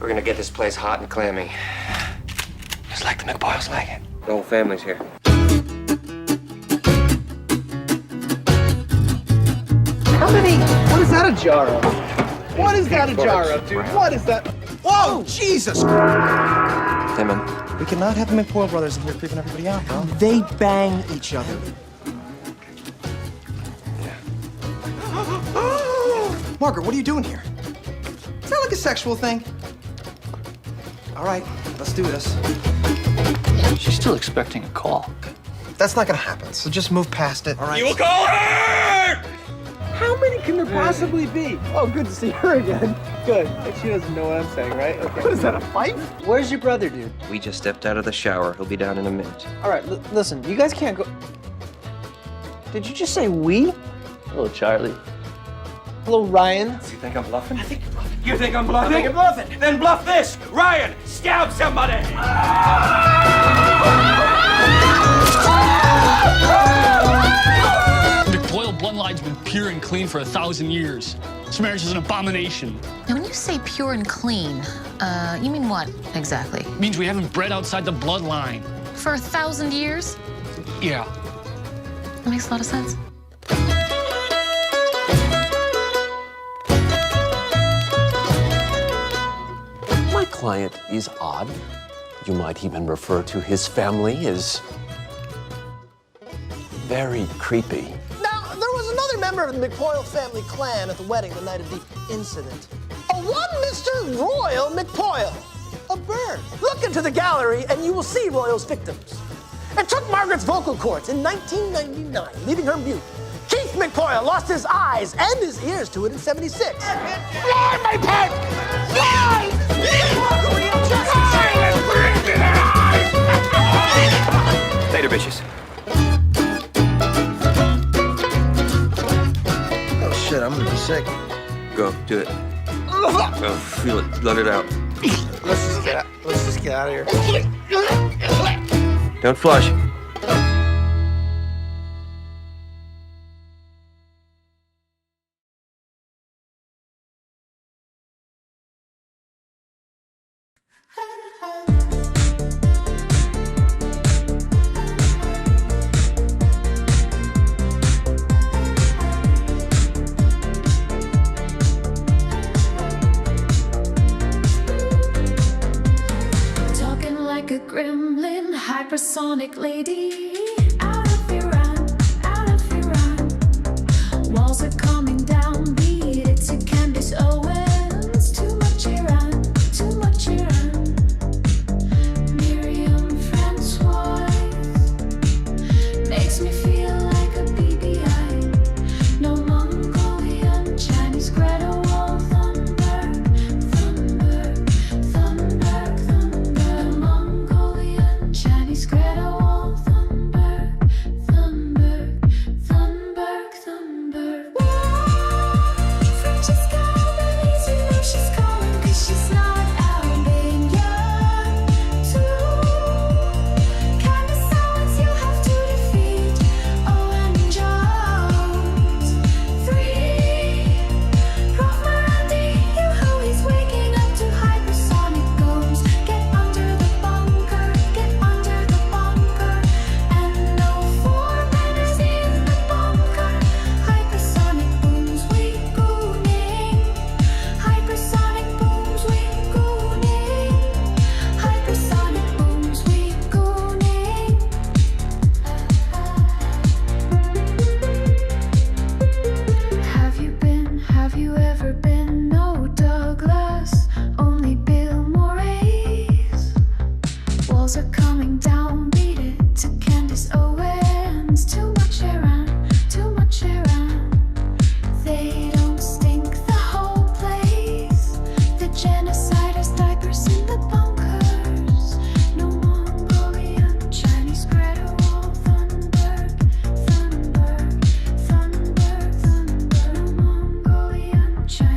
We're gonna get this place hot and clammy. Just like the McBoyles like it. The whole family's here. How many? What is that a jar of? What is that a jar of, dude? What is that? Whoa, Jesus! Hey, man. We cannot have the McBoyle brothers in here creeping everybody out, bro. They bang each other. Yeah. Margaret, what are you doing here? Is that like a sexual thing? All right, let's do this. She's still expecting a call. That's not gonna happen, so just move past it, all right? You will call her! How many can there possibly be? Oh, good to see her again. Good. Like she doesn't know what I'm saying, right? Okay. What is that, a fight? Where's your brother, dude? We just stepped out of the shower. He'll be down in a minute. All right, listen, you guys can't go... Did you just say we? Hello, Charlie. Hello, Ryan. You think I'm bluffing? I think you're bluffing. You think I'm bluffing? I think you're bluffing. Then bluff this! Ryan, stab somebody! McBoyle bloodline's been pure and clean for 1,000 years. This marriage is an abomination. Now, when you say pure and clean, you mean what exactly? It means we haven't bred outside the bloodline. For 1,000 years? Yeah. That makes a lot of sense. My client is odd. You might even refer to his family as very creepy. Now, there was another member of the McBoyle family clan at the wedding the night of the incident. A one Mr. Royal McBoyle, a bird. Look into the gallery and you will see Royal's victims. It took Margaret's vocal cords in 1999, leaving her mute. Keith McBoyle lost his eyes and his ears to it in 76. Fly, my pet! Fly! Later, bitches. Oh, shit, I'm gonna be sick. Go, do it. Oh, feel it. Let it out. Let's just get out of here. Don't flush. Talking like a gremlin, hypersonic lady. Out of Iran, out of Iran. Walls are coming down, beat it to Candace Owens. Too much Iran, too much Iran. Miriam Francois makes me feel like a BBI. No Mongolian, Chinese Greta Wall, Thunberg, Thunberg, Thunberg, Thunberg. Mongolian, Chinese Greta Wall, Thunberg, Thunberg, Thunberg, Thunberg. Francesca Albanese, you know she's calling 'cause she's not Albanian too. Candace Owens, you have to defeat Owen Jones. 3. Rob Morandi, you know he's waking up to hypersonic goals. Get under the bunker, get under the bunker. And no 4 men is in the bunker. Hypersonic booms, we gooning. Hypersonic booms, we gooning. Hypersonic booms, we gooning. Have you ever been? No Douglas, only Bill Morris. Walls are coming down, beat it to Candace Owens. Too much Iran, too much Iran. They don't stink the whole place. The genociders, diapers in the bunkers. No Mongolian, Chinese Greta Wall, Thunberg, Thunberg, Thunberg, Thunberg. No Mongolian, Chinese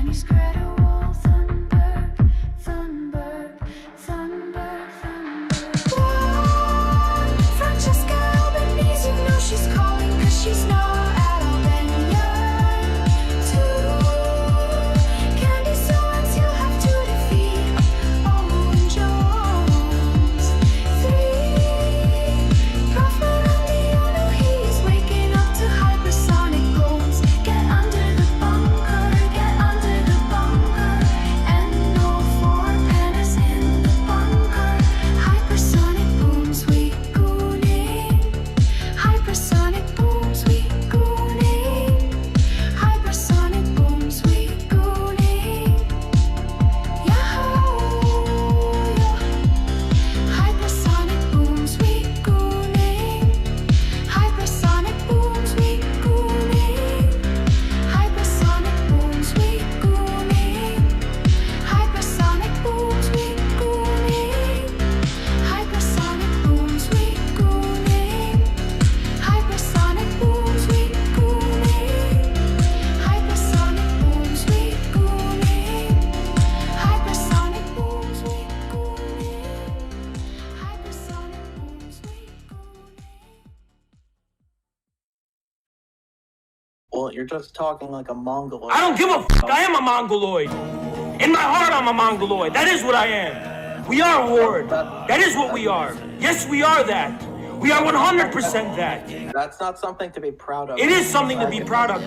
You're just talking like a Mongoloid. I don't give a fuck. I am a Mongoloid. In my heart, I'm a Mongoloid. That is what I am. We are a horde. That is what we are. Yes, we are that. We are 100% that. That's not something to be proud of. It is something to be proud of,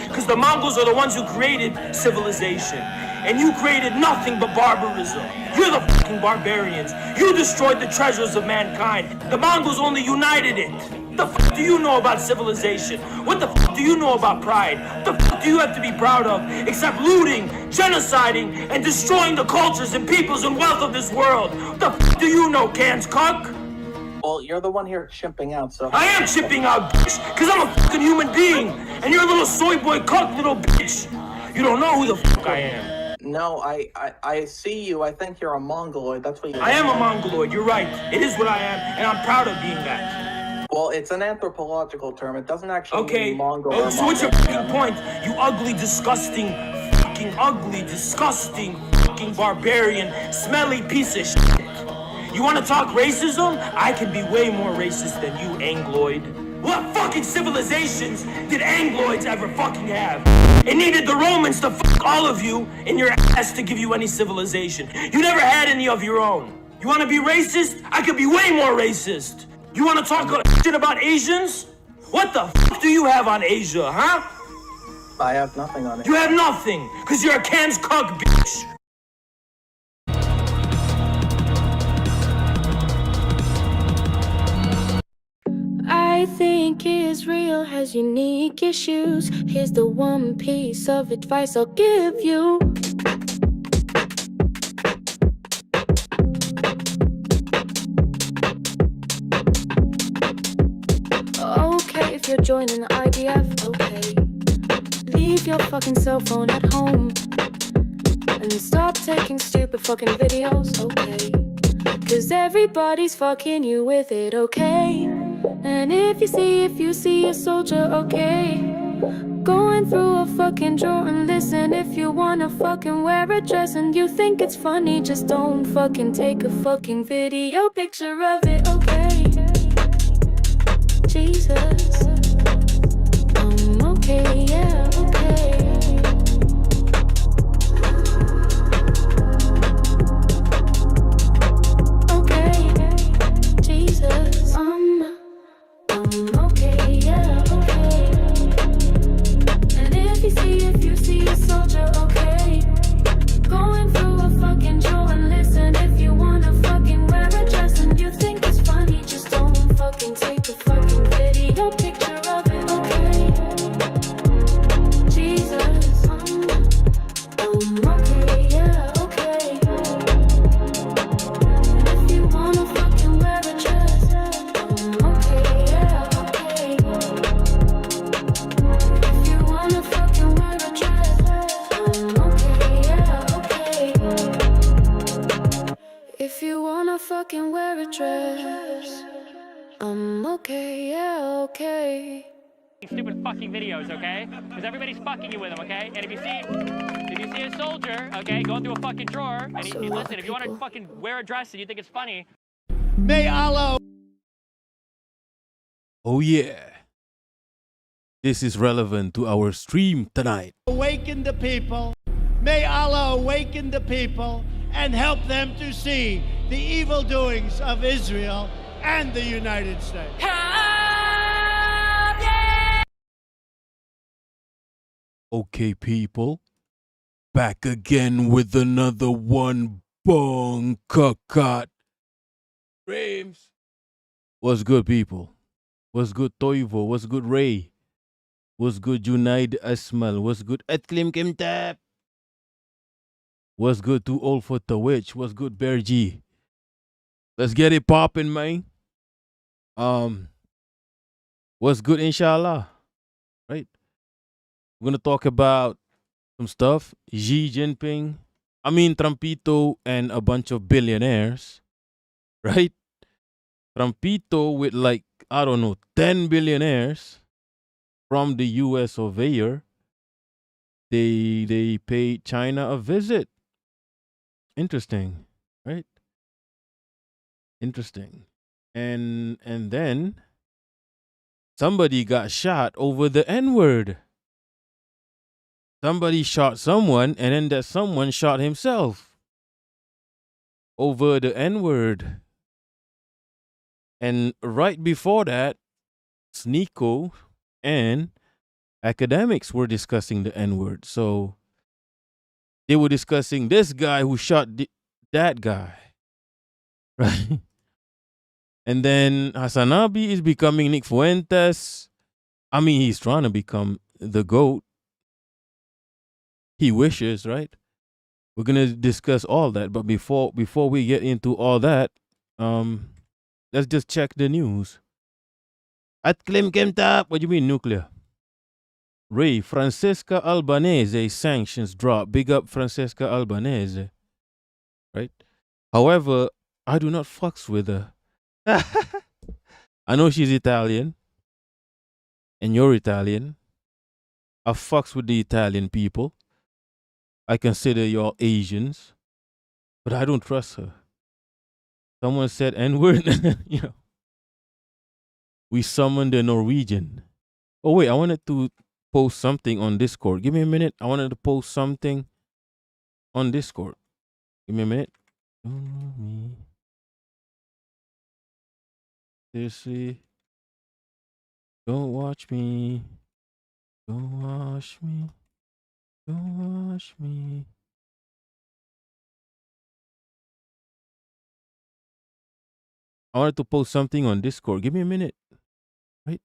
because the Mongols are the ones who created civilization. And you created nothing but barbarism. You're the fucking barbarians. You destroyed the treasures of mankind. The Mongols only united it. What the fuck do you know about civilization? What the fuck do you know about pride? What the fuck do you have to be proud of? Except looting, genociding, and destroying the cultures and peoples and wealth of this world. What the fuck do you know, Cans Cuck? Well, you're the one here chipping out, so... I am chipping out, bitch, because I'm a fucking human being. And you're a little soy boy cuck, little bitch. You don't know who the fuck I am. No, I see you. I think you're a Mongoloid. That's what you... I am a Mongoloid, you're right. It is what I am, and I'm proud of being that. Well, it's an anthropological term. It doesn't actually Okay, mean Mongol. oh, so what's your fucking point? You ugly, disgusting, fucking ugly, disgusting, fucking barbarian, smelly piece of shit. You want to talk racism? I can be way more racist than you, Angloid. What fucking civilizations did Angloids ever fucking have? It needed the Romans to fuck all of you in your ass to give you any civilization. You never had any of your own. You want to be racist? I could be way more racist. You want to talk shit about Asians? What the fuck do you have on Asia, huh? I have nothing on it. You have nothing, because you're a Can's cuck, bitch. I think Israel has unique issues. Here's the one piece of advice I'll give you. Okay, if you're joining the IDF, okay. Leave your fucking cell phone at home and stop taking stupid fucking videos, okay? Cause everybody's fucking you with it, okay? And if you see a soldier, okay, going through a fucking drawer and listen, if you wanna fucking wear a dress and you think it's funny, just don't fucking take a fucking video picture of it, okay? Jesus, okay, yeah, okay. Jesus, okay, yeah, okay. And if you see a soldier, okay, going through a fucking drawer and listen, if you wanna fucking wear a dress and you think it's funny, just don't fucking take a fucking video picture of it, okay? Jesus, okay, yeah, okay. And if you wanna fucking wear a dress, okay, yeah, okay. If you wanna fucking wear a dress, okay, yeah, okay. If you wanna fucking wear a dress, okay, yeah, okay. Stupid fucking videos, okay? Because everybody's fucking you with them, okay? And if you see a soldier, okay, going through a fucking drawer, and listen, if you want to fucking wear a dress and you think it's funny, May Allah. Oh yeah. This is relevant to our stream tonight. Awaken the people. May Allah awaken the people and help them to see the evil doings of Israel and the United States. Okay, people. Back again with another one bong kakat. Rames. What's good, people? What's good, Toivo? What's good, Ray? What's good, Junaid Asmal? What's good, Atlim Kimtap? What's good, Too Old for the Witch? What's good, Bear G? Let's get it poppin', man. What's good, inshallah? Right? We're gonna talk about some stuff. Xi Jinping, Trumpito and a bunch of billionaires, right? Trumpito with 10 billionaires from the US surveyor. They paid China a visit. Interesting, right? Interesting. And then somebody got shot over the N-word. somebody shot someone, and then that someone shot himself over the N-word. And right before that, Sneako and Akademiks were discussing the N-word. So they were discussing this guy who shot that guy. Right? And then HasanAbi is becoming Nick Fuentes. I mean, he's trying to become the GOAT. He wishes, right? We're gonna discuss all that, but before we get into all that, let's just check the news. At Klim Kemtap, what do you mean nuclear? Ray, Francesca Albanese sanctions drop. Big up Francesca Albanese. Right? However, I do not fucks with her. I know she's Italian. And you're Italian. I fucks with the Italian people. I consider y'all Asians. But I don't trust her. Someone said N-word. You know. We summoned the Norwegian. Oh wait, I wanted to post something on Discord. Give me a minute. I wanted to post something on Discord. Give me a minute. Seriously. Don't watch me. Don't watch me. Don't watch me. I wanted to post something on Discord. Give me a minute. Right?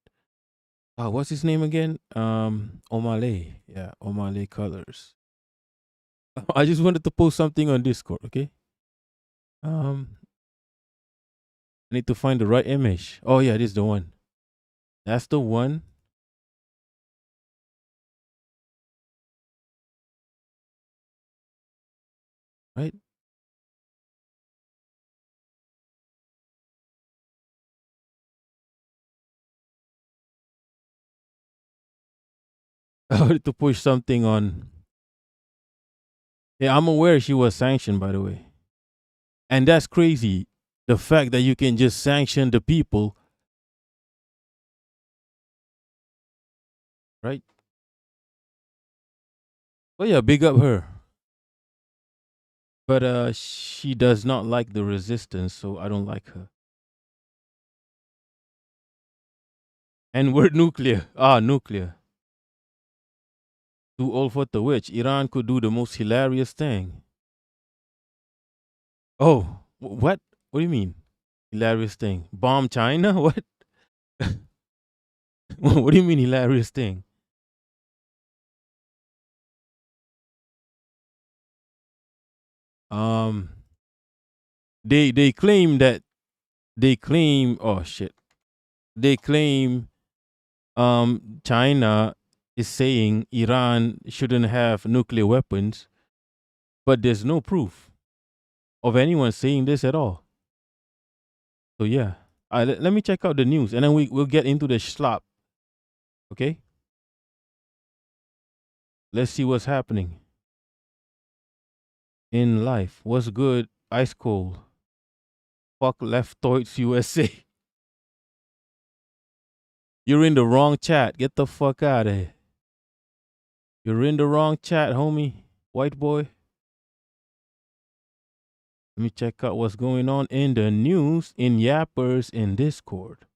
What's his name again? Omale. Yeah, Omale Colors. I just wanted to post something on Discord, okay? I need to find the right image. Oh yeah, this is the one. That's the one. Right? I wanted to push something on. Yeah, I'm aware she was sanctioned, by the way. And that's crazy. The fact that you can just sanction the people. Right? Oh yeah, big up her. But she does not like the resistance, so I don't like her. And we're nuclear. Nuclear. Too old for the witch. Iran could do the most hilarious thing. Oh, what? What do you mean? Hilarious thing. Bomb China? What? What do you mean hilarious thing? They claim that they claim China is saying Iran shouldn't have nuclear weapons, but there's no proof of anyone saying this at all. So yeah, let me check out the news, and then we'll get into the schlop. Okay, let's see what's happening in life. What's good? Ice cold. Fuck leftoids USA. You're in the wrong chat. Get the fuck out of here. You're in the wrong chat, homie. White boy. Let me check out what's going on in the news, in Yappers, in Discord.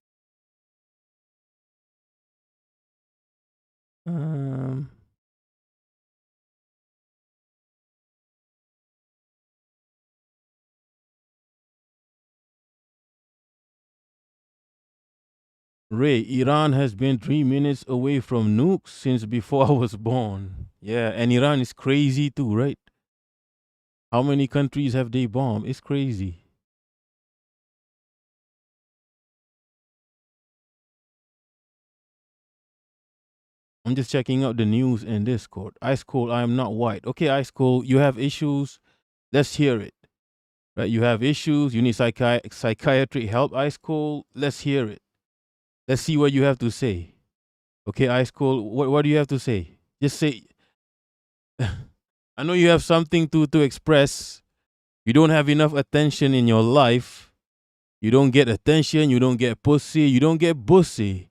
Ray, Iran has been 3 minutes away from nukes since before I was born. Yeah, and Iran is crazy too, right? How many countries have they bombed? It's crazy. I'm just checking out the news in Discord. Ice Cold, I am not white. Okay, Ice Cold, you have issues. Let's hear it. Right? You have issues. You need psychiatric help, Ice Cold. Let's hear it. Let's see what you have to say. Okay, Ice Cold, what do you have to say? Just say. I know you have something to express. You don't have enough attention in your life. You don't get attention. You don't get pussy. You don't get bussy.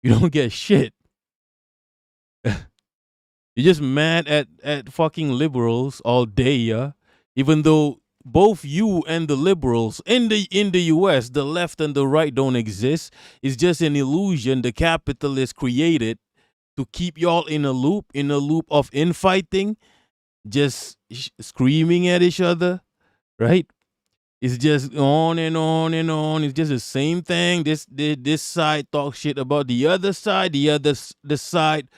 You don't get shit. You're just mad at fucking liberals all day, yeah. Even though both you and the liberals in the US, the left and the right don't exist. It's just an illusion the capitalists created to keep y'all in a loop of infighting, just screaming at each other, right? It's just on and on and on. It's just the same thing. This side talks shit about the other side. The side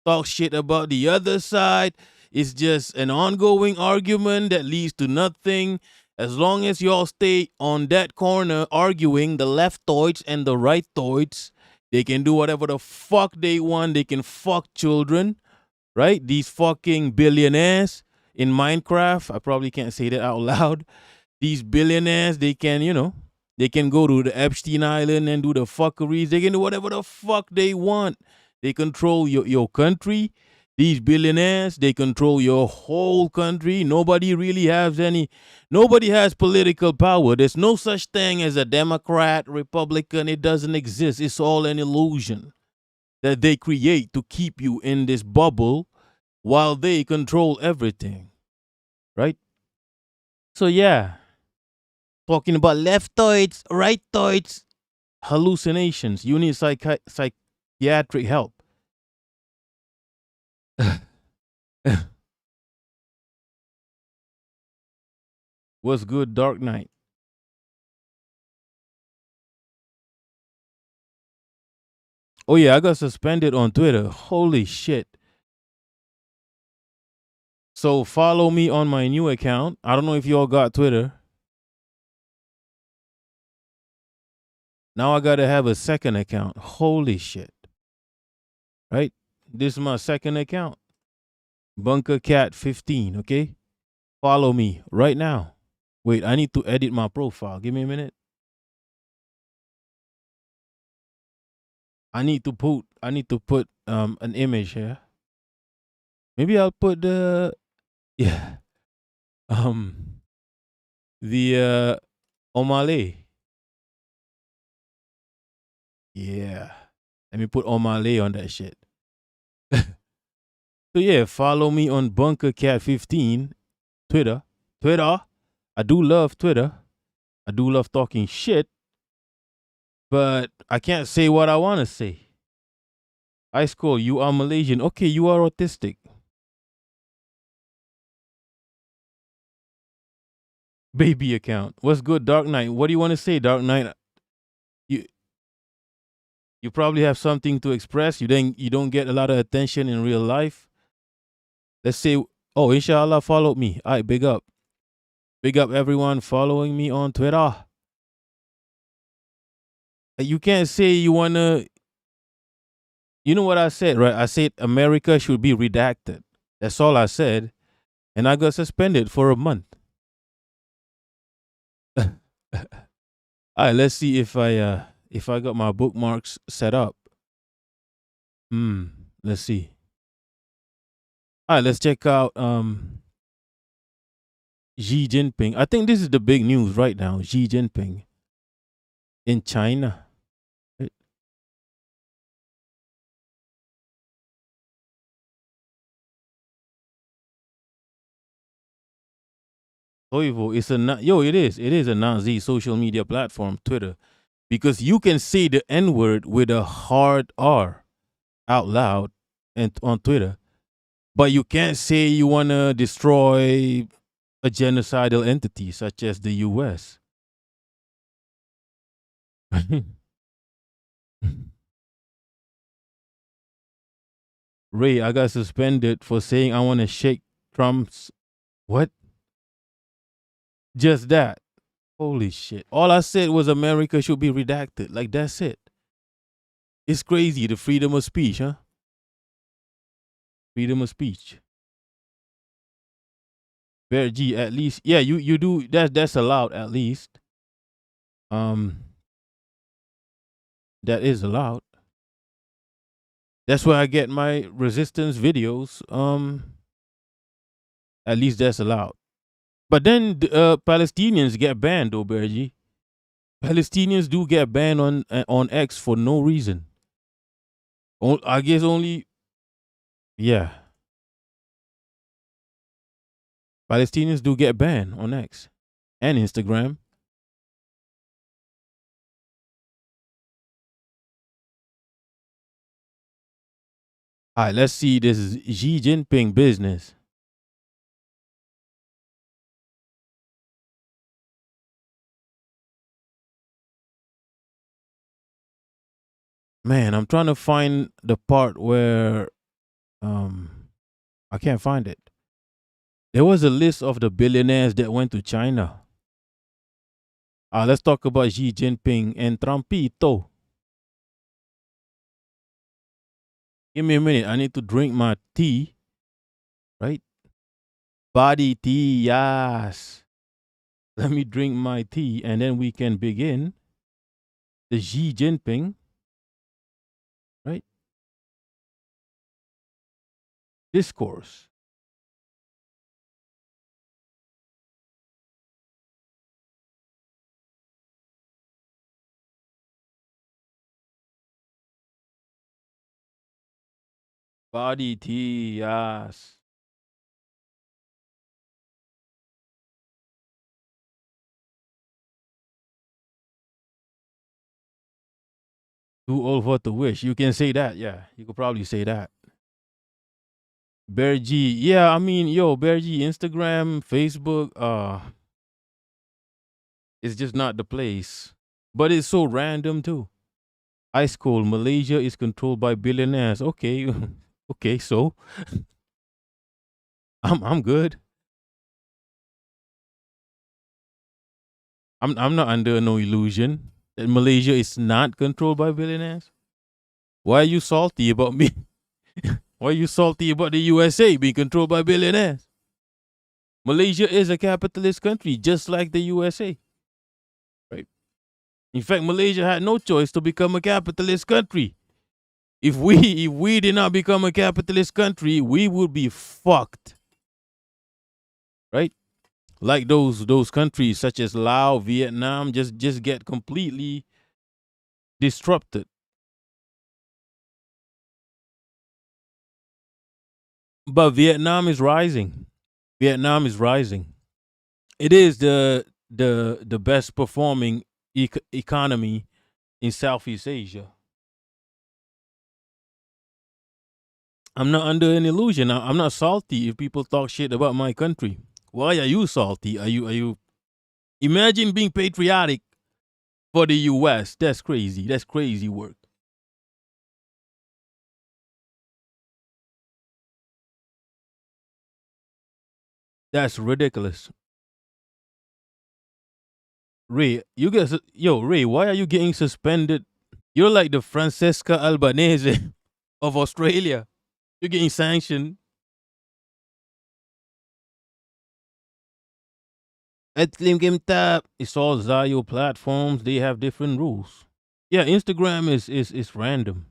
talks shit about the other side. It's just an ongoing argument that leads to nothing. As long as y'all stay on that corner arguing, the leftoids and the rightoids, they can do whatever the fuck they want. They can fuck children, right? These fucking billionaires in Minecraft. I probably can't say that out loud. These billionaires, they can, they can go to the Epstein Island and do the fuckeries. They can do whatever the fuck they want. They control your country. These billionaires, they control your whole country. Nobody has political power. There's no such thing as a Democrat, Republican. It doesn't exist. It's all an illusion that they create to keep you in this bubble while they control everything, right? So yeah, talking about leftoids, rightoids, hallucinations. You need psychiatric help. What's good, Dark Knight? Oh yeah, I got suspended on Twitter. Holy shit. So follow me on my new account. I don't know if y'all got Twitter. Now I gotta have a second account. Holy shit. Right? This is my second account. Bunker Cat 15, okay? Follow me right now. Wait, I need to edit my profile. Give me a minute. I need to put an image here. Maybe I'll put the Omale. Yeah. Let me put Omale on that shit. So yeah, follow me on Bunker Cat 15, Twitter. I do love Twitter. I do love talking shit. But I can't say what I want to say. High school, you are Malaysian. Okay, you are autistic. Baby account. What's good, Dark Knight? What do you want to say, Dark Knight? You probably have something to express. You don't get a lot of attention in real life. Let's say, oh, inshallah, follow me. All right, big up. Big up everyone following me on Twitter. You can't say you want to, you know what I said, right? I said America should be redacted. That's all I said. And I got suspended for a month. All right, let's see if I got my bookmarks set up. Let's see. All right, let's check out Xi Jinping. I think this is the big news right now. Xi Jinping in China. Weibo is it is a Nazi social media platform, Twitter, because you can say the N-word with a hard R out loud and on Twitter, but you can't say you want to destroy a genocidal entity such as the U.S. Ray, I got suspended for saying I want to shake Trump's what? Just that. Holy shit. All I said was America should be redacted. Like, that's it. It's crazy, the freedom of speech, huh? Freedom of speech. Bear G, at least. Yeah, you do. That's allowed, at least. That is allowed. That's where I get my resistance videos. At least that's allowed. But then Palestinians get banned, though, Bergie. Palestinians do get banned on X for no reason. I guess only, yeah. Palestinians do get banned on X and Instagram. All right, let's see this Xi Jinping business. Man, I'm trying to find the part where I can't find it. There was a list of the billionaires that went to China. Let's talk about Xi Jinping and Trumpito. Give me a minute. I need to drink my tea. Right? Body tea, yes. Let me drink my tea and then we can begin the Xi Jinping. Right? Discourse. Body tea, yes. Too old for to wish. You can say that, yeah. You could probably say that. Bear G, yeah, I mean, Bear G, Instagram, Facebook, it's just not the place. But it's so random too. Ice cold. Malaysia is controlled by billionaires. Okay, okay, so I'm good. I'm not under no illusion that Malaysia is not controlled by billionaires. Why are you salty about me? Why are you salty about the USA being controlled by billionaires? Malaysia is a capitalist country, just like the USA. Right? In fact, Malaysia had no choice to become a capitalist country. If we did not become a capitalist country, we would be fucked. Right? Like those countries such as Laos, Vietnam, just get completely disrupted. But Vietnam is rising. Vietnam is rising. It is the best performing economy in Southeast Asia. I'm not under an illusion. I'm not salty if people talk shit about my country. Why are you salty? Are you? Imagine being patriotic for the U.S. That's crazy. That's crazy work. That's ridiculous. Ray, Ray, why are you getting suspended? You're like the Francesca Albanese of Australia. You're getting sanctioned. It's all Zayo platforms. They have different rules. Yeah, Instagram is random.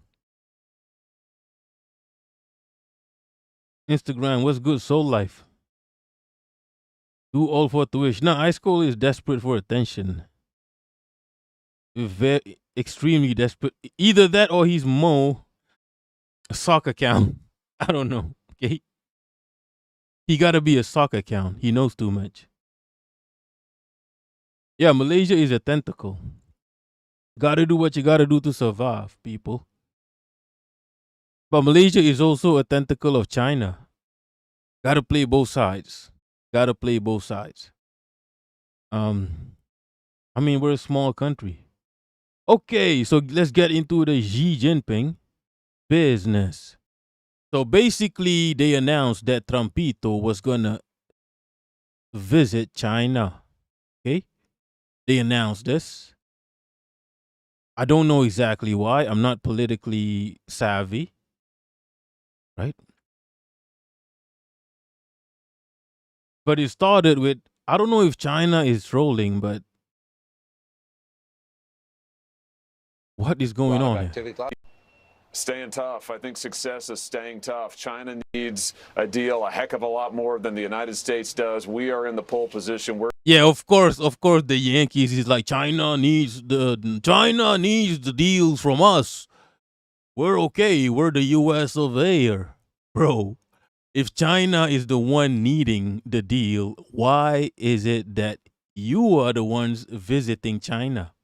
Instagram, what's good? Soul Life. Do all for tuition. No, Ice Cold is desperate for attention. Very extremely desperate. Either that or he's Mo, a sock account. I don't know. Okay. He gotta be a sock account. He knows too much. Yeah, Malaysia is a tentacle. Gotta do what you gotta do to survive, people. But Malaysia is also a tentacle of China. Gotta play both sides. Gotta play both sides. I mean, we're a small country. Okay, so let's get into the Xi Jinping business. So basically, they announced that Trumpito was gonna visit China. Okay? They announced this. I don't know exactly why. I'm not politically savvy. Right? But it started with, I don't know if China is trolling, but what is going on here? Staying tough. I think success is staying tough. China needs a deal a heck of a lot more than the United States does. We are in the pole position. Yeah, of course, the Yankees is like China needs the deals from us. We're okay. We're the U.S. of A, bro. if China is the one needing the deal, why is it that you are the ones visiting China?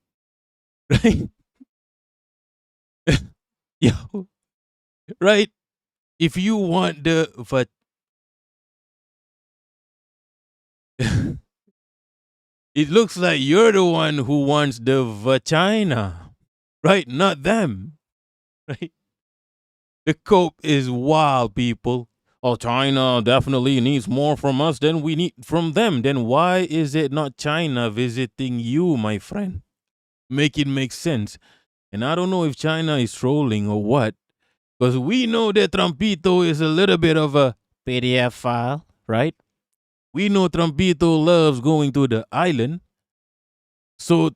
Right? Yo, right? If you want the it looks like you're the one who wants the vagina, right? Not them, right? The cope is wild, people. Oh, China definitely needs more from us than we need from them. Then why is it not China visiting you, my friend? Make it make sense. And I don't know if China is trolling or what, because we know that Trumpito is a little bit of a PDF file, right? We know Trumpito loves going to the island. So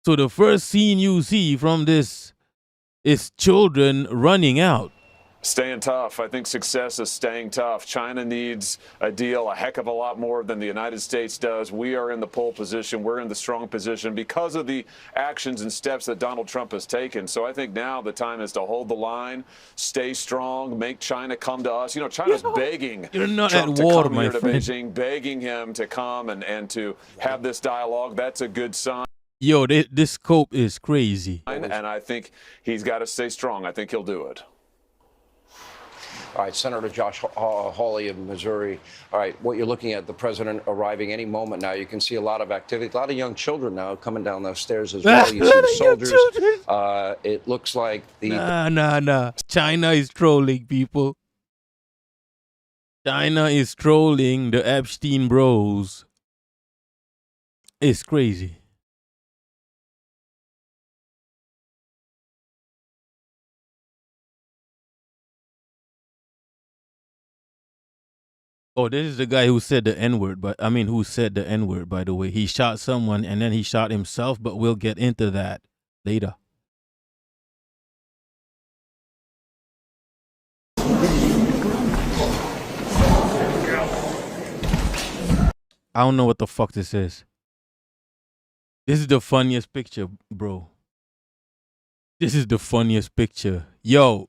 the first scene you see from this is children running out. Staying tough. I think success is staying tough. China needs a deal a heck of a lot more than the United States does. We are in the pole position. We're in the strong position because of the actions and steps that Donald Trump has taken. So I think now the time is to hold the line, stay strong, make China come to us. You know, China's begging You're not Trump at war, to come my here to friend. Beijing, begging him to come and to have this dialogue. That's a good sign. Yo, this scope is crazy. And I think he's got to stay strong. I think he'll do it. All right, Senator Josh Hawley of Missouri. All right, what you're looking at, the president arriving any moment now. You can see a lot of activity, a lot of young children now coming down those stairs as well. You see the soldiers. It looks like the... Nah. China is trolling, people. China is trolling the Epstein bros. It's crazy. Oh, this is the guy who said the N-word, but I mean, who said the N-word, by the way. He shot someone and then he shot himself, but we'll get into that later. I don't know what the fuck this is. This is the funniest picture, bro. This is the funniest picture. Yo,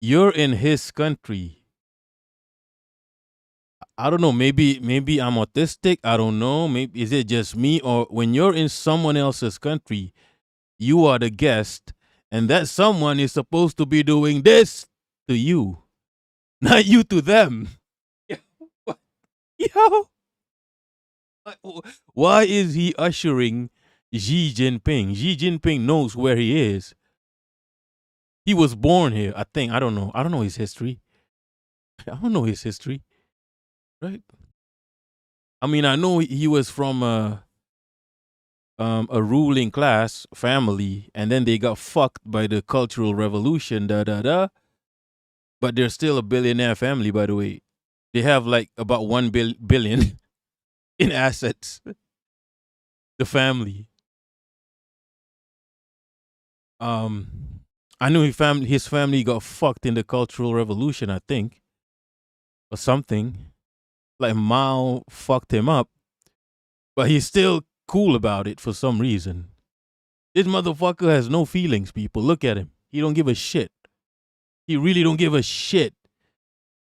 you're in his country. I don't know. Maybe I'm autistic. I don't know. Maybe is it just me, or when you're in someone else's country, you are the guest, and that someone is supposed to be doing this to you, not you to them. Yo, why is he ushering Xi Jinping? Xi Jinping knows where he is. He was born here, I think. I don't know. I don't know his history. I don't know his history. Right? I mean, I know he was from a ruling class family, and then they got fucked by the Cultural Revolution, But they're still a billionaire family, by the way. They have like about 1 billion in assets. The family. I knew his family got fucked in the Cultural Revolution, I think, or something. Like Mao fucked him up, but he's still cool about it for some reason. This motherfucker has no feelings, people. Look at him. He don't give a shit. He really don't give a shit.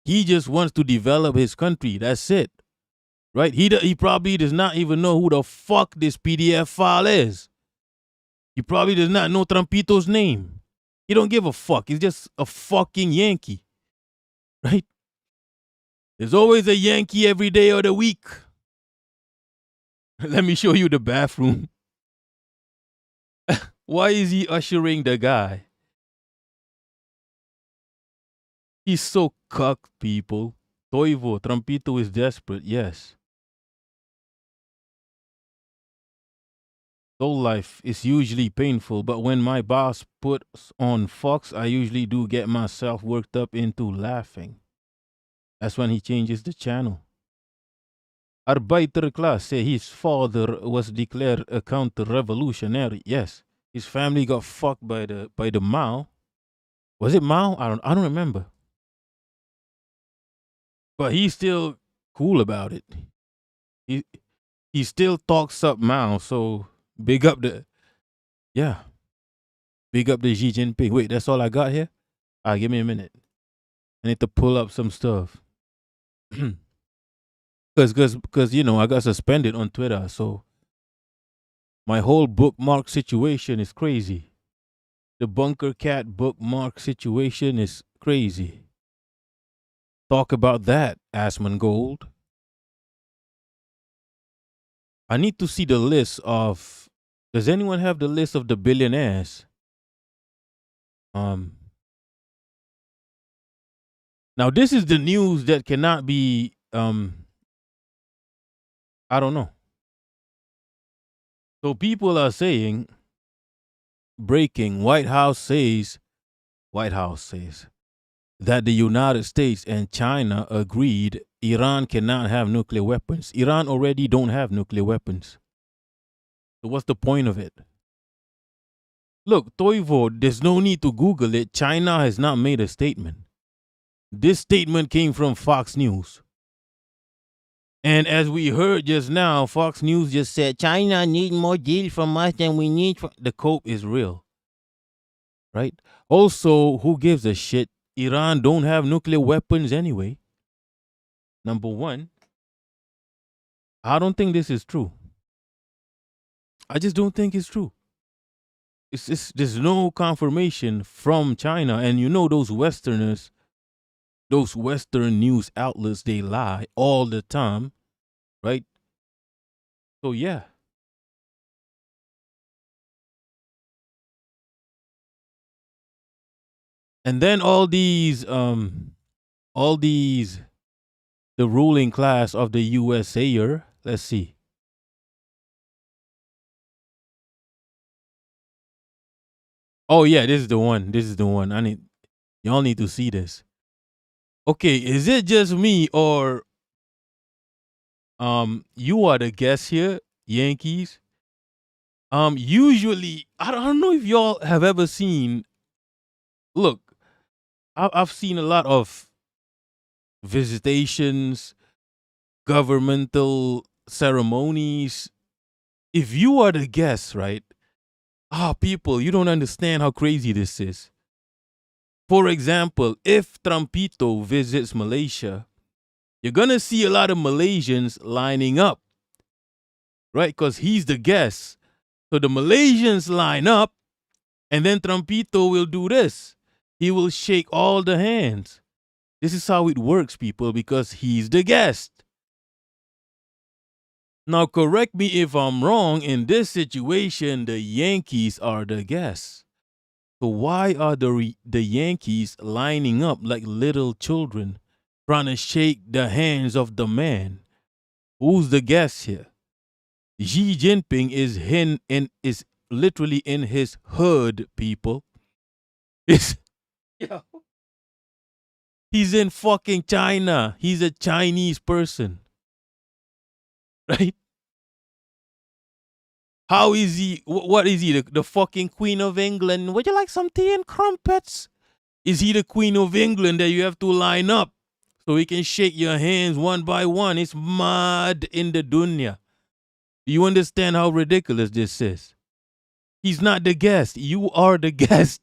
He just wants to develop his country. That's it. Right? He probably does not even know who the fuck this PDF file is. He probably does not know Trumpito's name. He don't give a fuck. He's just a fucking Yankee. Right? There's always a Yankee every day of the week. Let me show you the bathroom. Why is he ushering the guy? He's so cucked, people. Toivo, Trumpito is desperate, yes. Soul life is usually painful, but when my boss puts on Fox, I usually do get myself worked up into laughing. That's when he changes the channel. Arbeiterklasse say his father was declared a counter-revolutionary. Yes, his family got fucked by the Mao. Was it Mao? I don't remember. But he's still cool about it. He still talks up Mao, so big up the Xi Jinping. Wait, that's all I got here? Give me a minute. I need to pull up some stuff. Because you know, I got suspended on Twitter, so my whole bookmark situation is crazy. The Bunker Cat bookmark situation is crazy. Talk about that, Asmongold. I need to see the list of. Does anyone have the list of the billionaires? Now this is the news that cannot be. I don't know. So people are saying, breaking. White House says that the United States and China agreed Iran cannot have nuclear weapons. Iran already don't have nuclear weapons. So what's the point of it? Look, Toivo, there's no need to Google it. China has not made a statement. This statement came from Fox News. And as we heard just now, Fox News just said, China needs more deal from us than we need. The cope is real. Right? Also, who gives a shit? Iran don't have nuclear weapons anyway. Number one, I don't think this is true. I just don't think it's true. There's no confirmation from China. And you know those Westerners, those Western news outlets, they lie all the time, right? So yeah. And then all these, the ruling class of the USA, let's see. Oh yeah, this is the one. This is the one. Y'all need to see this. Okay, is it just me or you are the guest here, Yankees? Usually I don't know if y'all have ever seen. Look, I've seen a lot of visitations, governmental ceremonies. If you are the guest, right? People, you don't understand how crazy this is. For example, if Trumpito visits Malaysia, you're going to see a lot of Malaysians lining up, right? Because he's the guest. So the Malaysians line up, and then Trumpito will do this. He will shake all the hands. This is how it works, people, because he's the guest. Now, correct me if I'm wrong. In this situation, the Yankees are the guests. So why are the Yankees lining up like little children, trying to shake the hands of the man? Who's the guest here? Xi Jinping is literally in his hood, people. He's in fucking China. He's a Chinese person. Right? How is he? What is he? The fucking Queen of England? Would you like some tea and crumpets? Is he the Queen of England that you have to line up so he can shake your hands one by one? It's mad in the dunya. Do you understand how ridiculous this is? He's not the guest. You are the guest.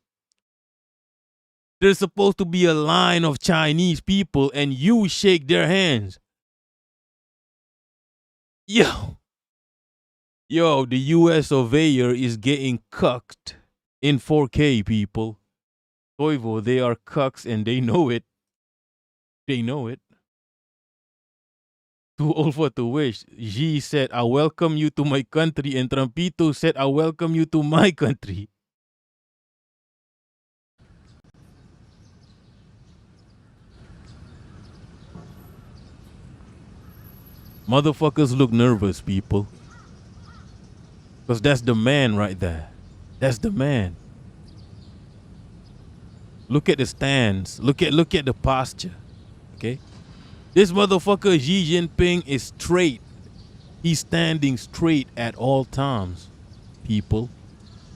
There's supposed to be a line of Chinese people and you shake their hands. Yo, the U.S. surveyor is getting cucked in 4K, people. Toivo, they are cucks and they know it. They know it. Too old for to wish. Xi said, I welcome you to my country. And Trumpito said, I welcome you to my country. Motherfuckers look nervous, people. Because that's the man right there. That's the man. Look at the stance. Look at the posture. Okay? This motherfucker Xi Jinping is straight. He's standing straight at all times, people.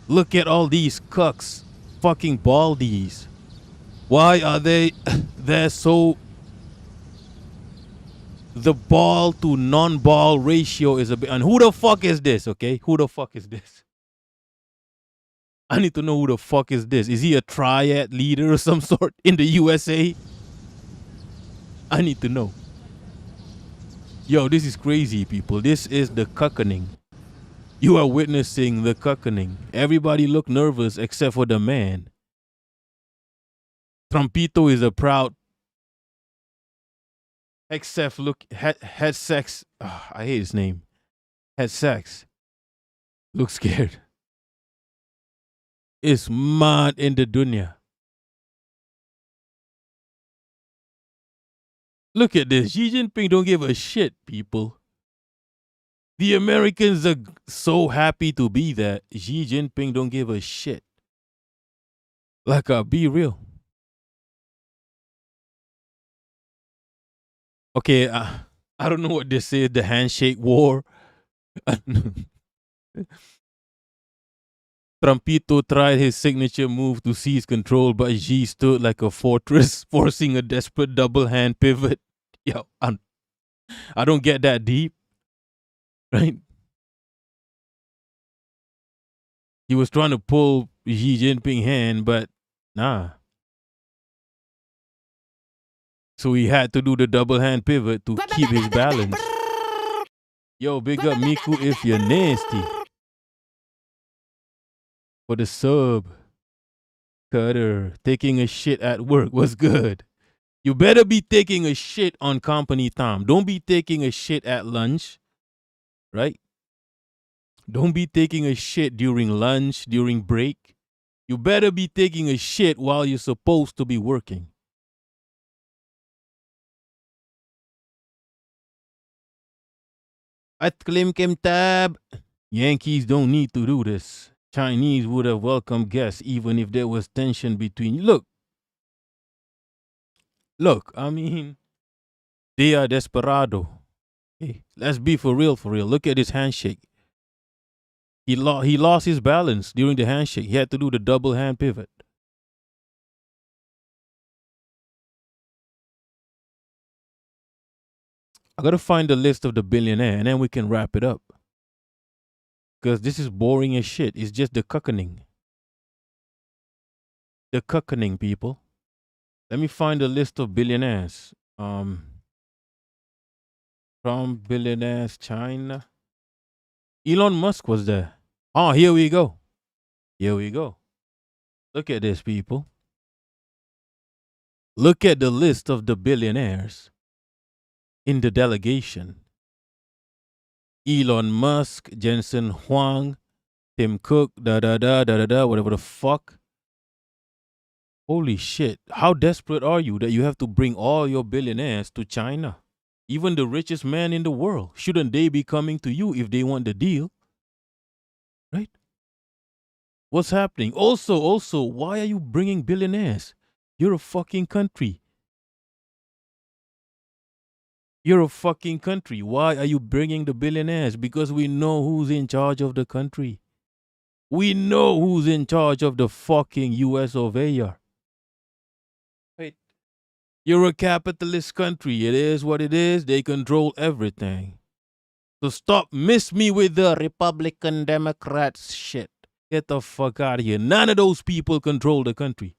Look at all these cucks. Fucking baldies. Why are they're so... The ball to non-ball ratio is a bit... And who the fuck is this, okay? Who the fuck is this? I need to know who the fuck is this. Is he a triad leader or some sort in the USA? I need to know. Yo, this is crazy, people. This is the cuckening. You are witnessing the cuckening. Everybody look nervous except for the man. Trumpito is a proud except look had sex. I hate his name. Had sex. Look scared. It's mad in the dunya. Look at this. Xi Jinping don't give a shit, people. The Americans are so happy to be that. Xi Jinping don't give a shit. Like, be real. Okay, I don't know what this is. The handshake war. Trumpito tried his signature move to seize control, but Xi stood like a fortress, forcing a desperate double hand pivot. Yo, I don't get that deep, right? He was trying to pull Xi Jinping hand, but nah. So he had to do the double hand pivot to keep his balance. Yo, big up Miku if you're nasty. For the sub. Cutter, taking a shit at work was good. You better be taking a shit on company time. Don't be taking a shit at lunch, right? Don't be taking a shit during lunch, during break. You better be taking a shit while you're supposed to be working. At Klim Tab, Yankees don't need to do this. Chinese would have welcomed guests even if there was tension between. Look, I mean, they are desperado. Hey, let's be for real, for real. Look at his handshake. He lost his balance during the handshake. He had to do the double hand pivot. I gotta find the list of the billionaire and then we can wrap it up. Because this is boring as shit. It's just the cuckening. The cuckening, people. Let me find a list of billionaires. From billionaires, China. Elon Musk was there. Oh, here we go. Here we go. Look at this, people. Look at the list of the billionaires in the delegation. Elon Musk, Jensen Huang, Tim Cook, whatever the fuck. Holy shit. How desperate are you that you have to bring all your billionaires to China? Even the richest man in the world. Shouldn't they be coming to you if they want the deal? Right? What's happening? Also, why are you bringing billionaires? You're a fucking country. You're a fucking country. Why are you bringing the billionaires? Because we know who's in charge of the country. We know who's in charge of the fucking US of A. Right? You're a capitalist country. It is what it is. They control everything. So stop miss me with the Republican Democrats shit. Get the fuck out of here. None of those people control the country.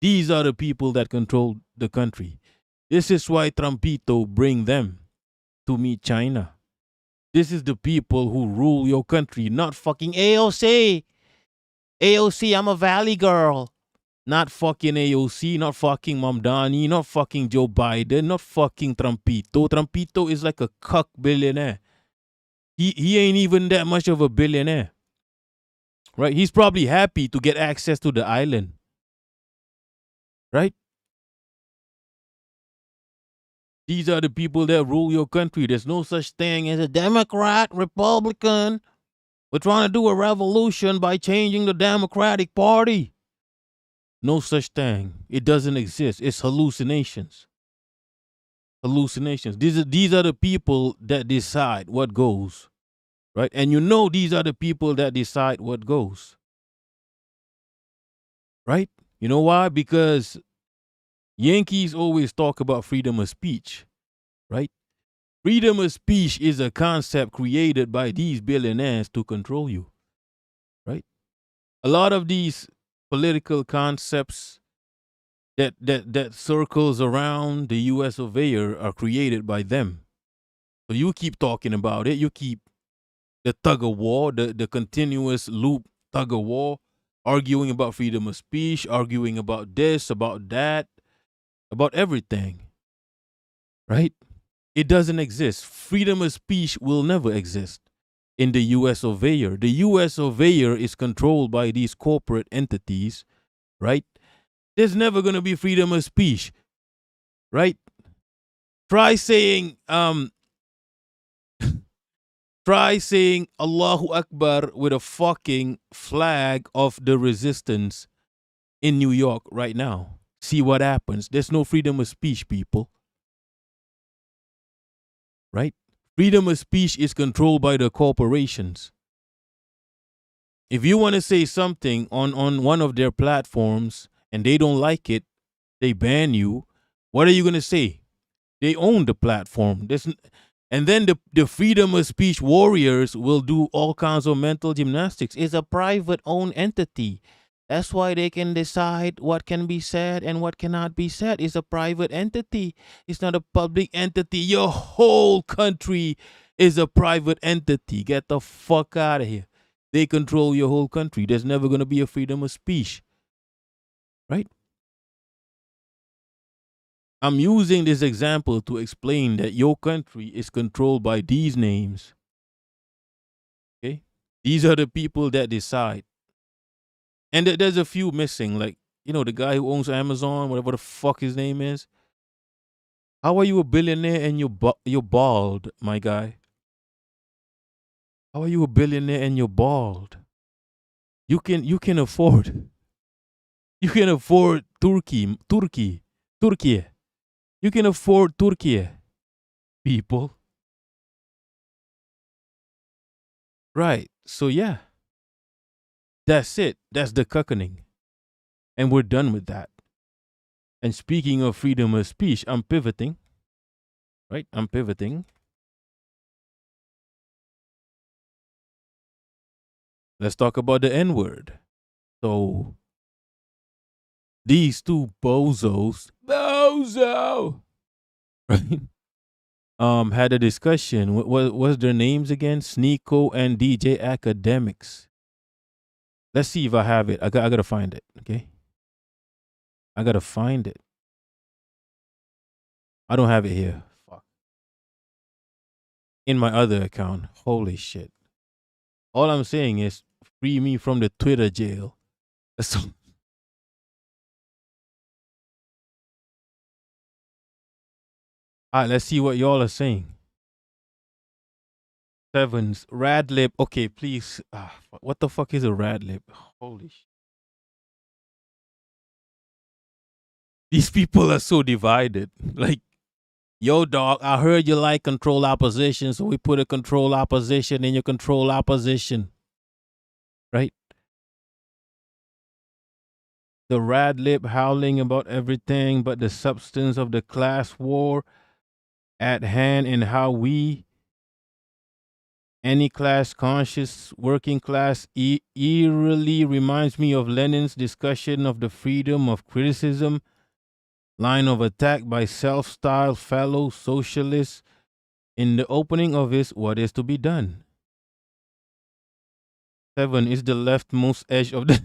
These are the people that control the country. This is why Trumpito bring them to meet China. This is the people who rule your country, not fucking AOC. AOC, I'm a valley girl. Not fucking AOC, not fucking Mamdani, not fucking Joe Biden, not fucking Trumpito. Trumpito is like a cuck billionaire. He ain't even that much of a billionaire. Right? He's probably happy to get access to the island. Right? These are the people that rule your country. There's no such thing as a Democrat, Republican. We're trying to do a revolution by changing the Democratic Party. No such thing. It doesn't exist. It's hallucinations. Hallucinations. These are the people that decide what goes. Right? And you know these are the people that decide what goes. Right? You know why? Because Yankees always talk about freedom of speech, right? Freedom of speech is a concept created by these billionaires to control you, right? A lot of these political concepts that circles around the U.S. of A. are created by them. So you keep talking about it. You keep the tug of war, the continuous loop tug of war, arguing about freedom of speech, arguing about this, about that, about everything. Right? It doesn't exist. Freedom of speech will never exist in the U.S. of A. The U.S. of A. is controlled by these corporate entities, right? There's never going to be freedom of speech, right? Try saying Allahu Akbar with a fucking flag of the resistance in New York right now. See what happens. There's no freedom of speech, people. Right? Freedom of speech is controlled by the corporations. If you want to say something on one of their platforms and they don't like it, they ban you. What are you going to say? They own the platform. And then the freedom of speech warriors will do all kinds of mental gymnastics. It's a private owned entity. That's why they can decide what can be said and what cannot be said. It's a private entity. It's not a public entity. Your whole country is a private entity. Get the fuck out of here. They control your whole country. There's never going to be a freedom of speech. Right? I'm using this example to explain that your country is controlled by these names. Okay? These are the people that decide. And there's a few missing, like, the guy who owns Amazon, whatever the fuck his name is. How are you a billionaire and you're bald, my guy? How are you a billionaire and you're bald? You can afford. You can afford Turkey. You can afford Turkey, people. Right. So yeah. That's it. That's the cuckening. And we're done with that. And speaking of freedom of speech, I'm pivoting. Right? I'm pivoting. Let's talk about the N-word. So, these two bozos, right? Had a discussion. What was their names again? Sneako and DJ Akademiks. Let's see if I have it. I gotta find it. Okay. I gotta find it. I don't have it here. Fuck. In my other account. Holy shit. All I'm saying is free me from the Twitter jail. That's all. All right, let's see what y'all are saying. Sevens, rad lib. Okay, please. What the fuck is a rad lib? Holy shit. These people are so divided. Like, yo, dog, I heard you like control opposition, so we put a control opposition in your control opposition. Right? The rad lib howling about everything but the substance of the class war at hand and how we, any class conscious working class, eerily reminds me of Lenin's discussion of the freedom of criticism, line of attack by self-styled fellow socialists in the opening of his What is to be Done. 7 is the leftmost edge of the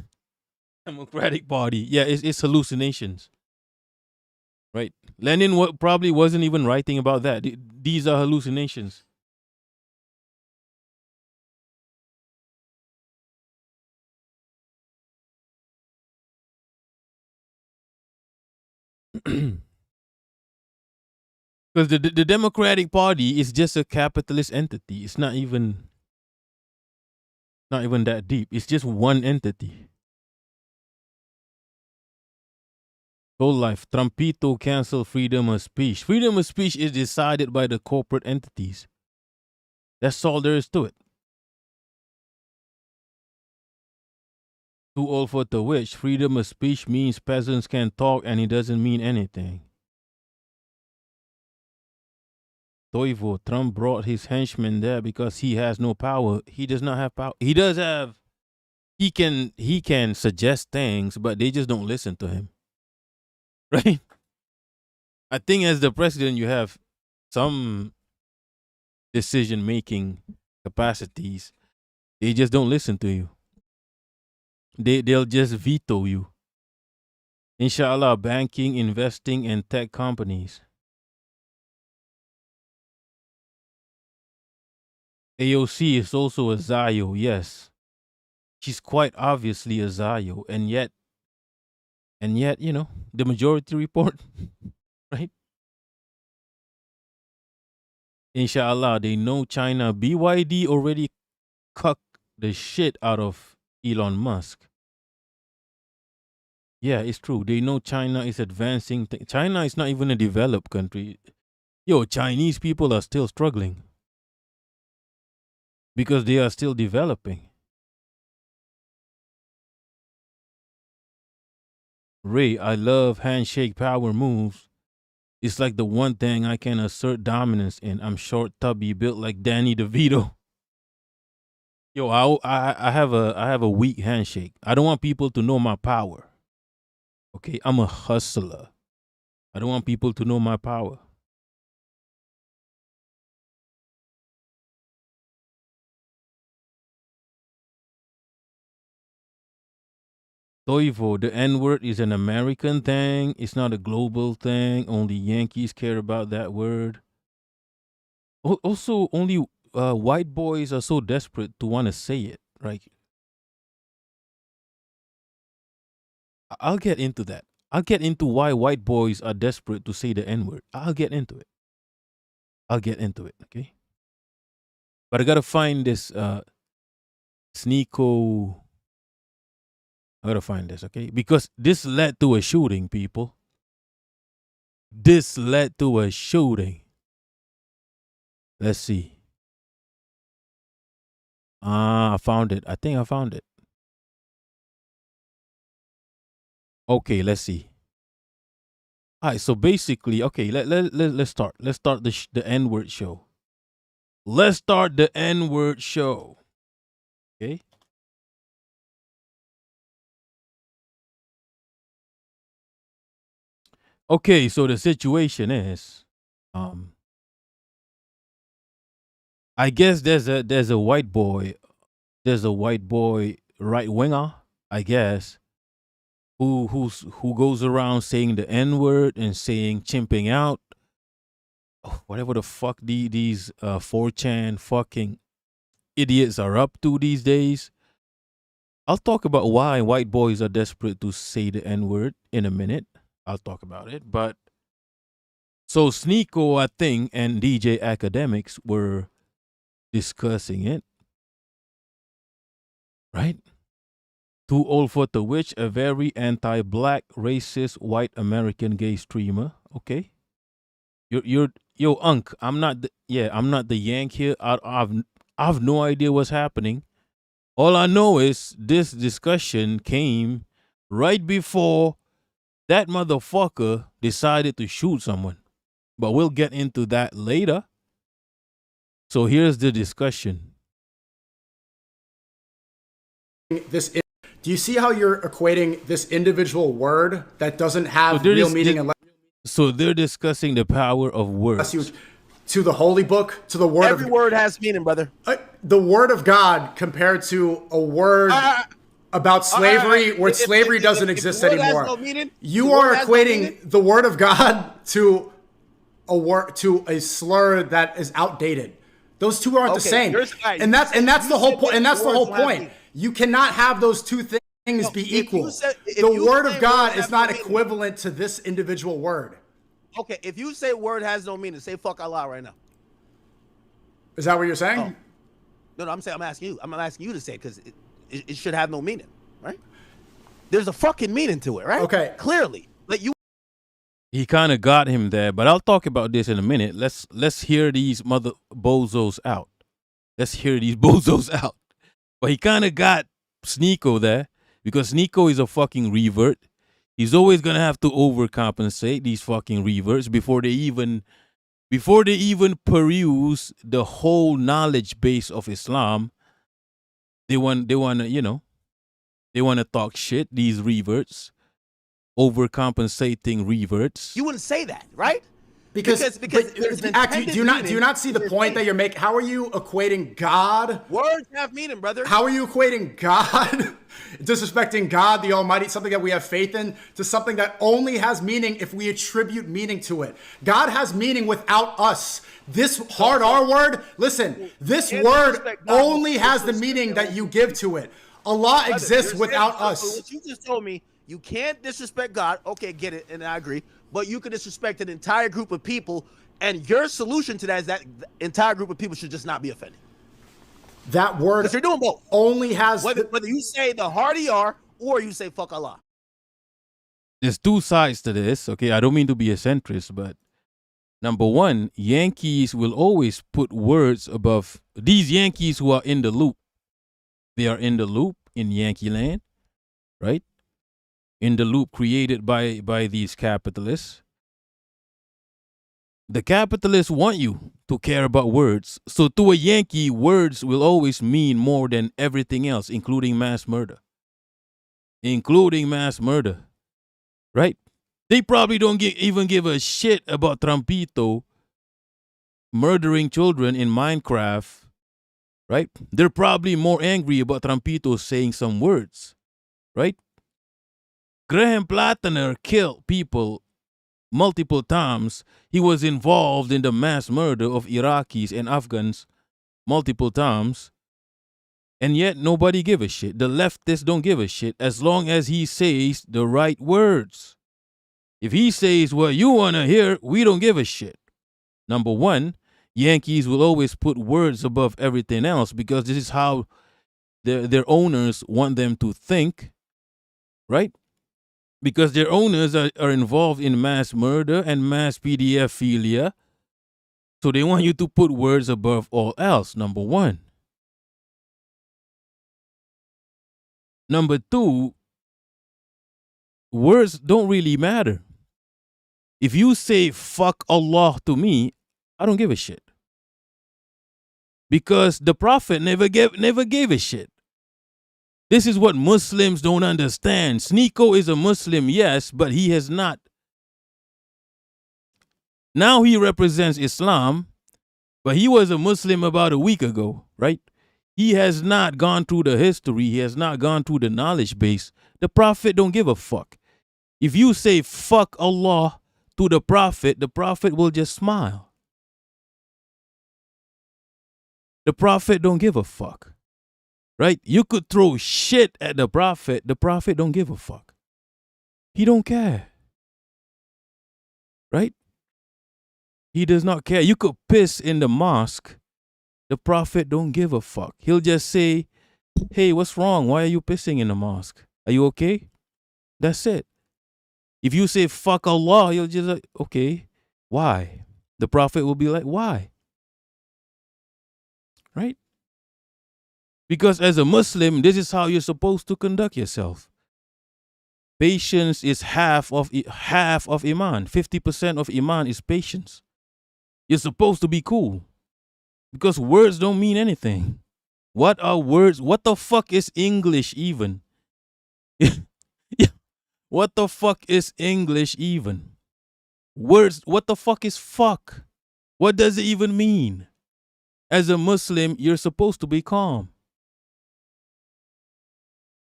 Democratic Party. Yeah, it's hallucinations. Right? Lenin probably wasn't even writing about that. These are hallucinations. Because the Democratic Party is just a capitalist entity. It's not even that deep. It's just one entity. Whole life. Trumpito cancel freedom of speech. Freedom of speech is decided by the corporate entities. That's all there is to it. Too old for the witch. Freedom of speech means peasants can talk and it doesn't mean anything. Toivo, Trump brought his henchmen there because he has no power. He does not have power. He he can suggest things, but they just don't listen to him. Right? I think as the president you have some decision making capacities. They just don't listen to you. They'll just veto you. Inshallah, banking, investing, and tech companies. AOC is also a Zayo, yes. She's quite obviously a Zayo, and yet, you know, the majority report, right? Inshallah, they know China. BYD already cucked the shit out of Elon Musk. Yeah, it's true. They know China is advancing. China is not even a developed country. Yo, Chinese people are still struggling because they are still developing. Ray, I love handshake power moves. It's like the one thing I can assert dominance in. I'm short, tubby, built like Danny DeVito. Yo, I have a weak handshake. I don't want people to know my power. Okay, I'm a hustler. I don't want people to know my power. Toivo, the N-word is an American thing. It's not a global thing. Only Yankees care about that word. Also, only white boys are so desperate to want to say it, right? I'll get into that. I'll get into why white boys are desperate to say the N-word. I'll get into it. Okay? But I gotta find this Sneako. I gotta find this, okay? Because this led to a shooting, people. This led to a shooting. Let's see. I found it. I think I found it. Okay, let's see. All right, so basically, okay, let's start. Let's start the N-word show. Let's start the N-word show. Okay? Okay, so the situation is, I guess there's a white boy right winger, I guess, who goes around saying the N-word and saying chimping out, whatever the fuck these 4chan fucking idiots are up to these days. I'll talk about why white boys are desperate to say the N-word in a minute. I'll talk about it. But so Sneako, I think, and DJ Akademiks were discussing it. Right? Too Old for the Witch, a very anti-black, racist, white American gay streamer. Okay. Yo, Unc, I'm not the Yank here. I've no idea what's happening. All I know is this discussion came right before that motherfucker decided to shoot someone. But we'll get into that later. So here's the discussion. Do you see how you're equating this individual word that doesn't have real meaning unless so they're discussing the power of words. To the holy book, to the word Every word has meaning, brother. The word of God compared to a word about slavery where slavery doesn't exist anymore. You are equating the word of God to a slur that is outdated. Those two aren't the same. And that's the whole point. And that's the whole point. You cannot have those two things be equal. The word of God is not equivalent to this individual word. Okay, if you say word has no meaning, say fuck Allah right now. Is that what you're saying? Oh. No, I'm asking you. I'm asking you to say it because it should have no meaning, right? There's a fucking meaning to it, right? Okay. Clearly. Like you. He kind of got him there, but I'll talk about this in a minute. Let's hear these mother bozos out. Let's hear these bozos out. But he kind of got Sneako there because Sneako is a fucking revert. He's always gonna have to overcompensate these fucking reverts before they even peruse the whole knowledge base of Islam. They want to, They want to talk shit, these reverts, overcompensating reverts. You wouldn't say that, right? Because there's an Ak, intended do you meaning not see the to point say. that you're making? How are you equating God? Words have meaning, brother. How are you equating God, disrespecting God, the Almighty, something that we have faith in, to something that only has meaning if we attribute meaning to it? God has meaning without us. This hard R word, listen, this word only has the meaning that you give to it. Allah exists without us. What you just told me, you can't disrespect God. Okay, get it, and I agree. But you can disrespect an entire group of people, and your solution to that is that the entire group of people should just not be offended. That word you're doing both. Only has whether you say the hard ER or you say fuck Allah. There's two sides to this. Okay, I don't mean to be a centrist, but number one, Yankees will always put words above these Yankees who are in the loop. They are in the loop in Yankee land, right? In the loop created by these capitalists. The capitalists want you to care about words. So to a Yankee, words will always mean more than everything else, including mass murder. Including mass murder. Right? They probably don't even give a shit about Trumpito murdering children in Minecraft. Right? They're probably more angry about Trumpito saying some words. Right? Graham Platner killed people multiple times. He was involved in the mass murder of Iraqis and Afghans multiple times. And yet nobody give a shit. The leftists don't give a shit as long as he says the right words. If he says what you want to hear, we don't give a shit. Number one, Yankees will always put words above everything else because this is how their owners want them to think, right? Because their owners are involved in mass murder and mass pedophilia. So they want you to put words above all else, number one. Number two, words don't really matter. If you say fuck Allah to me, I don't give a shit. Because the Prophet never gave a shit. This is what Muslims don't understand. Sneako is a Muslim, yes, but he has not. Now he represents Islam, but he was a Muslim about a week ago, right? He has not gone through the history. He has not gone through the knowledge base. The Prophet don't give a fuck. If you say fuck Allah to the Prophet will just smile. The Prophet don't give a fuck. Right? You could throw shit at the Prophet don't give a fuck. He don't care. Right? He does not care. You could piss in the mosque. The Prophet don't give a fuck. He'll just say, hey, what's wrong? Why are you pissing in the mosque? Are you okay? That's it. If you say fuck Allah, he'll just like, okay, why? The Prophet will be like, why? Right? Because as a Muslim, this is how you're supposed to conduct yourself. Patience is half of Iman. 50% of Iman is patience. You're supposed to be cool. Because words don't mean anything. What are words? What the fuck is English even? What the fuck is English even? Words, what the fuck is fuck? What does it even mean? As a Muslim, you're supposed to be calm.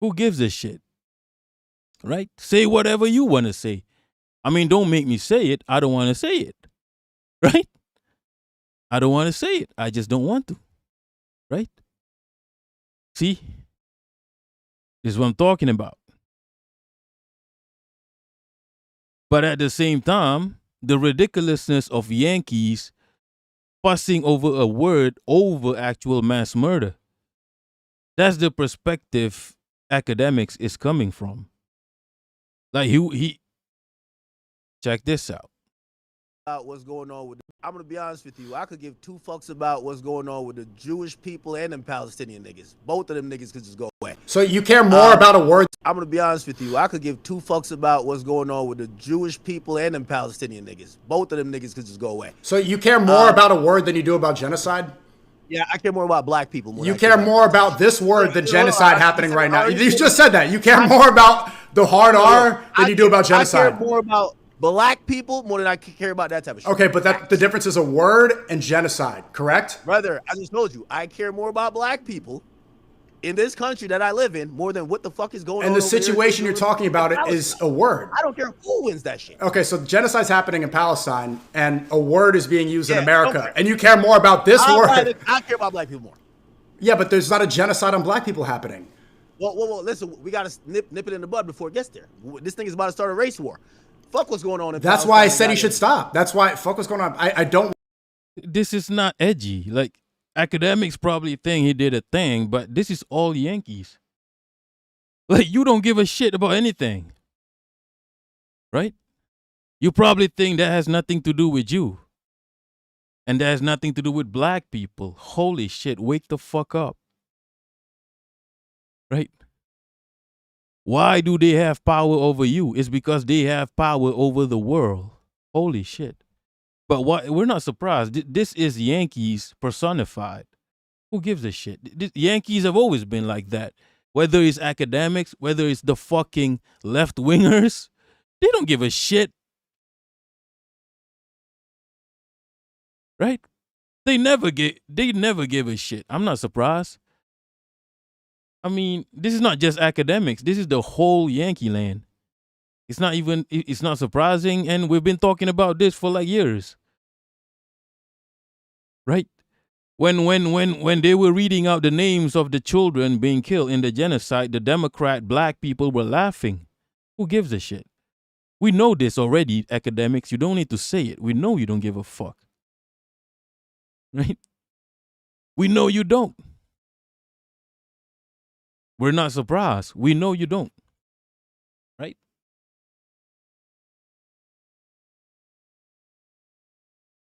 Who gives a shit? Right? Say whatever you want to say. I mean, don't make me say it. I don't want to say it. Right? I don't want to say it. I just don't want to. Right? See? This is what I'm talking about. But at the same time, the ridiculousness of Yankees fussing over a word over actual mass murder. That's the perspective Akademiks is coming from. Like he check this out. What's going on with I'm gonna be honest with you, I could give two fucks about what's going on with the Jewish people and them Palestinian niggas. Both of them niggas could just go away. So you care more about a word? I'm gonna be honest with you, I could give two fucks about what's going on with the Jewish people and them Palestinian niggas. Both of them niggas could just go away. So you care more about a word than you do about genocide? Yeah, I care more about black people. You care more about this word than genocide happening right now. You just said that. You care more about the hard R than you do about genocide. I care more about black people more than I care about that type of shit. Okay, but the difference is a word and genocide, correct? Brother, I just told you, I care more about black people in this country that I live in more than what the fuck is going on. And the situation you're talking about is a word. I don't care who wins that shit. Okay, so genocide's happening in Palestine, and a word is being used in America, and you care more about this word. I care about black people more. Yeah, but there's not a genocide on black people happening. Well, listen, we got to nip it in the bud before it gets there. This thing is about to start a race war. Fuck what's going on in That's Palestine. why I said he should stop. That's why, fuck what's going on. I don't. This is not edgy. Like, Akademiks probably think he did a thing, but this is all Yankees. Like, you don't give a shit about anything. Right? You probably think that has nothing to do with you. And that has nothing to do with black people. Holy shit, wake the fuck up. Right? Why do they have power over you? It's because they have power over the world. Holy shit. But we're not surprised. This is Yankees personified. Who gives a shit? Yankees have always been like that. Whether it's Akademiks, whether it's the fucking left-wingers, they don't give a shit. Right? They never give a shit. I'm not surprised. I mean, this is not just Akademiks. This is the whole Yankee land. It's not surprising, and we've been talking about this for like years. Right? When they were reading out the names of the children being killed in the genocide, the Democrat black people were laughing. Who gives a shit? We know this already, Akademiks. You don't need to say it. We know you don't give a fuck. Right? We know you don't. We're not surprised. We know you don't. Right?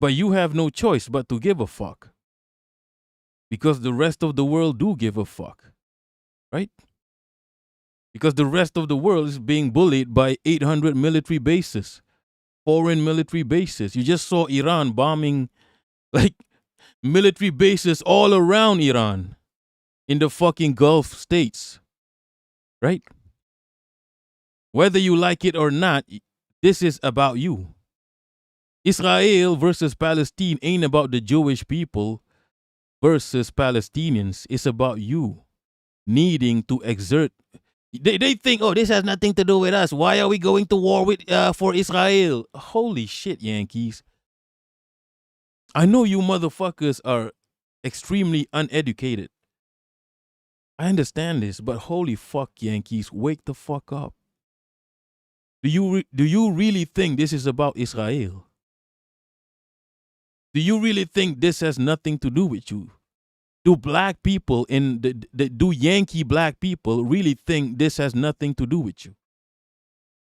But you have no choice but to give a fuck. Because the rest of the world do give a fuck. Right? Because the rest of the world is being bullied by 800 military bases. Foreign military bases. You just saw Iran bombing like military bases all around Iran. In the fucking Gulf states. Right? Whether you like it or not, this is about you. Israel versus Palestine ain't about the Jewish people versus Palestinians. It's about you needing to exert. They think, oh, this has nothing to do with us. Why are we going to war with for Israel? Holy shit, Yankees. I know you motherfuckers are extremely uneducated. I understand this, but holy fuck, Yankees, wake the fuck up. Do you really think this is about Israel? Do you really think this has nothing to do with you? Do black people do Yankee black people really think this has nothing to do with you?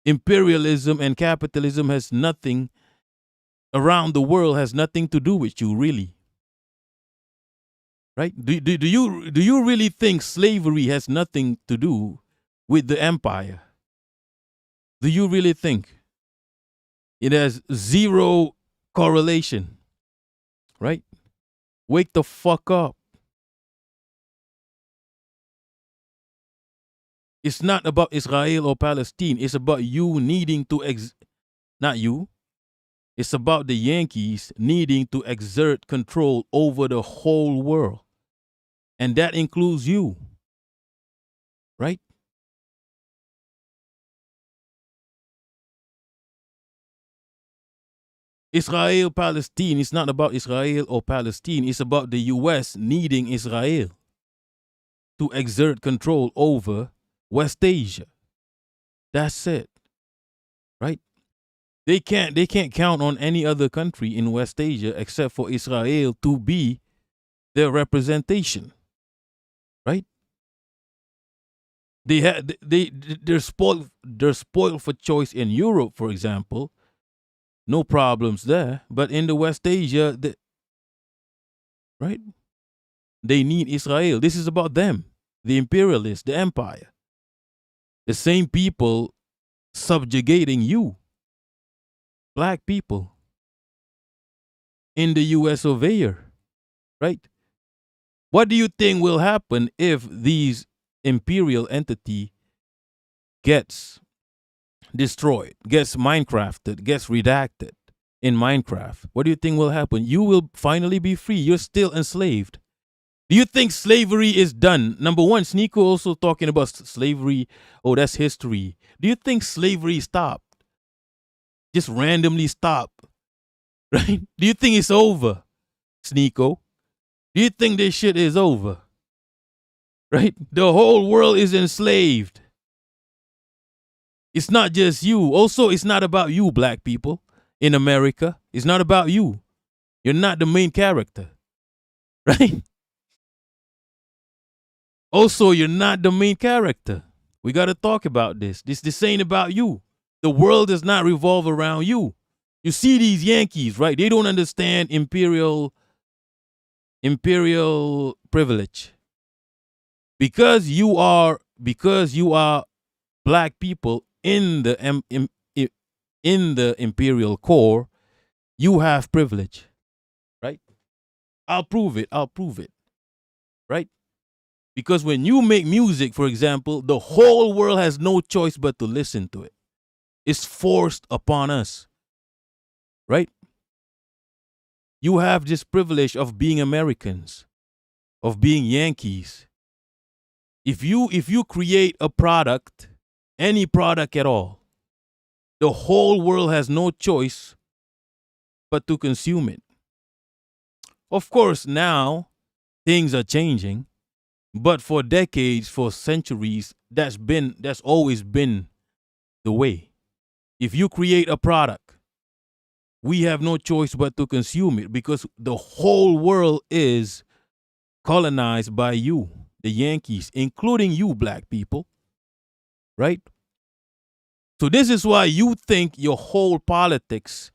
Imperialism and capitalism has nothing around the world has nothing to do with you, really. Right? Do you really think slavery has nothing to do with the empire? Do you really think it has zero correlation? Right? Wake the fuck up. It's not about Israel or Palestine. It's about you needing to not you. It's about the Yankees needing to exert control over the whole world. And that includes you. Right? Israel, Palestine, it's not about Israel or Palestine. It's about the U.S. needing Israel to exert control over West Asia. That's it. Right? They can't count on any other country in West Asia except for Israel to be their representation. Right? They're spoiled for choice in Europe, for example. No problems there. But in the West Asia, right? They need Israel. This is about them. The imperialists, the empire. The same people subjugating you. Black people. In the US of A. Right? What do you think will happen if these imperial entity gets destroyed, gets Minecrafted, gets redacted in Minecraft? What do you think will happen? You will finally be free. You're still enslaved. Do you think slavery is done? Number one, Sneako also talking about slavery. Oh, that's history. Do you think slavery stopped? Just randomly stopped? Right? Do you think it's over, Sneako? Do you think this shit is over? Right? The whole world is enslaved. It's not just you. Also, it's not about you, black people in America. It's not about you. You're not the main character. Right? Also, you're not the main character. We got to talk about this. This ain't about you. The world does not revolve around you. You see these Yankees, right? They don't understand imperial privilege. Because you are black people in the imperial core, you have privilege, right? I'll prove it. Right? Because when you make music, for example, the whole world has no choice but to listen to it. It's forced upon us. Right? You have this privilege of being Americans, of being Yankees. If you create a product, any product at all, the whole world has no choice but to consume it. Of course, now things are changing, but for decades, for centuries, that's always been the way. If you create a product, we have no choice but to consume it because the whole world is colonized by you, the Yankees, including you, black people. Right? So this is why you think your whole politics,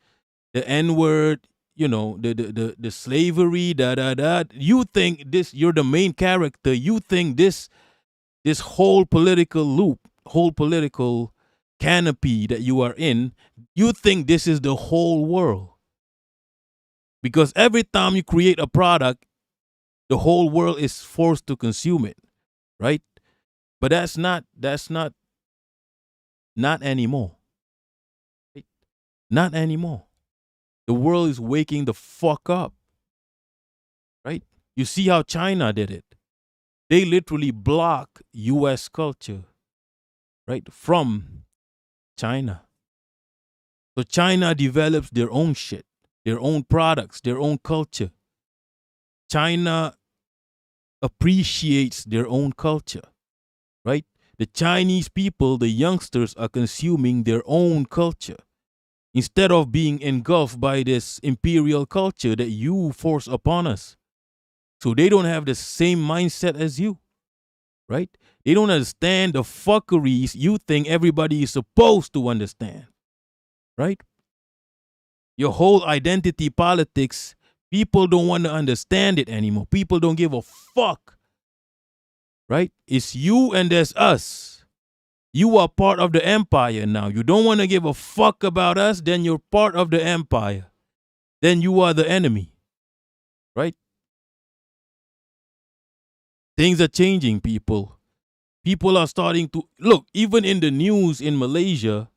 the N-word, the slavery, you think you're the main character. You think this whole political loop, whole political canopy that you are in, you think this is the whole world. Because every time you create a product, the whole world is forced to consume it, right? But that's not anymore. Not anymore. The world is waking the fuck up, right? You see how China did it. They literally block U.S. culture, right, from China. So China develops their own shit, their own products, their own culture. China appreciates their own culture, right? The Chinese people, the youngsters, are consuming their own culture instead of being engulfed by this imperial culture that you force upon us. So they don't have the same mindset as you, right? They don't understand the fuckeries you think everybody is supposed to understand, right? Your whole identity politics, people don't want to understand it anymore. People don't give a fuck, right? It's you and there's us. You are part of the empire now. You don't want to give a fuck about us, then you're part of the empire. Then you are the enemy, right? Things are changing, people. People are starting to look, even in the news in Malaysia,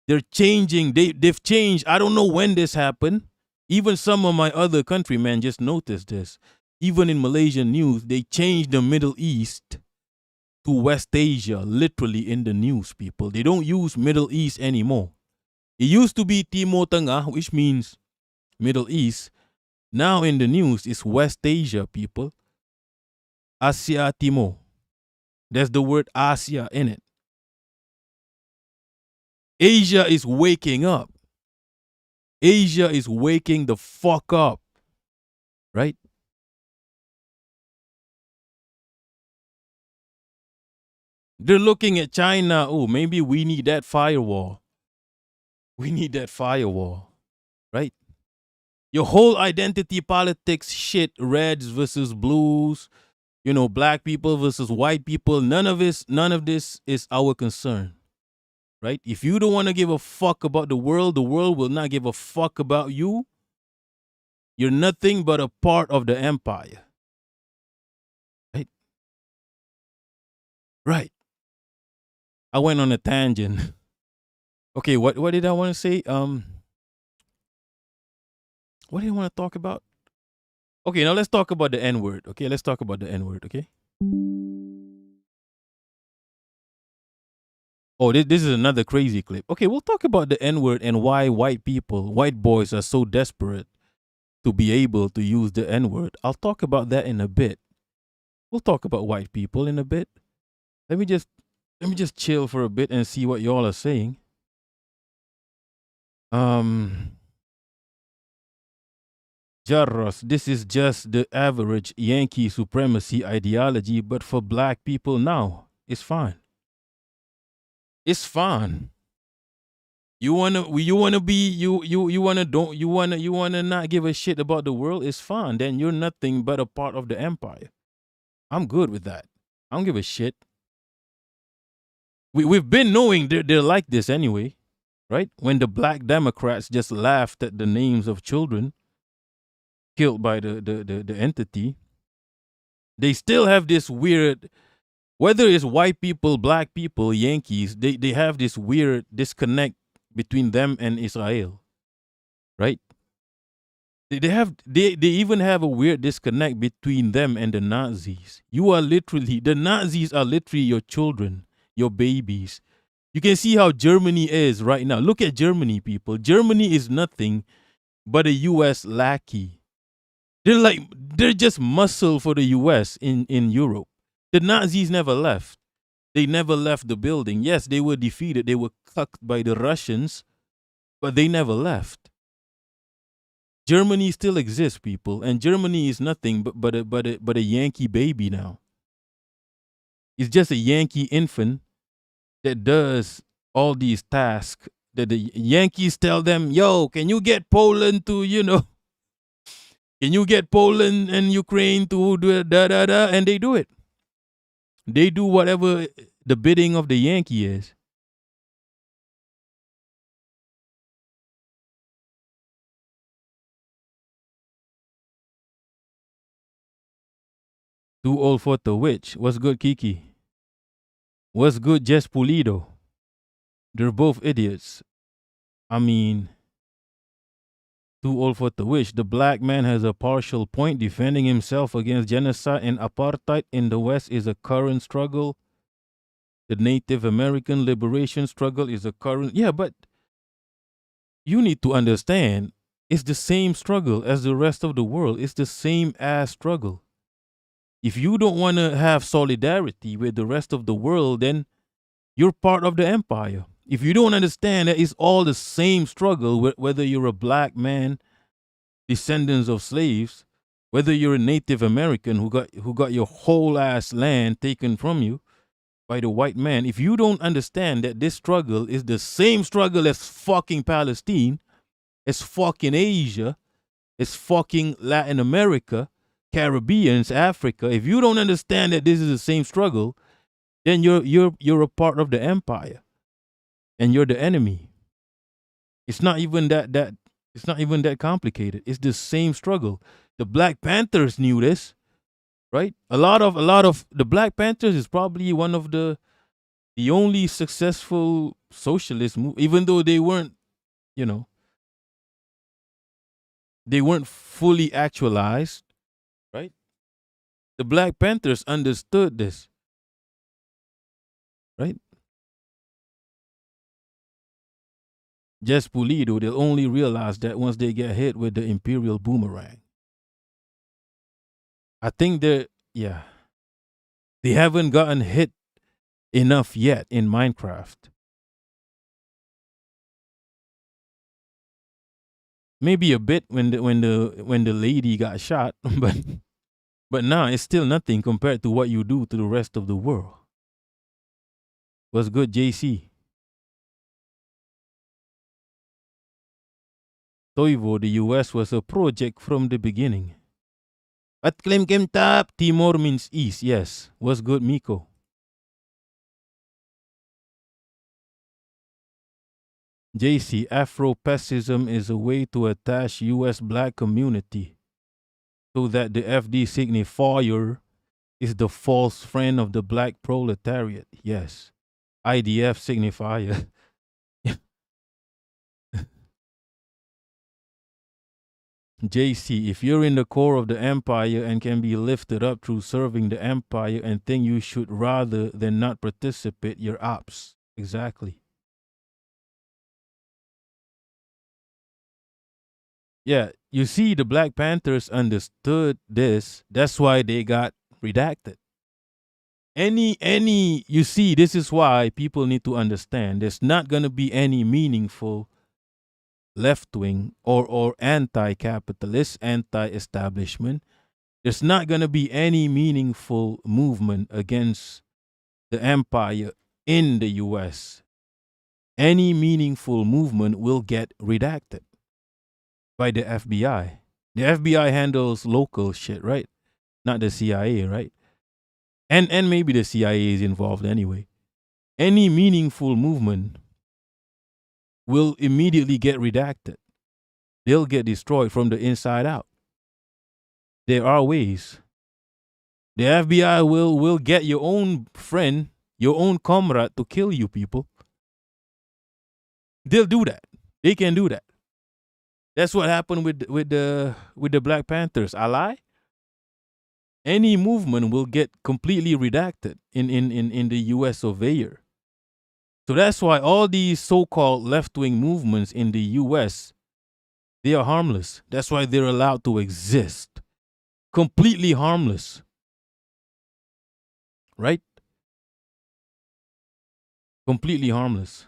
they're changing. They've changed. I don't know when this happened. Even some of my other countrymen just noticed this. Even in Malaysian news, they changed the Middle East to West Asia, literally in the news, people. They don't use Middle East anymore. It used to be Timur Tengah, which means Middle East. Now in the news, it's West Asia, people. Asia Timur. There's the word Asia in it. Asia is waking up. Asia is waking the fuck up. Right? They're looking at China. Oh, maybe we need that firewall. We need that firewall. Right? Your whole identity politics shit, reds versus blues, black people versus white people, none of this is our concern. Right? If you don't want to give a fuck about the world will not give a fuck about you. You're nothing but a part of the empire. Right? Right. I went on a tangent. Okay, what did I want to say? What did I want to talk about? Okay, now let's talk about the N-word. Okay, let's talk about the N-word, okay? Oh, this is another crazy clip. Okay, we'll talk about the N-word and why white boys are so desperate to be able to use the N-word. I'll talk about that in a bit. We'll talk about white people in a bit. Let me just chill for a bit and see what y'all are saying. Jarros, this is just the average Yankee supremacy ideology, but for black people now, it's fine. It's fine. You wanna not give a shit about the world? It's fine. Then you're nothing but a part of the empire. I'm good with that. I don't give a shit. We've been knowing they're like this anyway, right? When the black Democrats just laughed at the names of children killed by the entity, they still have this weird, whether it's white people, black people, Yankees, they have this weird disconnect between them and Israel, right? They even have a weird disconnect between them and the Nazis. The Nazis are literally your children, your babies. You can see how Germany is right now. Look at Germany, people. Germany is nothing but a U.S. lackey. They're just muscle for the U.S. in Europe. The Nazis never left. They never left the building. Yes, they were defeated. They were cucked by the Russians, but they never left. Germany still exists, people, and Germany is nothing but a Yankee baby now. It's just a Yankee infant that does all these tasks that the Yankees tell them, yo, can you get Poland to, can you get Poland and Ukraine to do da-da-da? And they do it. They do whatever the bidding of the Yankee is. Too old for the witch. What's good, Kiki? What's good, Jess Pulido? They're both idiots. I mean, too old for the witch. The black man has a partial point. Defending himself against genocide and apartheid in the West is a current struggle. The Native American liberation struggle is a current. Yeah, but you need to understand, it's the same struggle as the rest of the world. It's the same ass struggle. If you don't want to have solidarity with the rest of the world, then you're part of the empire. If you don't understand that it's all the same struggle, whether you're a black man, descendants of slaves, whether you're a Native American who got your whole ass land taken from you by the white man, if you don't understand that this struggle is the same struggle as fucking Palestine, as fucking Asia, as fucking Latin America, Caribbeans, Africa, if you don't understand that this is the same struggle, then you're a part of the empire, and you're the enemy. It's not even that complicated. It's the same struggle. The Black Panthers knew this, right? A lot of the Black Panthers is probably one of the only successful socialist move, even though they weren't, they weren't fully actualized. Right? The Black Panthers understood this. Right? Jess Pulido, they'll only realize that once they get hit with the Imperial boomerang. I think they haven't gotten hit enough yet in Minecraft. Maybe a bit when the lady got shot, but now it's still nothing compared to what you do to the rest of the world. What's good, JC? Toivo, the US was a project from the beginning. At Klim Kim Tap, Timor means east, yes. What's good, Miko? JC, Afro-pessimism is a way to attach U.S. black community so that the FD signifier is the false friend of the black proletariat. Yes. IDF signifier. JC, if you're in the core of the empire and can be lifted up through serving the empire and think you should rather than not participate, you're ops. Exactly. Yeah, you see, the Black Panthers understood this. That's why they got redacted. You see, this is why people need to understand there's not going to be any meaningful left-wing or anti-capitalist, anti-establishment. There's not going to be any meaningful movement against the empire in the U.S. Any meaningful movement will get redacted by the FBI. The FBI handles local shit, right? Not the CIA, right? And maybe the CIA is involved anyway. Any meaningful movement will immediately get redacted. They'll get destroyed from the inside out. There are ways. The FBI will get your own friend, your own comrade to kill you people. They'll do that. They can do that. That's what happened with the Black Panthers. I lie? Any movement will get completely redacted in the US surveyor. So that's why all these so-called left-wing movements in the US, they are harmless. That's why they're allowed to exist. Completely harmless. Right? Completely harmless.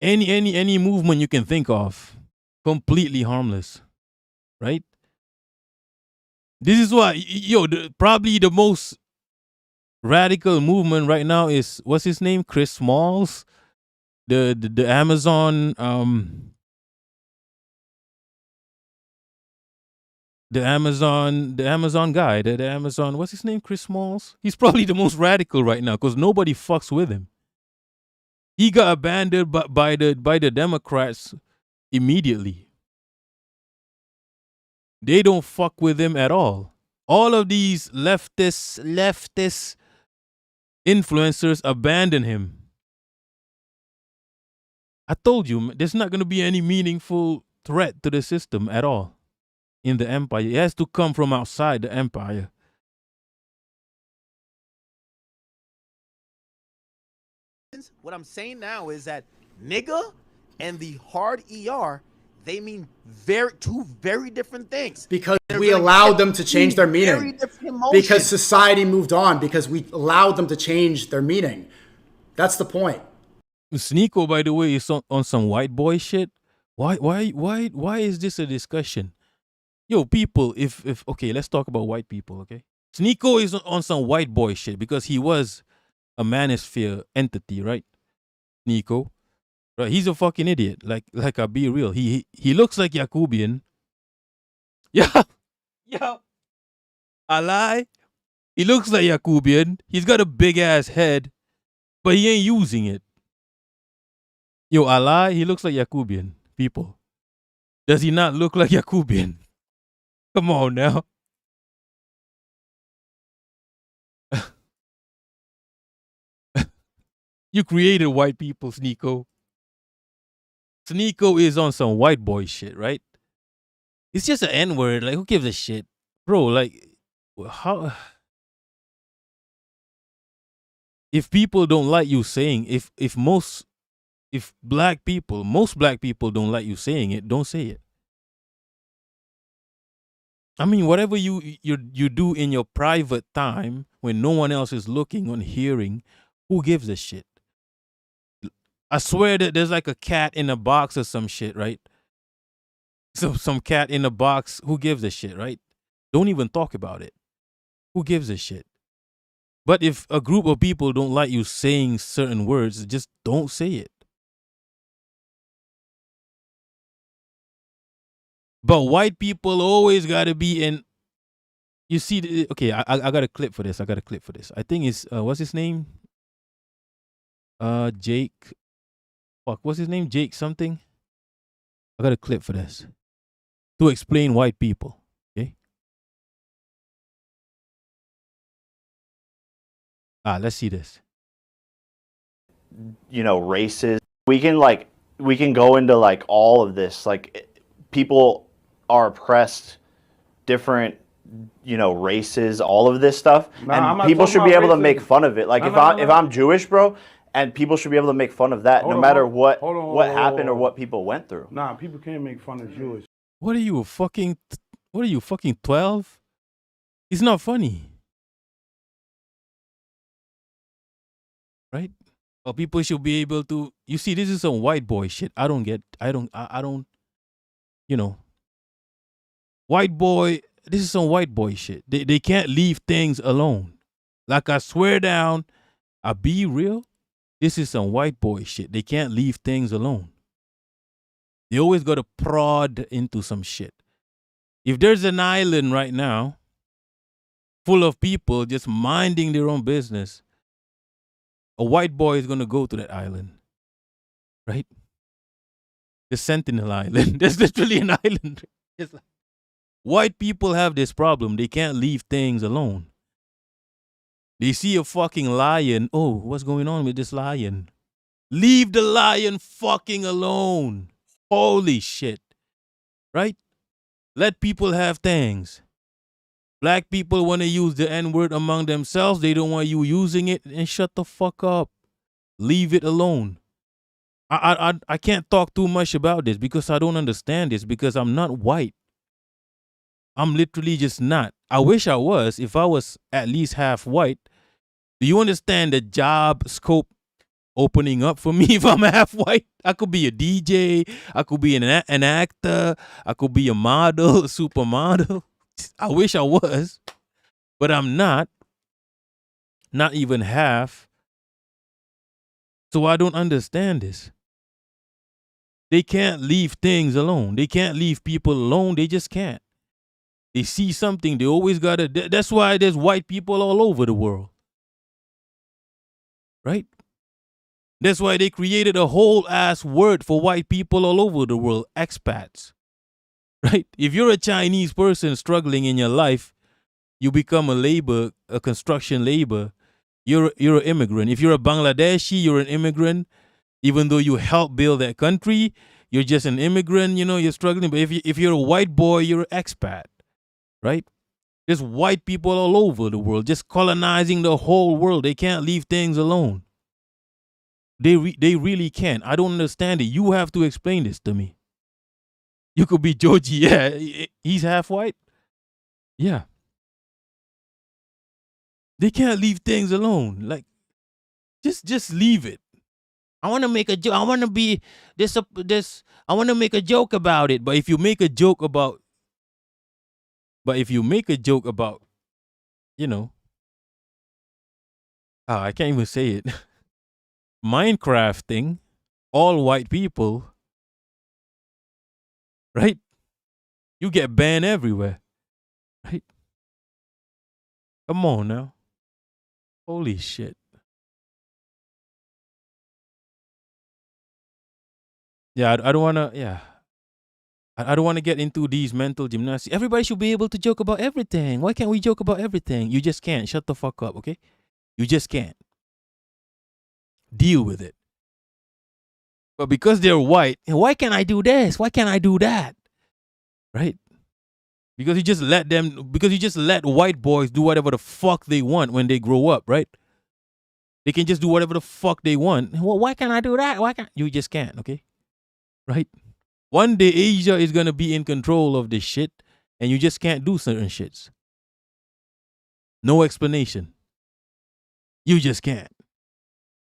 Any movement you can think of, completely harmless. Right? This is why, probably the most radical movement right now is, what's his name? Chris Smalls, the Amazon the Amazon guy, the Amazon, what's his name? Chris Smalls. He's probably the most radical right now because nobody fucks with him. He got abandoned by the Democrats immediately. They don't fuck with him at all. All of these leftist influencers abandon him. I told you, there's not going to be any meaningful threat to the system at all in the empire. It has to come from outside the empire. What I'm saying now is that nigga and the hard ER, they mean two very different things. Because we allowed them to change their meaning. Because society moved on. Because we allowed them to change their meaning. That's the point. Sneako, by the way, is on some white boy shit. Why is this a discussion? Yo, people, if okay, let's talk about white people, okay? Sneako is on some white boy shit because he was a manosphere entity, right? Sneako. Right, he's a fucking idiot. Like I'll be real. He looks like Yakubian. Yeah. Yeah. I lie. He looks like Yakubian. He's got a big ass head, but he ain't using it. Yo, I lie. He looks like Yakubian. People. Does he not look like Yakubian? Come on now. You created white people, Sneako. Sneako is on some white boy shit, right? It's just an N-word. Like, who gives a shit? Bro, like, how... If people don't like you saying, most black people don't like you saying it, don't say it. I mean, whatever you do in your private time when no one else is looking or hearing, who gives a shit? I swear that there's like a cat in a box or some shit, right? So some cat in a box, who gives a shit, right? Don't even talk about it. Who gives a shit? But if a group of people don't like you saying certain words, just don't say it. But white people always got to be in. You see, okay, I got a clip for this. I think it's, what's his name? Jake. fuck, what's his name? Jake something? I got a clip for this. To explain white people. Okay? Let's see this. You know, races. We can go into like all of this. Like people are oppressed, different, you know, races, all of this stuff. And people should be able to make fun of it. Like if I'm Jewish, bro, and people should be able to make fun of that no matter what happened or what people went through. Nah, people can't make fun of Jewish. What are you fucking 12? It's not funny. Right? Well, people should be able to, you see, this is some white boy shit. I don't, you know, white boy, this is some white boy shit. They can't leave things alone. Like I swear down, I be real. This is some white boy shit. They can't leave things alone. They always got to prod into some shit. If there's an island right now full of people just minding their own business, a white boy is going to go to that island. Right? The Sentinel Island. There's literally an island. It's like, white people have this problem. They can't leave things alone. They see a fucking lion. Oh, what's going on with this lion? Leave the lion fucking alone. Holy shit. Right? Let people have things. Black people want to use the N-word among themselves. They don't want you using it. And shut the fuck up. Leave it alone. I can't talk too much about this because I don't understand this because I'm not white. I'm literally just not. I wish I was. If I was at least half white. Do you understand the job scope opening up for me if I'm half white? I could be a DJ. I could be an actor. I could be a model, a supermodel. I wish I was. But I'm not. Not even half. So I don't understand this. They can't leave things alone. They can't leave people alone. They just can't. They see something. They always got to. That's why there's white people all over the world. Right? That's why they created a whole ass word for white people all over the world. Expats. Right? If you're a Chinese person struggling in your life, you become a construction labor. You're an immigrant. If you're a Bangladeshi, you're an immigrant. Even though you help build that country, you're just an immigrant, you know, you're struggling. But if you're a white boy, you're an expat, right? There's white people all over the world, just colonizing the whole world. They can't leave things alone. They really can't. I don't understand it. You have to explain this to me. You could be Georgie. Yeah, he's half white. Yeah. They can't leave things alone. Like, just leave it. I want to make a joke. I want to be this. I want to make a joke about it. But if you make a joke about, you know, I can't even say it. Minecraft thing, all white people, right? You get banned everywhere, right? Come on now. Holy shit. Yeah, I don't want to, yeah. I don't want to get into these mental gymnastics. Everybody should be able to joke about everything. Why can't we joke about everything? You just can't. Shut the fuck up, okay? You just can't. Deal with it. But because they're white, why can't I do this? Why can't I do that? Right? Because you just let white boys do whatever the fuck they want when they grow up, right? They can just do whatever the fuck they want. Well, why can't I do that? Why can't you just can't, okay? Right? One day Asia is going to be in control of this shit and you just can't do certain shits. No explanation. You just can't.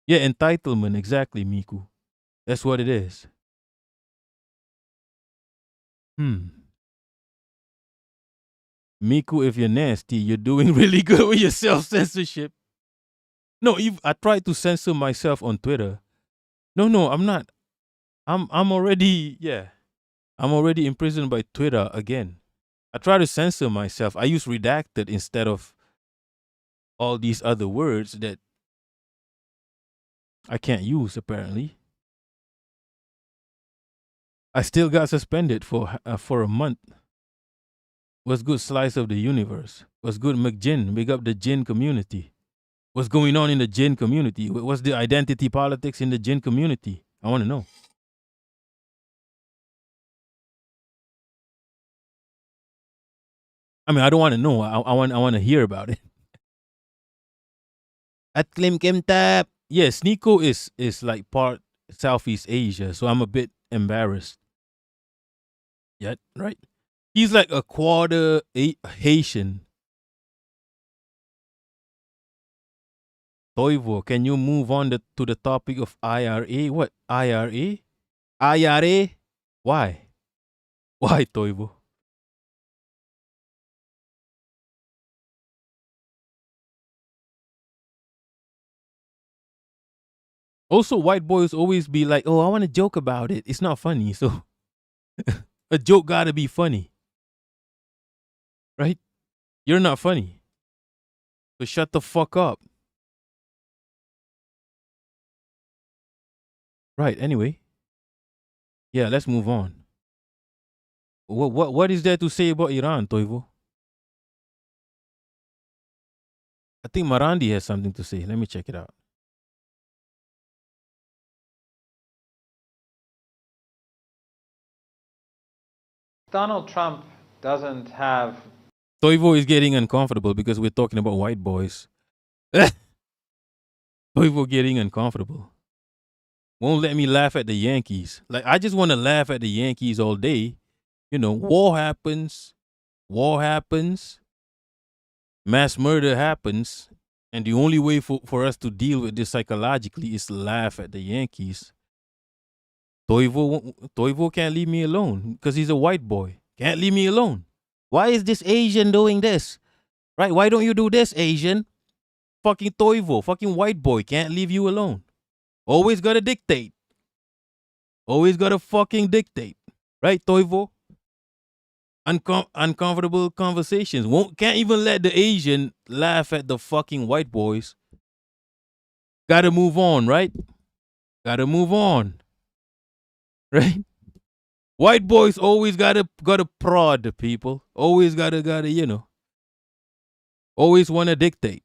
Yeah, entitlement, exactly, Miku. That's what it is. Miku, if you're nasty, you're doing really good with your self-censorship. No, I tried to censor myself on Twitter. No, I'm not. I'm already imprisoned by Twitter again. I try to censor myself. I use redacted instead of all these other words that I can't use apparently. I still got suspended for a month. What's good, Slice of the Universe? What's good, McGin? Big up the Gin community. What's going on in the Gin community? What's the identity politics in the Gin community? I want to know. I mean, I don't want to know. I want to hear about it. At Klim Kim Tap. Yeah, Sneako is like part Southeast Asia, so I'm a bit embarrassed. Yeah, right. He's like a quarter Haitian. Toivo, can you move on to the topic of IRA? What? IRA? IRA? Why? Why, Toivo? Also, white boys always be like, oh, I want to joke about it. It's not funny, so a joke gotta be funny. Right? You're not funny. So shut the fuck up. Right, anyway. Yeah, let's move on. What is there to say about Iran, Toivo? I think Marandi has something to say. Let me check it out. Donald Trump doesn't have... Toivo is getting uncomfortable because we're talking about white boys. Toivo getting uncomfortable. Won't let me laugh at the Yankees. Like, I just want to laugh at the Yankees all day. You know, war happens. Mass murder happens. And the only way for us to deal with this psychologically is to laugh at the Yankees. Toivo can't leave me alone because he's a white boy. Can't leave me alone. Why is this Asian doing this? Right? Why don't you do this, Asian? Fucking Toivo, fucking white boy can't leave you alone. Always gotta dictate. Always gotta fucking dictate. Right, Toivo? Uncomfortable conversations. Can't even let the Asian laugh at the fucking white boys. Gotta move on, right? Gotta move on. Right? White boys always gotta prod the people. Always gotta, you know. Always wanna dictate.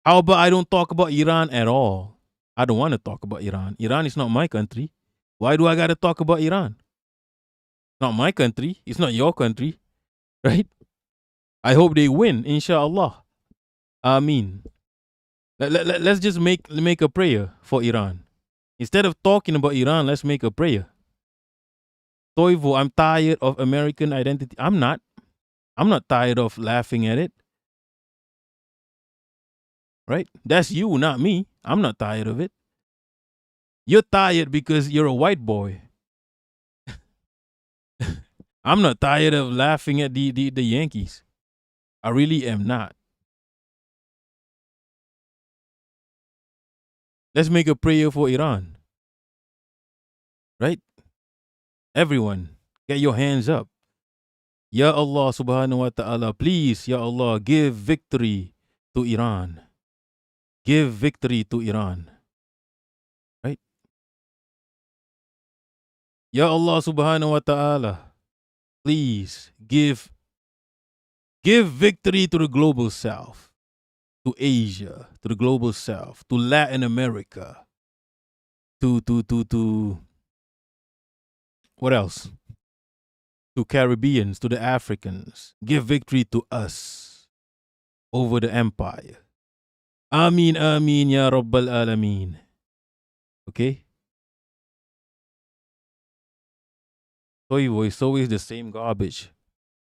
How about I don't talk about Iran at all? I don't want to talk about Iran. Iran is not my country. Why do I gotta talk about Iran? Not my country. It's not your country. Right? I hope they win, inshallah. Ameen. Let's just make a prayer for Iran. Instead of talking about Iran, let's make a prayer. Toivo, I'm tired of American identity. I'm not tired of laughing at it. Right? That's you, not me. I'm not tired of it. You're tired because you're a white boy. I'm not tired of laughing at the Yankees. I really am not. Let's make a prayer for Iran. Right? Everyone, get your hands up. Ya Allah subhanahu wa ta'ala, please, Ya Allah, give victory to Iran. Give victory to Iran. Right? Ya Allah subhanahu wa ta'ala, please give victory to the global south, to Asia, to the global south, to Latin America, to what else? To Caribbeans, to the Africans. Give victory to us over the empire. Ameen, ameen, ya Rabbal Alameen. Okay? Toivo is always the same garbage.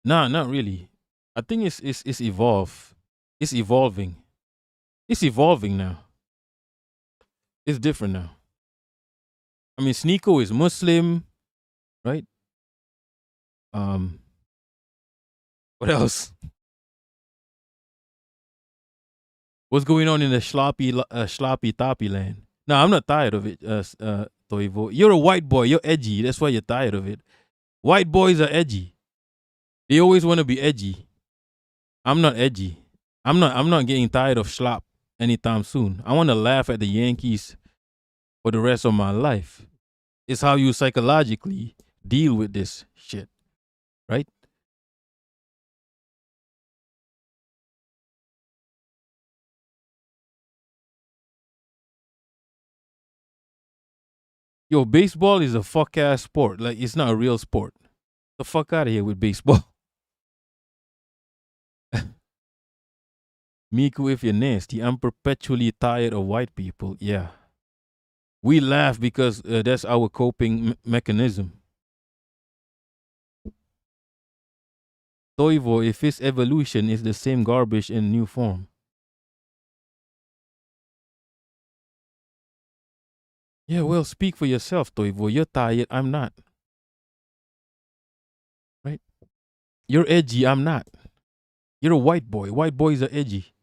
Nah, not really. I think it's evolved. It's evolving. It's evolving now. It's different now. I mean, Sneako is Muslim, right? What else? What's going on in the sloppy toppy land? No, I'm not tired of it, Toivo. You're a white boy. You're edgy. That's why you're tired of it. White boys are edgy. They always want to be edgy. I'm not edgy. I'm not getting tired of slop anytime soon. I want to laugh at the Yankees for the rest of my life. It's how you psychologically deal with this shit, right? Yo, baseball is a fuck ass sport. Like, it's not a real sport. The fuck out of here with baseball. Miku, if you're nasty, I'm perpetually tired of white people. Yeah. We laugh because that's our coping mechanism. Toivo, if his evolution is the same garbage in new form. Yeah, well, speak for yourself, Toivo. You're tired, I'm not. Right? You're edgy, I'm not. You're a white boy. White boys are edgy.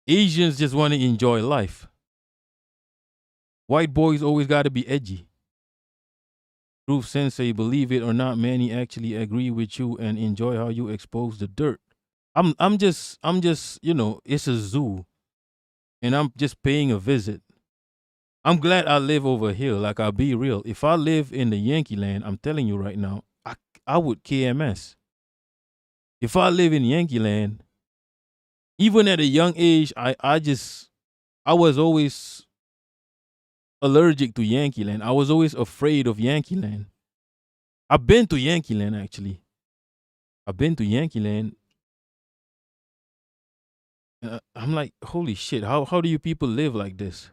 Asians just want to enjoy life. White boys always got to be edgy. Proof Sensei, believe it or not, many actually agree with you and enjoy how you expose the dirt. I'm just, you know, it's a zoo. And I'm just paying a visit. I'm glad I live over here. Like, I'll be real. If I live in the Yankee land, I'm telling you right now, I would KMS. If I live in Yankee land, even at a young age, I was always allergic to Yankee land. I was always afraid of Yankee land. I've been to Yankee land, actually. I've been to Yankee land. I'm like, holy shit, how do you people live like this?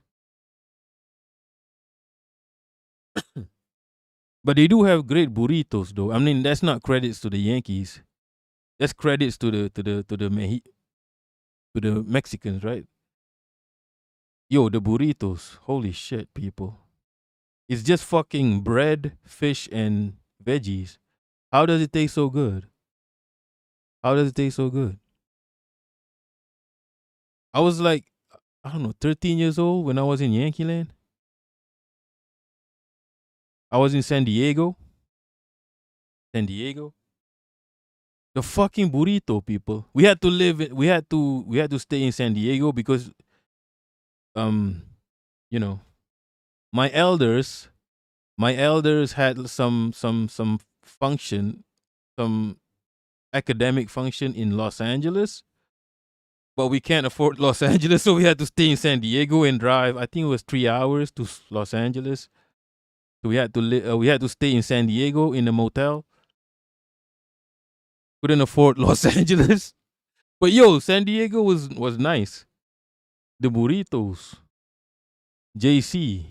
But they do have great burritos, though. I mean, that's not credits to the Yankees. That's credits to the Mexicans, right? Yo, the burritos. Holy shit, people. It's just fucking bread, fish, and veggies. How does it taste so good? How does it taste so good? I was like, I don't know, 13 years old when I was in Yankee land. I was in San Diego. San Diego. The fucking burrito, people. We had to stay in San Diego because you know, my elders had some function, some academic function in Los Angeles. But we can't afford Los Angeles, so we had to stay in San Diego and drive. I think it was 3 hours to Los Angeles. So we had to stay in San Diego in a motel. Couldn't afford Los Angeles. But yo, San Diego was nice. The burritos. JC.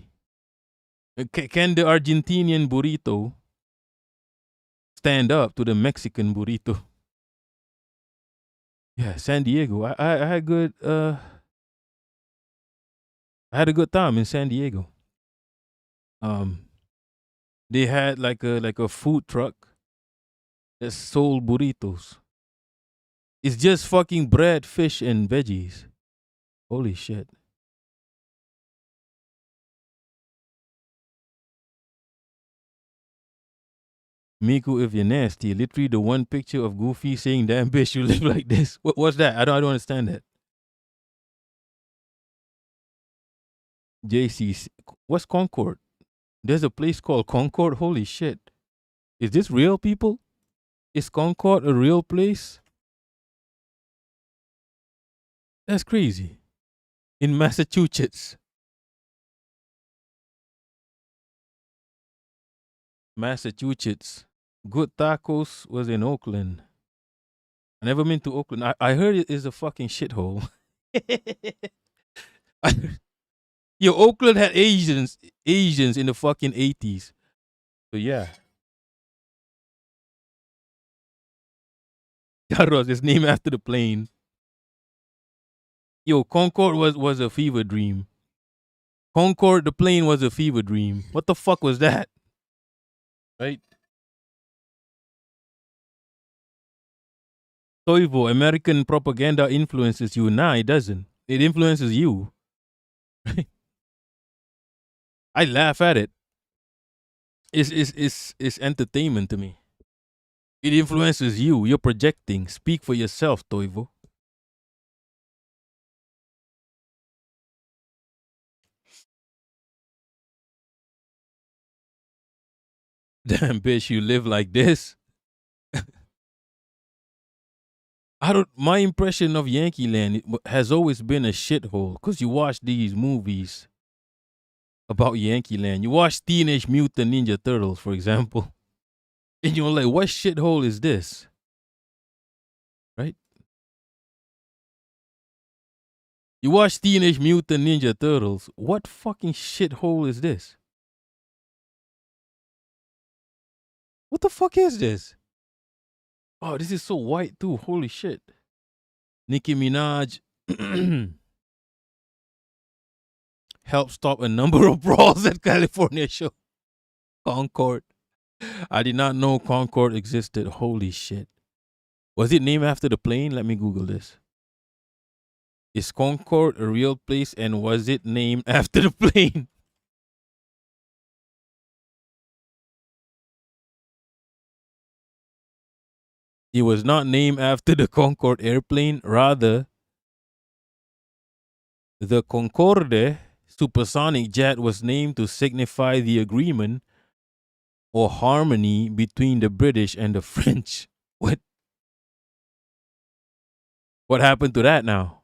Can the Argentinian burrito stand up to the Mexican burrito? Yeah, San Diego. I had good I had a good time in San Diego. They had like a food truck that sold burritos. It's just fucking bread, fish, and veggies. Holy shit. Miku, if you're nasty, literally the one picture of Goofy saying, damn bitch, you live like this. What's that? I don't understand that. JC, what's Concord? There's a place called Concord? Holy shit. Is this real, people? Is Concord a real place? That's crazy. In Massachusetts. Massachusetts. Good Tacos was in Oakland. I never been to Oakland. I heard it is a fucking shithole. Yo, Oakland had Asians in the fucking 80s. So yeah. Carros is named after the plane. Yo, Concord was a fever dream. Concord, the plane was a fever dream. What the fuck was that? Right? Toivo, American propaganda influences you. Nah, it doesn't. It influences you. I laugh at it. It's entertainment to me. It influences you. You're projecting. Speak for yourself, Toivo. Damn, bitch, you live like this? My impression of Yankee Land has always been a shithole. Because you watch these movies about Yankee Land. You watch Teenage Mutant Ninja Turtles, for example. And you're like, what shithole is this? Right? You watch Teenage Mutant Ninja Turtles. What fucking shithole is this? What the fuck is this? Oh, this is so white too. Holy shit. Nicki Minaj helped stop a number of brawls at California show. Concord. I did not know Concord existed. Holy shit. Was it named after the plane? Let me Google this. Is Concord a real place and was it named after the plane? It was not named after the Concorde airplane. Rather, the Concorde supersonic jet was named to signify the agreement or harmony between the British and the French. What happened to that now?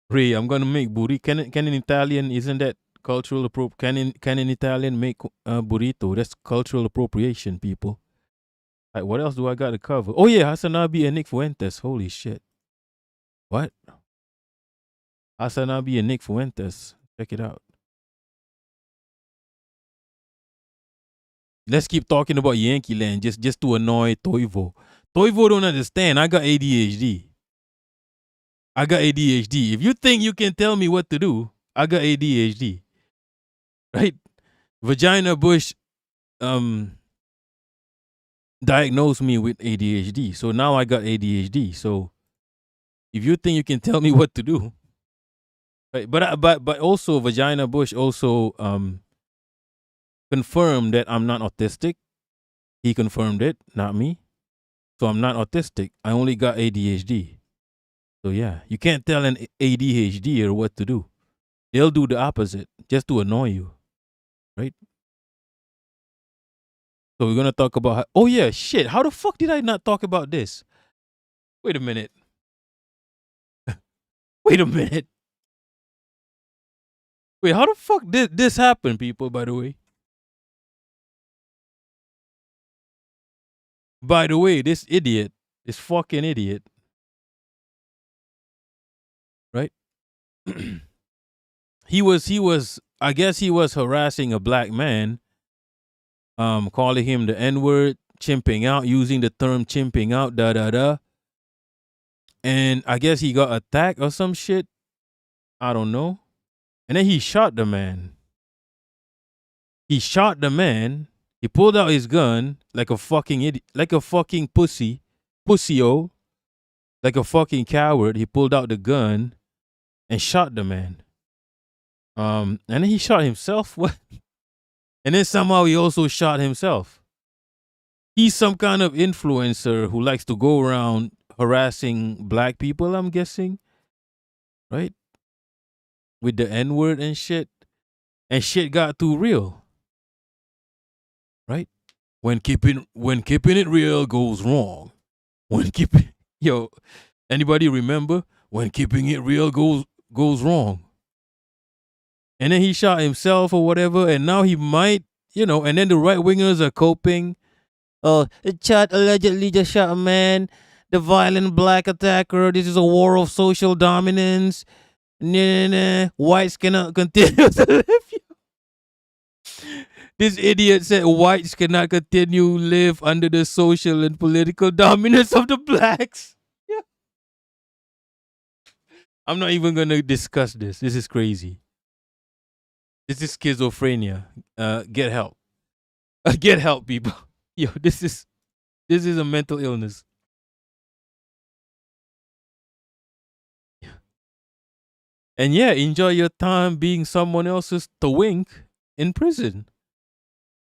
Ray, I'm gonna make burrito. Can an Italian, isn't that cultural appropriation? Can an Italian make burrito? That's cultural appropriation, people. Like, what else do I got to cover? Oh yeah, HasanAbi and Nick Fuentes. Holy shit. What? HasanAbi and Nick Fuentes. Check it out. Let's keep talking about Yankee Land just to annoy Toivo. Toivo don't understand. I got ADHD. If you think you can tell me what to do, I got ADHD. Right? Vagina Bush diagnosed me with ADHD. So now I got ADHD. So if you think you can tell me what to do, right? But also Vagina Bush also confirmed that I'm not autistic. He confirmed it, not me. So I'm not autistic. I only got ADHD. So yeah, you can't tell an ADHDer what to do. They'll do the opposite just to annoy you, right? So we're gonna talk about oh yeah, shit. How the fuck did I not talk about this? Wait a minute. Wait, how the fuck did this happen, people, by the way? By the way, this fucking idiot, right? he was, I guess he was harassing a black man, calling him the N-word, chimping out, using the term chimping out, da. And I guess he got attacked or some shit. I don't know. And then he shot the man. He pulled out his gun like a fucking idiot, like a fucking pussy-o, like a fucking coward. He pulled out the gun and shot the man. And then he shot himself. What? And then somehow he also shot himself. He's some kind of influencer who likes to go around harassing black people, I'm guessing. Right? With the N-word and shit. And shit got too real. Right? When keeping it real goes wrong. Anybody remember? When keeping it real goes wrong. And then he shot himself or whatever, and now he might, and then the right-wingers are coping. Oh, Chad allegedly just shot a man, the violent black attacker, this is a war of social dominance. Nah. Whites cannot continue to live. This idiot said whites cannot continue to live under the social and political dominance of the blacks. Yeah. I'm not even going to discuss this. This is crazy. This is schizophrenia. Get help. Get help, people. Yo, this is a mental illness. And yeah, enjoy your time being someone else's twink in prison.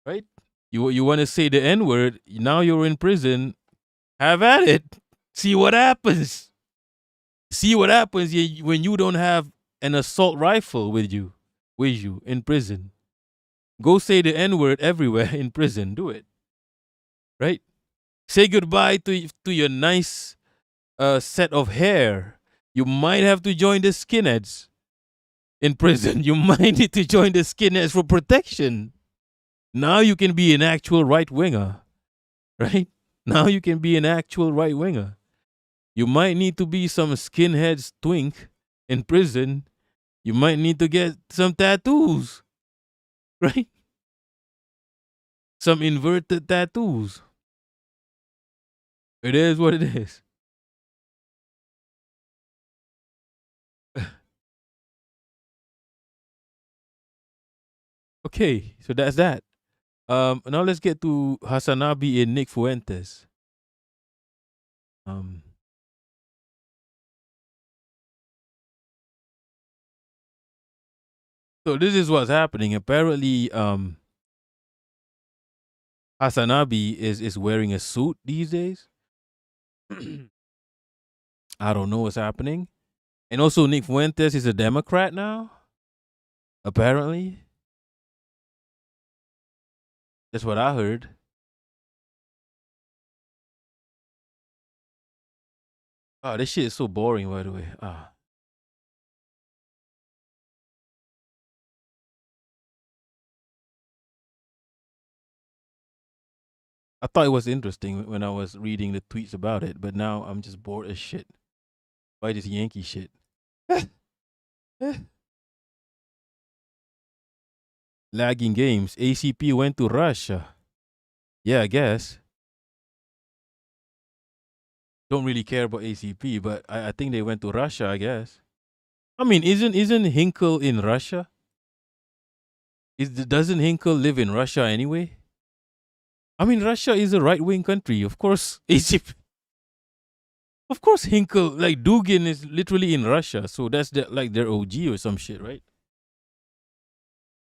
Right? You want to say the N-word, now you're in prison. Have at it. See what happens. See what happens when you don't have an assault rifle with you. with you in prison. Go say the N-word everywhere in prison. Do it. Right? Say goodbye to your nice set of hair. You might have to join the skinheads in prison. You might need to join the skinheads for protection. Now you can be an actual right-winger. Right? Now you can be an actual right-winger. You might need to be some skinhead's twink in prison. You might need to get some tattoos. Right? Some inverted tattoos. It is what it is. Okay, so that's that. Now let's get to HasanAbi and Nick Fuentes. So this is what's happening. Apparently, HasanAbi is wearing a suit these days. I don't know what's happening. And also Nick Fuentes is a Democrat now. Apparently. That's what I heard. Oh, this shit is so boring, by the way. I thought it was interesting when I was reading the tweets about it, but now I'm just bored as shit by this Yankee shit. Lagging games. ACP went to Russia. Yeah, I guess. Don't really care about ACP, but I think they went to Russia, I guess. I mean, isn't Hinkle in Russia? Doesn't Hinkle live in Russia anyway? I mean, Russia is a right-wing country. Of course, ACP. Of course, Hinkle, like Dugin is literally in Russia, so that's like their OG or some shit, right?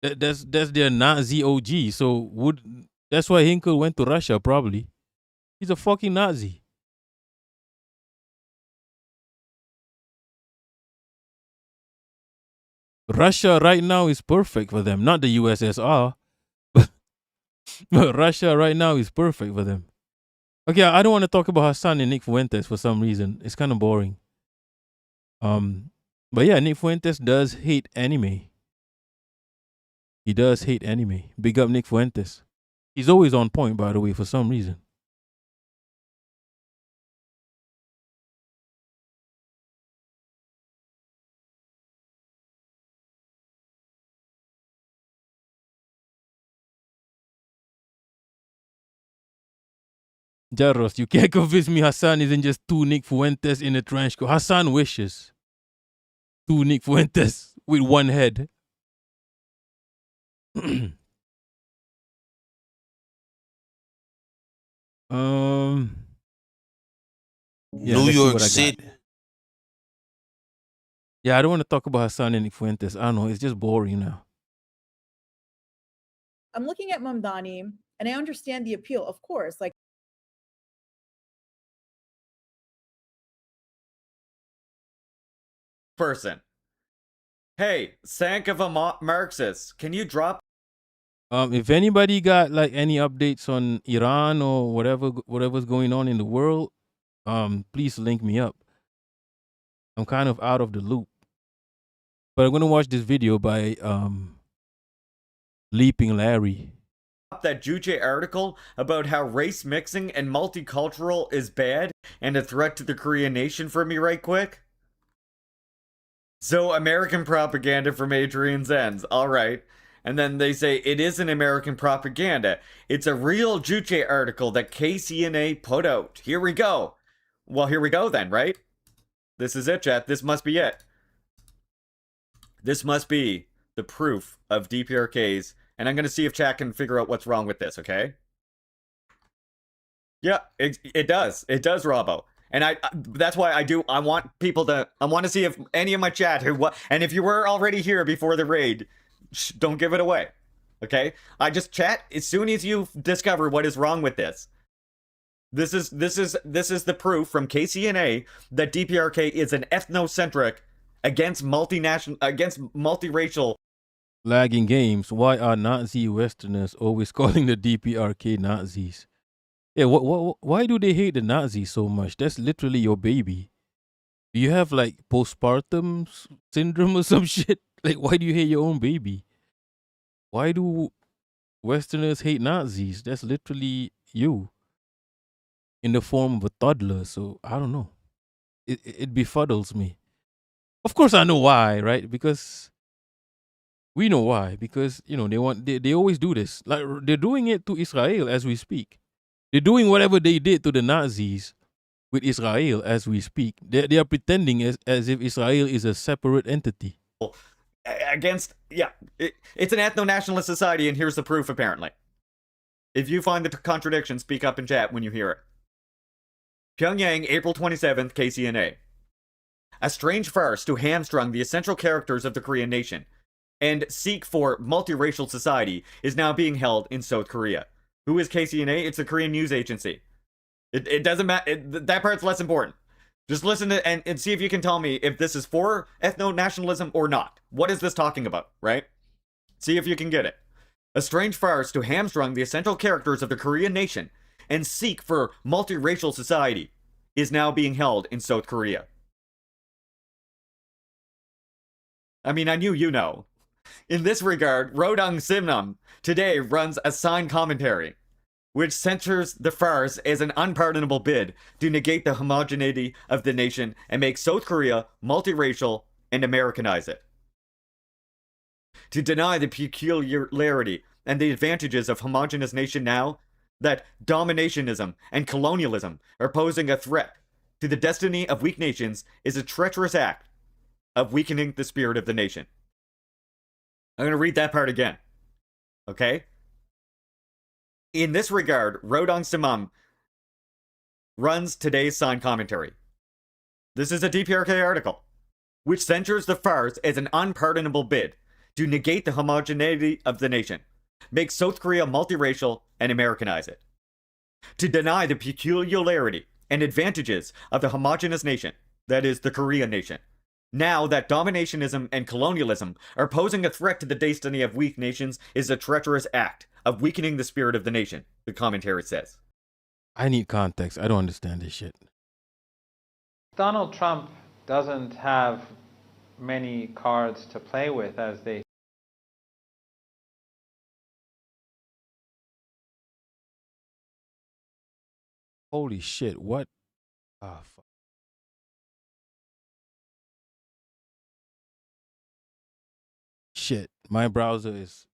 That's their Nazi OG. So that's why Hinkle went to Russia probably. He's a fucking Nazi. Russia right now is perfect for them, not the USSR, but Russia right now is perfect for them. Okay, I don't want to talk about Hassan and Nick Fuentes for some reason. It's kind of boring. But yeah, Nick Fuentes does hate anime. He does hate anime. Big up Nick Fuentes. He's always on point, by the way, for some reason. Jarros, you can't convince me Hassan isn't just two Nick Fuentes in a trench coat. Hassan wishes. Two Nick Fuentes with one head. Yeah, New York City. Yeah, I don't want to talk about Hassan and Nick Fuentes. I don't know. It's just boring now. I'm looking at Mamdani, and I understand the appeal, of course. Like, person. Hey, Sank of a Marxist, can you drop? If anybody got like any updates on Iran or whatever's going on in the world, please link me up. I'm kind of out of the loop. But I'm gonna watch this video by Leaping Larry. That Juche article about how race mixing and multicultural is bad and a threat to the Korean nation for me right quick? So American propaganda from Adrian's ends, alright. And then they say it isn't American propaganda. It's a real Juche article that KCNA put out. Here we go. Well, here we go then, right? This is it, chat. This must be it. This must be the proof of DPRKs. And I'm going to see if chat can figure out what's wrong with this, okay? Yeah, it does. It does, Robbo. And that's why I want people to, I want to see if any of my chat and if you were already here before the raid, don't give it away. Okay? I just chat as soon as you discover what is wrong with this. This is the proof from KCNA that DPRK is an ethnocentric against multiracial Lagging games. Why are Nazi Westerners always calling the DPRK Nazis? Yeah, why do they hate the Nazis so much? That's literally your baby. Do you have like postpartum syndrome or some shit? Like, why do you hate your own baby? Why do Westerners hate Nazis? That's literally you in the form of a toddler. So I don't know. It befuddles me. Of course, I know why, right? Because we know why. Because they always do this. Like they're doing it to Israel as we speak. They're doing whatever they did to the Nazis with Israel as we speak. They are pretending as if Israel is a separate entity. Against, yeah, it's an ethno-nationalist society, and here's the proof, apparently. If you find the contradiction, speak up in chat when you hear it. Pyongyang, April 27th, KCNA. A strange farce to hamstrung the essential characters of the Korean nation and seek for multiracial society is now being held in South Korea. Who is KCNA? It's the Korean news agency. It doesn't matter. That part's less important. Just listen to and see if you can tell me if this is for ethno-nationalism or not. What is this talking about, right? See if you can get it. A strange farce to hamstrung the essential characters of the Korean nation and seek for multiracial society is now being held in South Korea. I mean, I knew you know. In this regard, Rodong Simnam today runs a signed commentary which censures the farce as an unpardonable bid to negate the homogeneity of the nation and make South Korea multiracial and Americanize it. To deny the peculiarity and the advantages of homogeneous nation now that dominationism and colonialism are posing a threat to the destiny of weak nations is a treacherous act of weakening the spirit of the nation. I'm going to read that part again. Okay? In this regard, Rodong Simam runs today's signed commentary. This is a DPRK article, which censures the farce as an unpardonable bid to negate the homogeneity of the nation, make South Korea multiracial, and Americanize it. To deny the peculiarity and advantages of the homogeneous nation, that is, the Korean nation, now that dominationism and colonialism are posing a threat to the destiny of weak nations is a treacherous act of weakening the spirit of the nation, the commentary says. I need context. I don't understand this shit. Donald Trump doesn't have many cards to play with, as they Holy shit, what? Ah, fuck. Shit, my browser is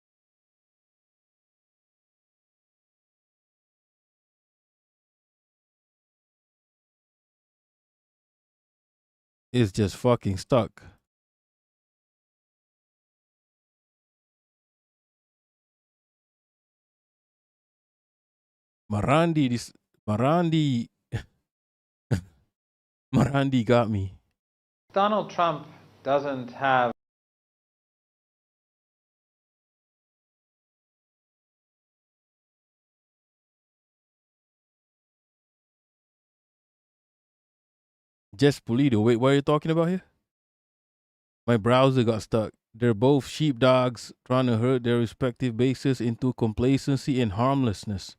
just fucking stuck. Marandi Marandi got me. Donald Trump doesn't have Jess Pulido. Wait, what are you talking about here? My browser got stuck. They're both sheepdogs trying to herd their respective bases into complacency and harmlessness.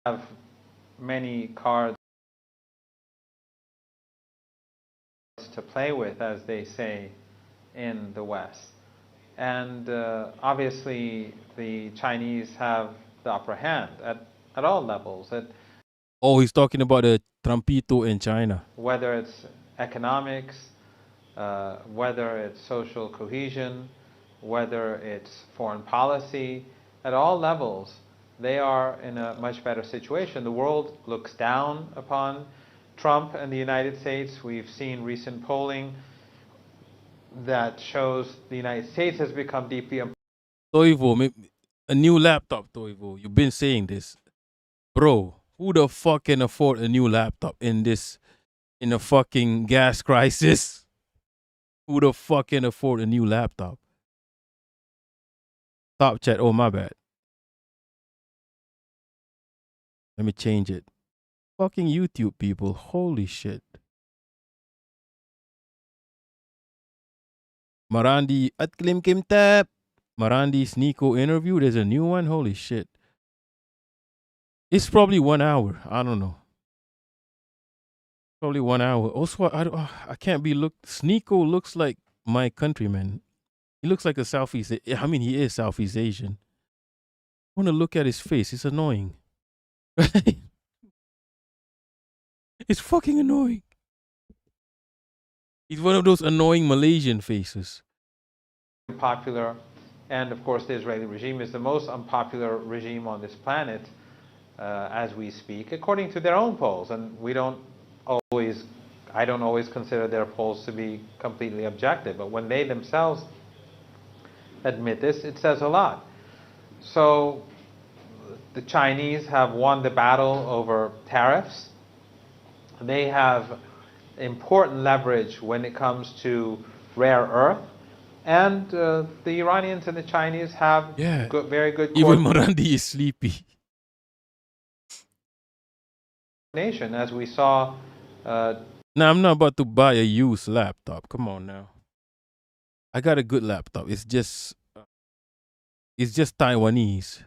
have many cards to play with, as they say in the West. And obviously, the Chinese have the upper hand at all levels. Oh, he's talking about the Trumpito in China. Whether it's economics, whether it's social cohesion, whether it's foreign policy, at all levels, they are in a much better situation. The world looks down upon Trump and the United States. We've seen recent polling that shows the United States has become deeply Toivo, a new laptop, Toivo. You've been saying this. Bro, who the fuck can afford a new laptop in a fucking gas crisis? Who the fuck can afford a new laptop? Top chat, oh my bad. Let me change it. Fucking YouTube people, holy shit. Marandi at Klim Kim Tap. Marandi Sneako interview. There's a new one. Holy shit. It's probably 1 hour. I don't know. Probably 1 hour. Also, I can't be looked. Sneako looks like my countryman. He looks like a Southeast. I mean, he is Southeast Asian. I want to look at his face. It's annoying. Right? It's fucking annoying. He's one of those annoying Malaysian faces. Popular, and of course the Israeli regime is the most unpopular regime on this planet as we speak, according to their own polls. And I don't always consider their polls to be completely objective, but when they themselves admit this, it says a lot. So the Chinese have won the battle over tariffs. They have important leverage when it comes to rare earth. And the Iranians and the Chinese have very good Even Marandi is sleepy. coordination, as we saw. Now, I'm not about to buy a used laptop. Come on now. I got a good laptop. It's just Taiwanese.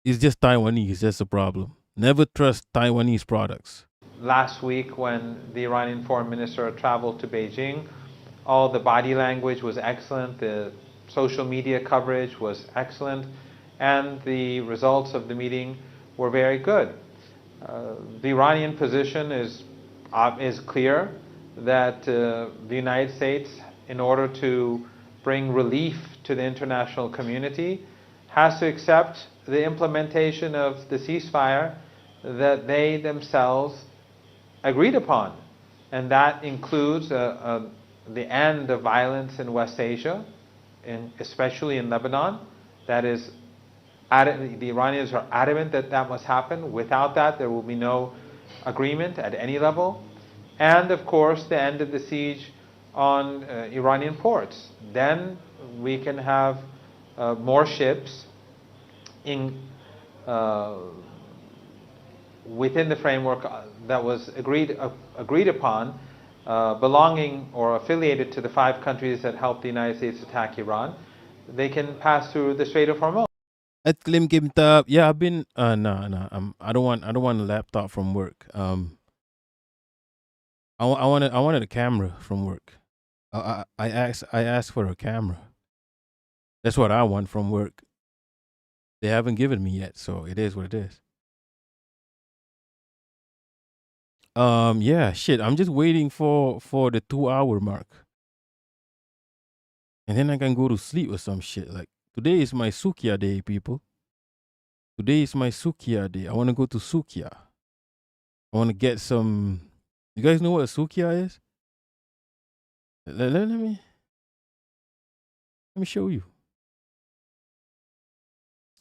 It's just Taiwanese. That's the problem. Never trust Taiwanese products. Last week, when the Iranian foreign minister traveled to Beijing, all the body language was excellent, the social media coverage was excellent, and the results of the meeting were very good. The Iranian position is clear that the United States, in order to bring relief to the international community, has to accept the implementation of the ceasefire that they themselves agreed upon. And that includes the end of violence in West Asia, especially in Lebanon. That is, the Iranians are adamant that that must happen. Without that, there will be no agreement at any level. And of course, the end of the siege on Iranian ports. Then we can have more ships within the framework that was agreed upon, belonging or affiliated to the 5 countries that helped the United States attack Iran. They can pass through the Strait of Hormuz. At Klim Kim Tap. Yeah, I've been I don't want a laptop from work. I wanted a camera from work. I asked for a camera. That's what I want from work. They haven't given me yet, so it is what it is. Yeah, shit. I'm just waiting for the 2-hour mark. And then I can go to sleep or some shit. Like, today is my Sukiya day, people. Today is my Sukiya day. I want to go to Sukiya. I want to get some... You guys know what a Sukiya is? Let me show you.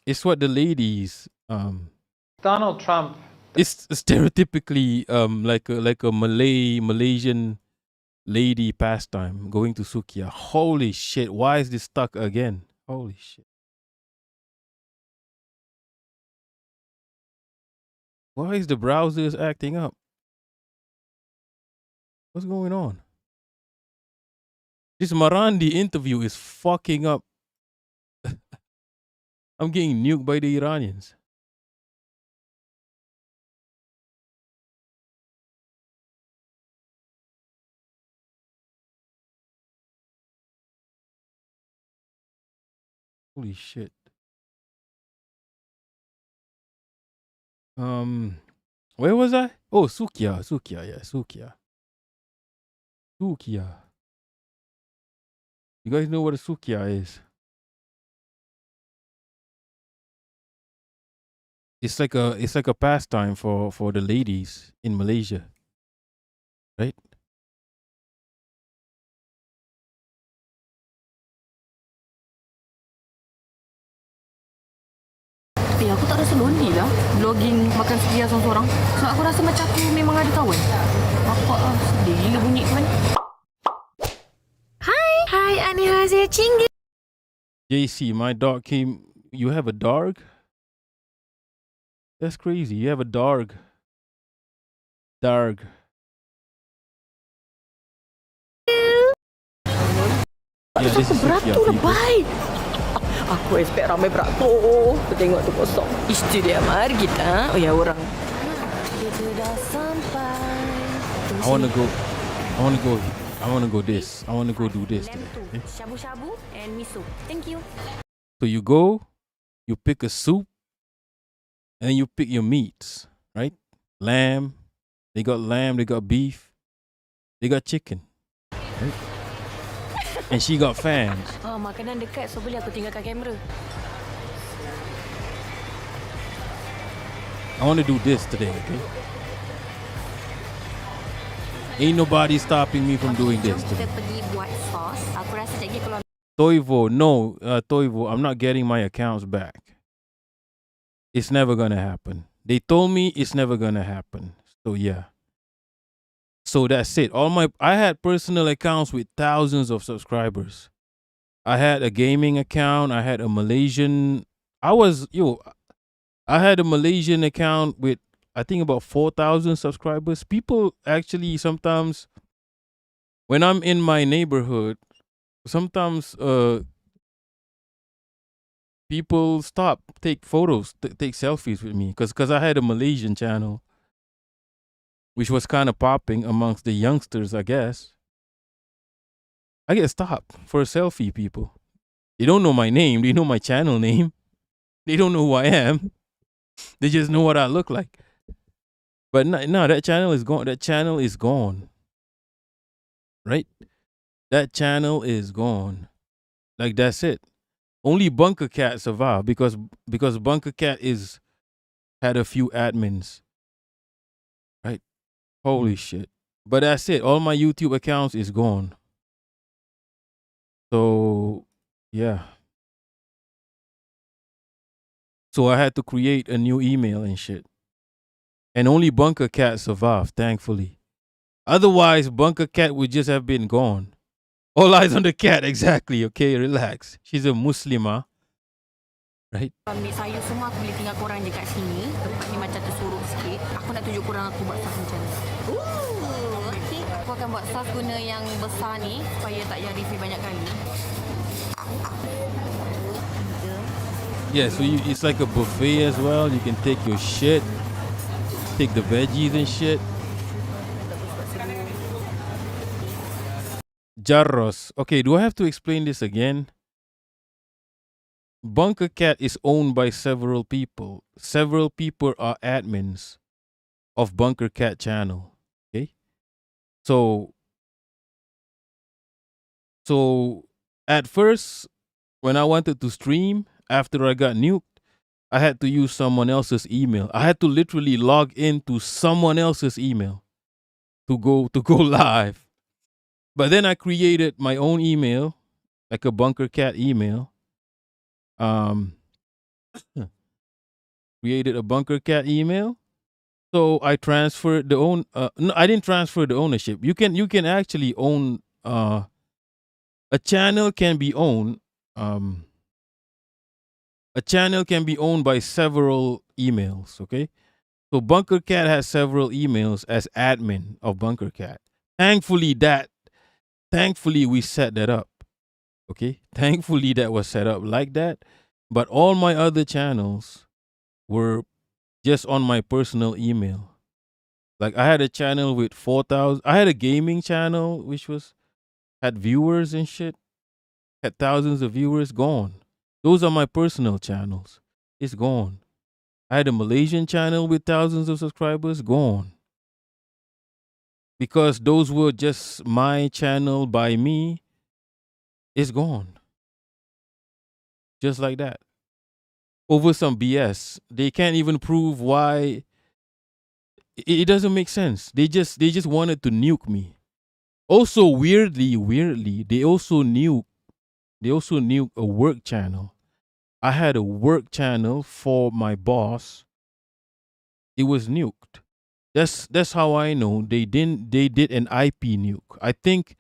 It's what the ladies... Donald Trump... It's stereotypically like a Malaysian lady pastime, going to Sukiya. Holy shit, why is this stuck again? Holy shit. Why is the browsers acting up? What's going on? This Marandi interview is fucking up. I'm getting nuked by the Iranians. Holy shit. Where was I? Oh, Sukiya, yeah, Sukiya. You guys know what a Sukiya is? It's like a pastime for the ladies in Malaysia, right? Aku tak rasa lonely lah vlogging makan sukiya seorang-seorang. Sebab aku rasa macam aku memang ada kawan. Bapak sedih gila bunyi kan. Hi, annyeonghaseyo cinggi. JC, my dog came. You have a dog? That's crazy. You have a dog. Dog. Yeah, this is Beratur people. baik. Aku expect ramai beratur. Aku tengok tu kosong. Istu dia mari kita. Oh ya orang. Kita dah sampai. I wanna go this. I wanna go do this today. Okay? Shabu-shabu and miso. Thank you. So you go, you pick a soup, and then you pick your meats, right? Lamb. They got beef, they got chicken. Right? And she got fans. Oh, makanan dekat, so boleh aku tinggalkan kamera. I want to do this today, okay? Ain't nobody stopping me from doing this Kita today. pergi buat sos. Aku rasa sekejap kalau Toivo, I'm not getting my accounts back. It's never gonna happen. They told me it's never gonna happen. So yeah. So that's it. I had personal accounts with thousands of subscribers. I had a gaming account. I had a Malaysian. I had a Malaysian account with I think about 4,000 subscribers. People actually sometimes, when I'm in my neighborhood, sometimes people take photos, take selfies with me because I had a Malaysian channel, which was kind of popping amongst the youngsters, I guess. I get stopped for a selfie, people. They don't know my name. They know my channel name. They don't know who I am. They just know what I look like. But no, that channel is gone. That channel is gone. Right? That channel is gone. Like, that's it. Only Bunker Cat survived because Bunker Cat had a few admins. Right? Holy shit. But that's it. All my YouTube accounts is gone. So, yeah. So I had to create a new email and shit. And only Bunker Cat survived, thankfully. Otherwise, Bunker Cat would just have been gone. All eyes on the cat, exactly. Okay, relax. She's a Muslimah. Right? ambil sayur semua, aku boleh tinggal korang je kat sini. Tempat ni macam tersorok sikit. Aku nak tunjuk korang aku buat sos macam ni. Okay. Aku akan buat sos guna yang besar ni supaya tak payah refill banyak kali. Yeah, so it's like a buffet as well. You can take your shit, take the veggies and shit. Jarros. Okay, do I have to explain this again? Bunker Cat is owned by several people. Several people are admins of Bunker Cat channel. Okay? So at first, when I wanted to stream, after I got nuked, I had to use someone else's email. I had to literally log into someone else's email to go live. But then I created my own email, like a Bunker Cat email. Created a Bunker Cat email. So I transferred no, I didn't transfer the ownership. You can actually own a channel can be owned. A channel can be owned by several emails, okay? So Bunker Cat has several emails as admin of Bunker Cat. Thankfully we set that up, okay? Thankfully that was set up like that. But all my other channels were just on my personal email. Like I had a channel with 4,000. I had a gaming channel which had viewers and shit. Had thousands of viewers, gone. Those are my personal channels. It's gone. I had a Malaysian channel with thousands of subscribers, gone. Because those were just my channel by me, it's gone. Just like that. Over some BS. They can't even prove why. It doesn't make sense. They just wanted to nuke me. Also, weirdly, they also nuked a work channel. I had a work channel for my boss. It was nuked. That's how I know they did an IP nuke. I think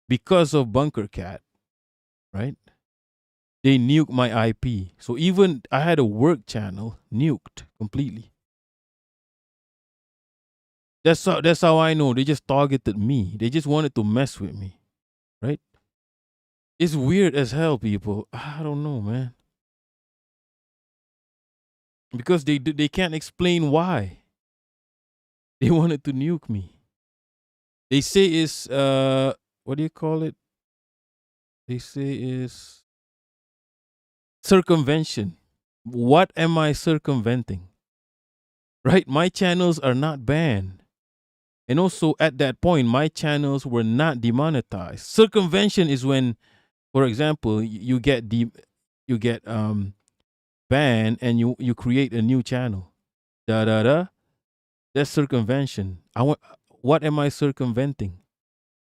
because of Bunker Cat, right? They nuked my IP. So even I had a work channel nuked completely. That's how I know they just targeted me. They just wanted to mess with me, right? It's weird as hell, people. I don't know, man. Because they can't explain why they wanted to nuke me. They say it's what do you call it? They say is circumvention. What am I circumventing? Right? My channels are not banned. And also at that point, my channels were not demonetized. Circumvention is when, for example, you get banned and you create a new channel. Da da da. That's circumvention. What am I circumventing?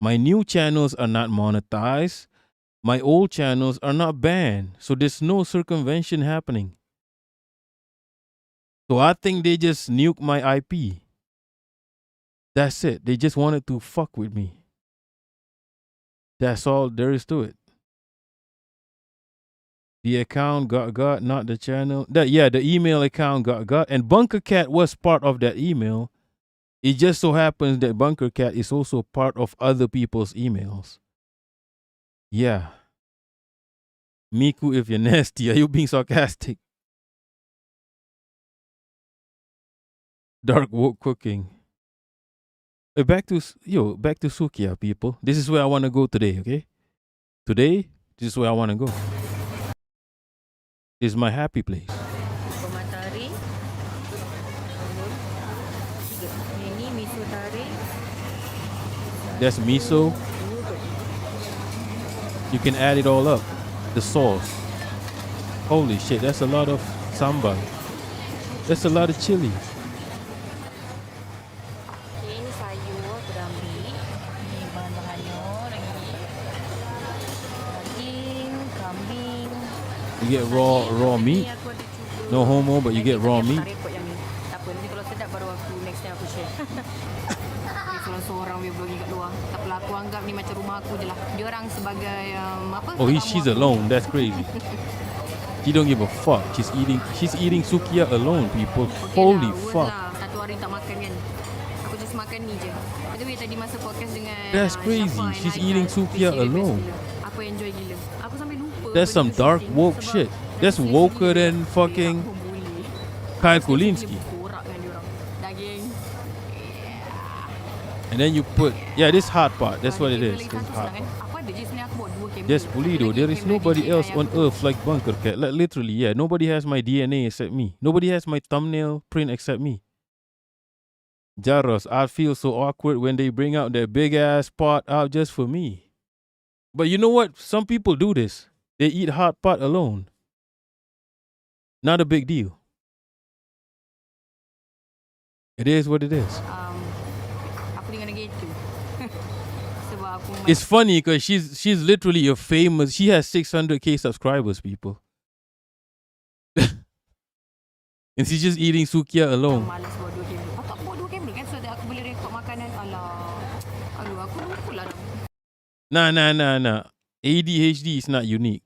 My new channels are not monetized. My old channels are not banned. So there's no circumvention happening. So I think they just nuked my IP. That's it. They just wanted to fuck with me. That's all there is to it. The account got, not the channel. The email account got. And Bunker Cat was part of that email. It just so happens that Bunker Cat is also part of other people's emails. Yeah. Miku, if you're nasty, are you being sarcastic? Dark woke cooking. Back to Sukiya, people. This is where I want to go today, okay? Today, this is where I want to go. This is my happy place. Matahari. Ini miso tari. That's miso. You can add it all up. The sauce. Holy shit, that's a lot of sambal. That's a lot of chili. Ini sayur berambi. Ini bahan-bahannya lagi. Daging, kambing. You get raw meat. No homo, but you get raw meat. Tak apa, nanti kalau sedap baru aku next time aku share. Kalau seorang dia vlogging kat luar. Tak apalah, aku anggap ni macam rumah aku je lah. Dia orang sebagai apa? Oh, she's alone. That's crazy. She don't give a fuck. She's eating Sukiya alone, people. Holy fuck. Satu hari tak makan kan. Aku just makan ni je. By the way, tadi masa podcast dengan That's crazy. She's eating Sukiya alone. Aku enjoy gila. Aku sampai lupa. That's some dark woke shit. That's woker than fucking Kyle Kulinski. And then you put, this hot pot. That's what it is. It's hot pot. Yes, Pulido. There is nobody else on earth like Bunker Cat. Like literally, nobody has my DNA except me. Nobody has my thumbnail print except me. Jaros, I feel so awkward when they bring out that big ass pot out just for me. But you know what? Some people do this. They eat hot pot alone. Not a big deal. It is what it is. It's funny because she's literally a famous. She has 600K subscribers, people, and she's just eating Sukiya alone. Nah. ADHD is not unique.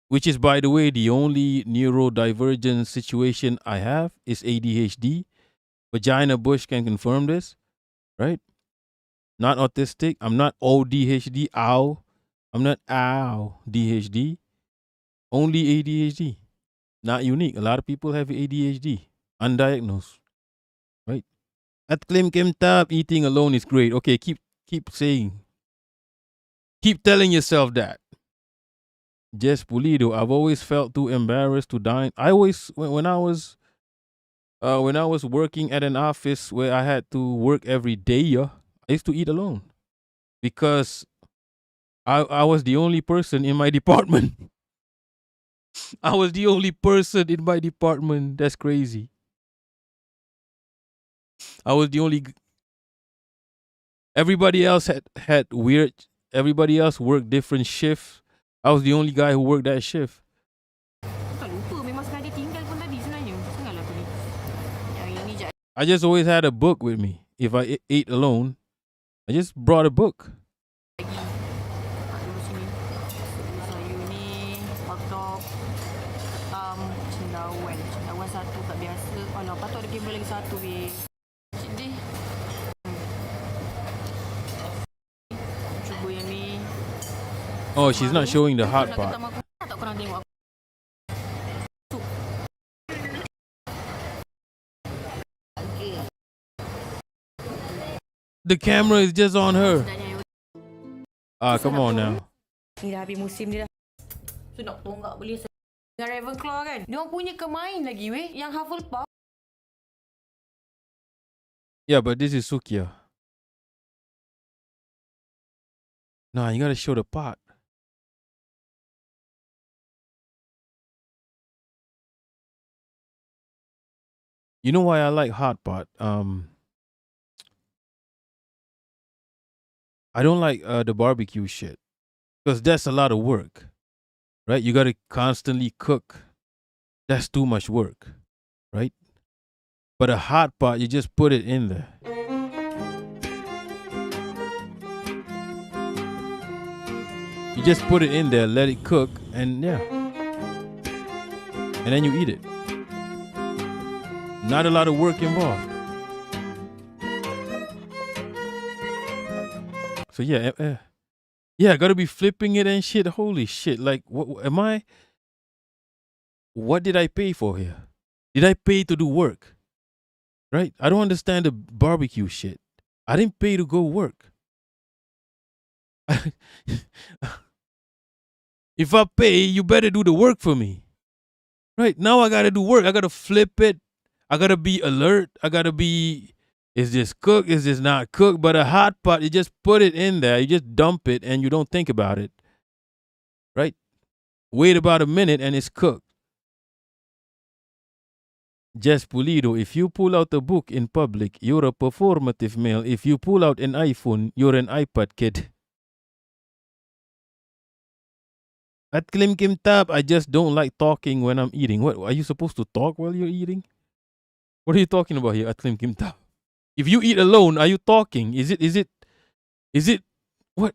Which is, by the way, the only neurodivergent situation I have is ADHD. Vagina Bush can confirm this, right? Not autistic. I'm not ODHD. Ow. I'm not ow DHD. Only ADHD. Not unique. A lot of people have ADHD. Undiagnosed. Right? At Klim Kim Tab, eating alone is great. Okay, keep saying. Keep telling yourself that. Jess Pulido, I've always felt too embarrassed to dine. I always, when I was working at an office where I had to work every day, I used to eat alone because I was the only person in my department. I was the only person in my department. That's crazy. I was the only. Everybody else had weird. Everybody else worked different shifts. I was the only guy who worked that shift. I just always had a book with me. If I ate alone, I just brought a book. Oh, she's not showing the hot pot. Tak korang tengok aku. The camera is just on her. Ah, come on now. Ni dah habis musim dia dah. So nak tonggak boleh dengan Ravenclaw kan. Dia orang punya kemain lagi weh yang Hufflepuff. Yeah, but this is Sukia. Nah, you gotta show the pot. You know why I like hot pot? I don't like the barbecue shit because that's a lot of work, right? You gotta constantly cook. That's too much work, right? But a hot pot, you just put it in there. You just put it in there, let it cook, and yeah. And then you eat it. Not a lot of work involved. So yeah, yeah, gotta be flipping it and shit. Holy shit! Like, what am I? What did I pay for here? Did I pay to do work? Right? I don't understand the barbecue shit. I didn't pay to go work. If I pay, you better do the work for me. Right? Now I gotta do work. I gotta flip it. I gotta be alert. I gotta be, is this cooked? Is this not cooked? But a hot pot, you just put it in there. You just dump it and you don't think about it. Right? Wait about a minute and it's cooked. Jess Pulido, if you pull out a book in public, you're a performative male. If you pull out an iPhone, you're an iPad kid. At Klim Kim Tab, I just don't like talking when I'm eating. What, are you supposed to talk while you're eating? What are you talking about here at Klim Kim Tab? If you eat alone, are you talking? Is it, what?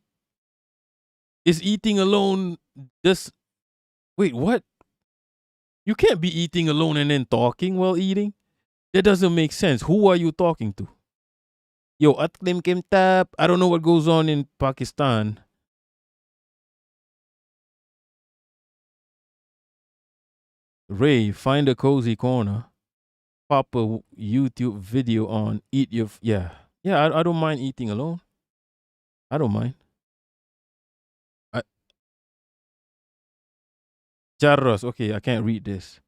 Is eating alone just, wait, what? You can't be eating alone and then talking while eating. That doesn't make sense. Who are you talking to? Yo, at Klim Kim Tab, I don't know what goes on in Pakistan. Ray, find a cozy corner. Pop a YouTube video on. Eat your... Yeah. Yeah, I don't mind eating alone. I don't mind. Charros. Okay, I can't read this.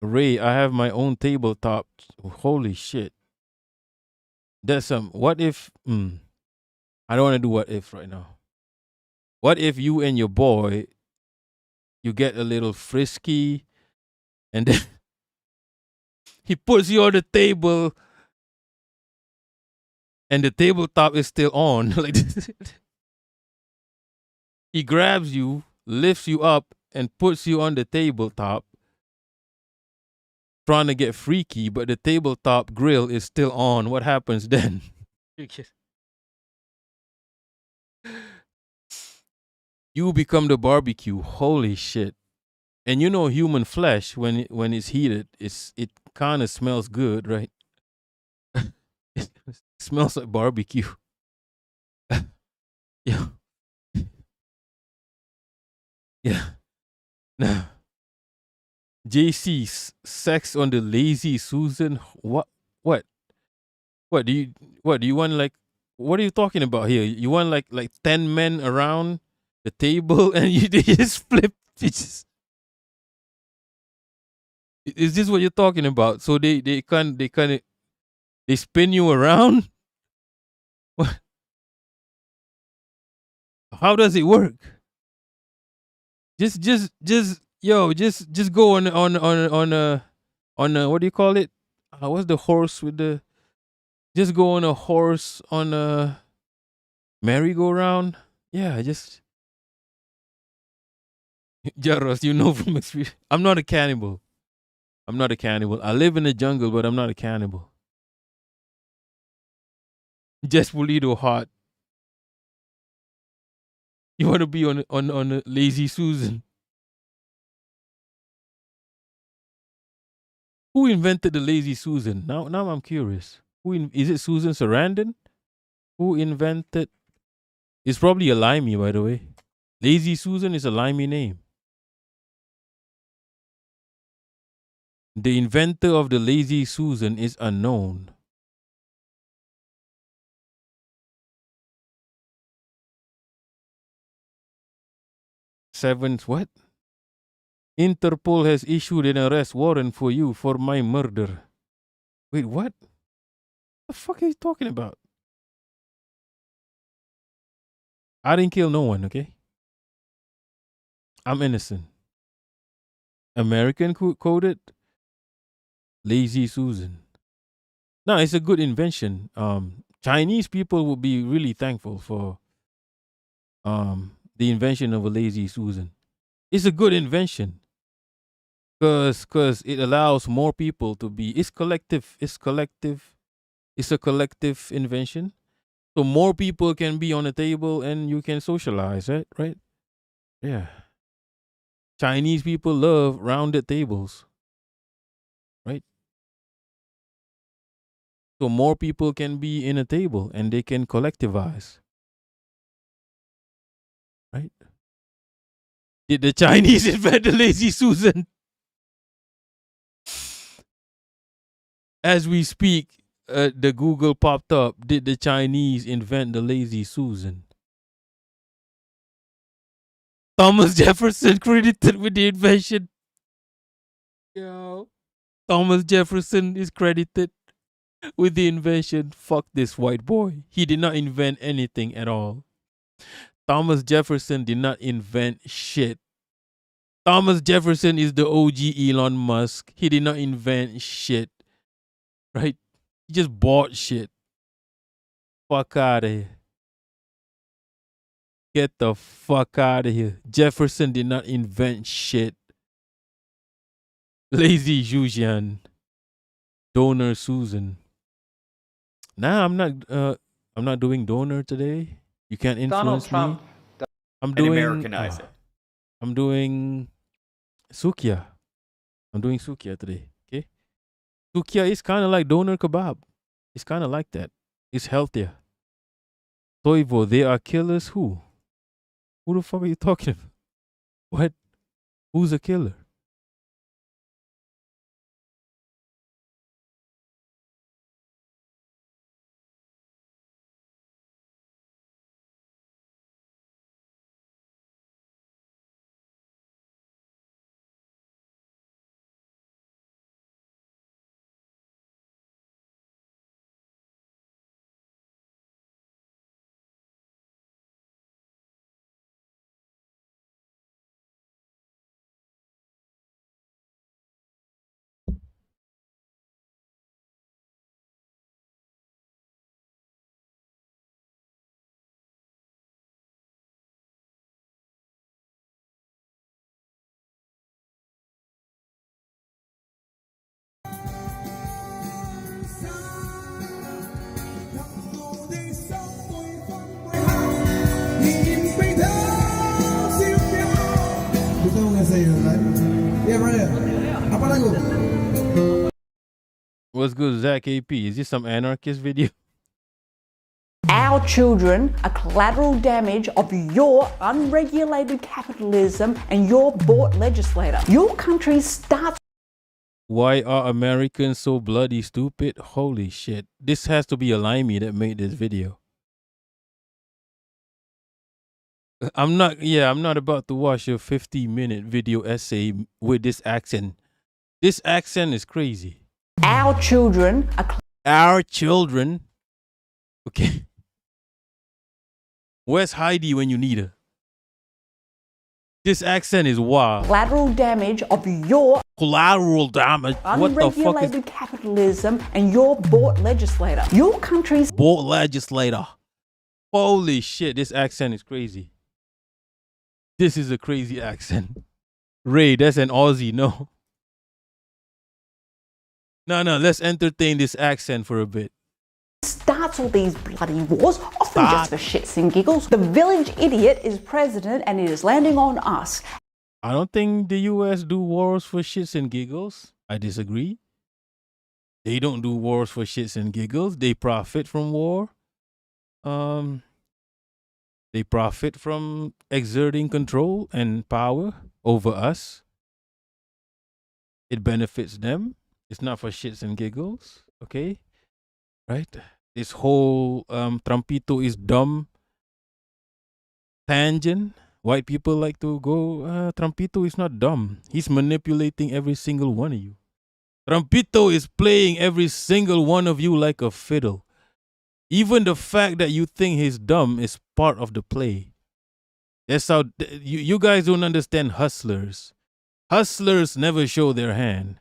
Ray, I have my own tabletop. Holy shit. That's some... What if... I don't want to do what if right now. What if you and your boy, you get a little frisky and then he puts you on the table and the tabletop is still on. Like he grabs you, lifts you up, and puts you on the tabletop, trying to get freaky, but the tabletop grill is still on. What happens then? You become the barbecue. Holy shit. And you know human flesh, when it's heated, it kind of smells good, right? It smells like barbecue. Yeah. Yeah. Now, JC, sex on the lazy Susan. What do you want, like, what are you talking about here? You want like 10 men around the table and you just flip? Is this what you're talking about? So they spin you around? What? How does it work? Just go on a what do you call it? What's the horse with the? Just go on a horse on a merry-go-round. Yeah, just. Jaros, you know from experience. I'm not a cannibal. I live in the jungle, but I'm not a cannibal. Just Pulido hot. You want to be on a lazy Susan? Who invented the lazy Susan? Now I'm curious. Is it Susan Sarandon? Who invented It's probably a limey, by the way. Lazy Susan is a limey name. The inventor of the Lazy Susan is unknown. Seventh, what? Interpol has issued an arrest warrant for you for my murder. Wait, what? The fuck are you talking about? I didn't kill no one, okay? I'm innocent. American coded Lazy Susan. No, it's a good invention. Chinese people will be really thankful for the invention of a Lazy Susan. It's a good invention. Cause it allows more people to be. It's collective. It's a collective invention. So more people can be on the table and you can socialize, right? Right? Yeah. Chinese people love rounded tables. Right? So more people can be in a table and they can collectivize. Right? Did the Chinese invent the Lazy Susan? As we speak, the Google popped up. Did the Chinese invent the Lazy Susan? Thomas Jefferson credited with the invention. Yo. Thomas Jefferson is credited with the invention. Fuck this white boy. He did not invent anything at all. Thomas Jefferson did not invent shit. Thomas Jefferson is the OG Elon Musk. He did not invent shit. Right? He just bought shit. Fuck out of here. Get the fuck out of here. Jefferson did not invent shit. Lazy Zhujian. Donor Susan. Nah, I'm not doing donor today. You can't influence Donald Trump. me. I'm doing Americanize it. I'm doing Sukia. I'm doing Sukia today. Okay? Sukia is kind of like doner kebab. It's kind of like that. It's healthier. Toivo, they are killers who? Who the fuck are you talking about? What? Who's a killer? What's good, Zach AP? Is this some anarchist video? Our children are collateral damage of your unregulated capitalism and your bought legislator. Your country starts. Why are Americans so bloody stupid? Holy shit. This has to be a limey that made this video. I'm not about to watch a 50-minute video essay with this accent. This accent is crazy. Our children are. Our children. Okay. Where's Heidi when you need her? This accent is wild. Collateral damage of your collateral damage. What the fuck is unregulated capitalism and your bought legislator. Your country's bought legislator? Holy shit, this accent is crazy. This is a crazy accent. Ray, that's an Aussie, no. No, let's entertain this accent for a bit. Starts all these bloody wars, often just for shits and giggles. The village idiot is president and it is landing on us. I don't think the US do wars for shits and giggles. I disagree. They don't do wars for shits and giggles. They profit from war. They profit from exerting control and power over us. It benefits them. It's not for shits and giggles, okay? Right? This whole Trumpito is dumb tangent. White people like to go, Trumpito is not dumb. He's manipulating every single one of you. Trumpito is playing every single one of you like a fiddle. Even the fact that you think he's dumb is part of the play. That's how you guys don't understand hustlers. Hustlers never show their hand.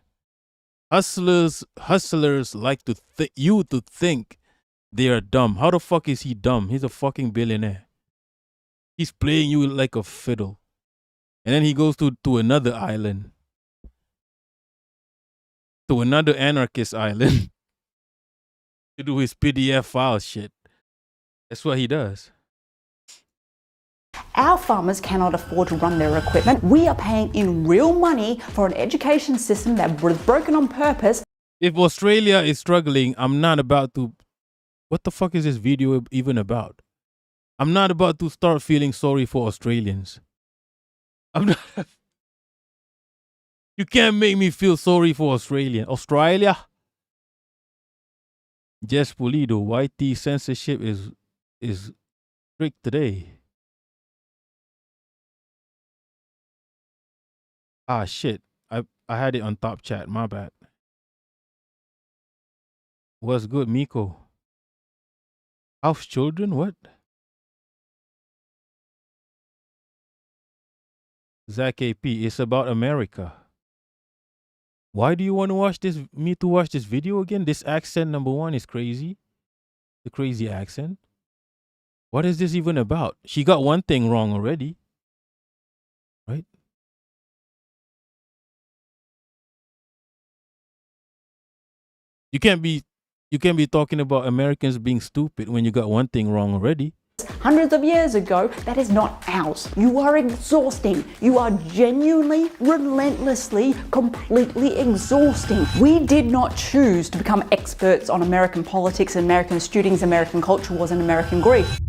Hustlers like to you to think they are dumb. How the fuck is he dumb? He's a fucking billionaire. He's playing you like a fiddle. And then he goes to another island. To another anarchist island. To do his PDF file shit. That's what he does. Our farmers cannot afford to run their equipment. We are paying in real money for an education system that was broken on purpose. If Australia is struggling, I'm not about to... What the fuck is this video even about? I'm not about to start feeling sorry for Australians. I'm not... You can't make me feel sorry for Australia. Jess Pulido, YT censorship is strict today. Ah, shit. I had it on top chat. My bad. What's good, Miko? House children? What? Zach AP, it's about America. Why do you want to watch me to watch this video again? This accent, number one, is crazy. The crazy accent. What is this even about? She got one thing wrong already. Right? You can't be talking about Americans being stupid when you got one thing wrong already. Hundreds of years ago, that is not ours. You are exhausting. You are genuinely, relentlessly, completely exhausting. We did not choose to become experts on American politics, American shootings, American culture wars, and American grief.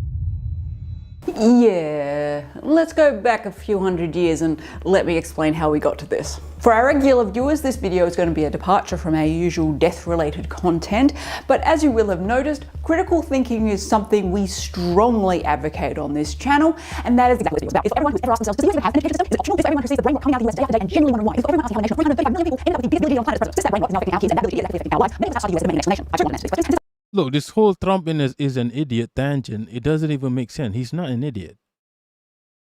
Yeah, let's go back a few hundred years and let me explain how we got to this. For our regular viewers, this video is going to be a departure from our usual death-related content, but as you will have noticed, critical thinking is something we strongly advocate on this channel, and that is exactly what it's about. If everyone who's ever asked themselves, does the US have an education system? Is it optional? If everyone who sees the brain rot coming out of the US day after day and genuinely wonder why? If everyone asks how a nation of 335 million people ended up with the biggest ability on planet Earth, this brain rot is now affecting our kids and that ability is affecting our lives, many of us outside the US is the main explanation. I don't want to answer these questions. Look, this whole Trump is an idiot tangent. It doesn't even make sense. He's not an idiot.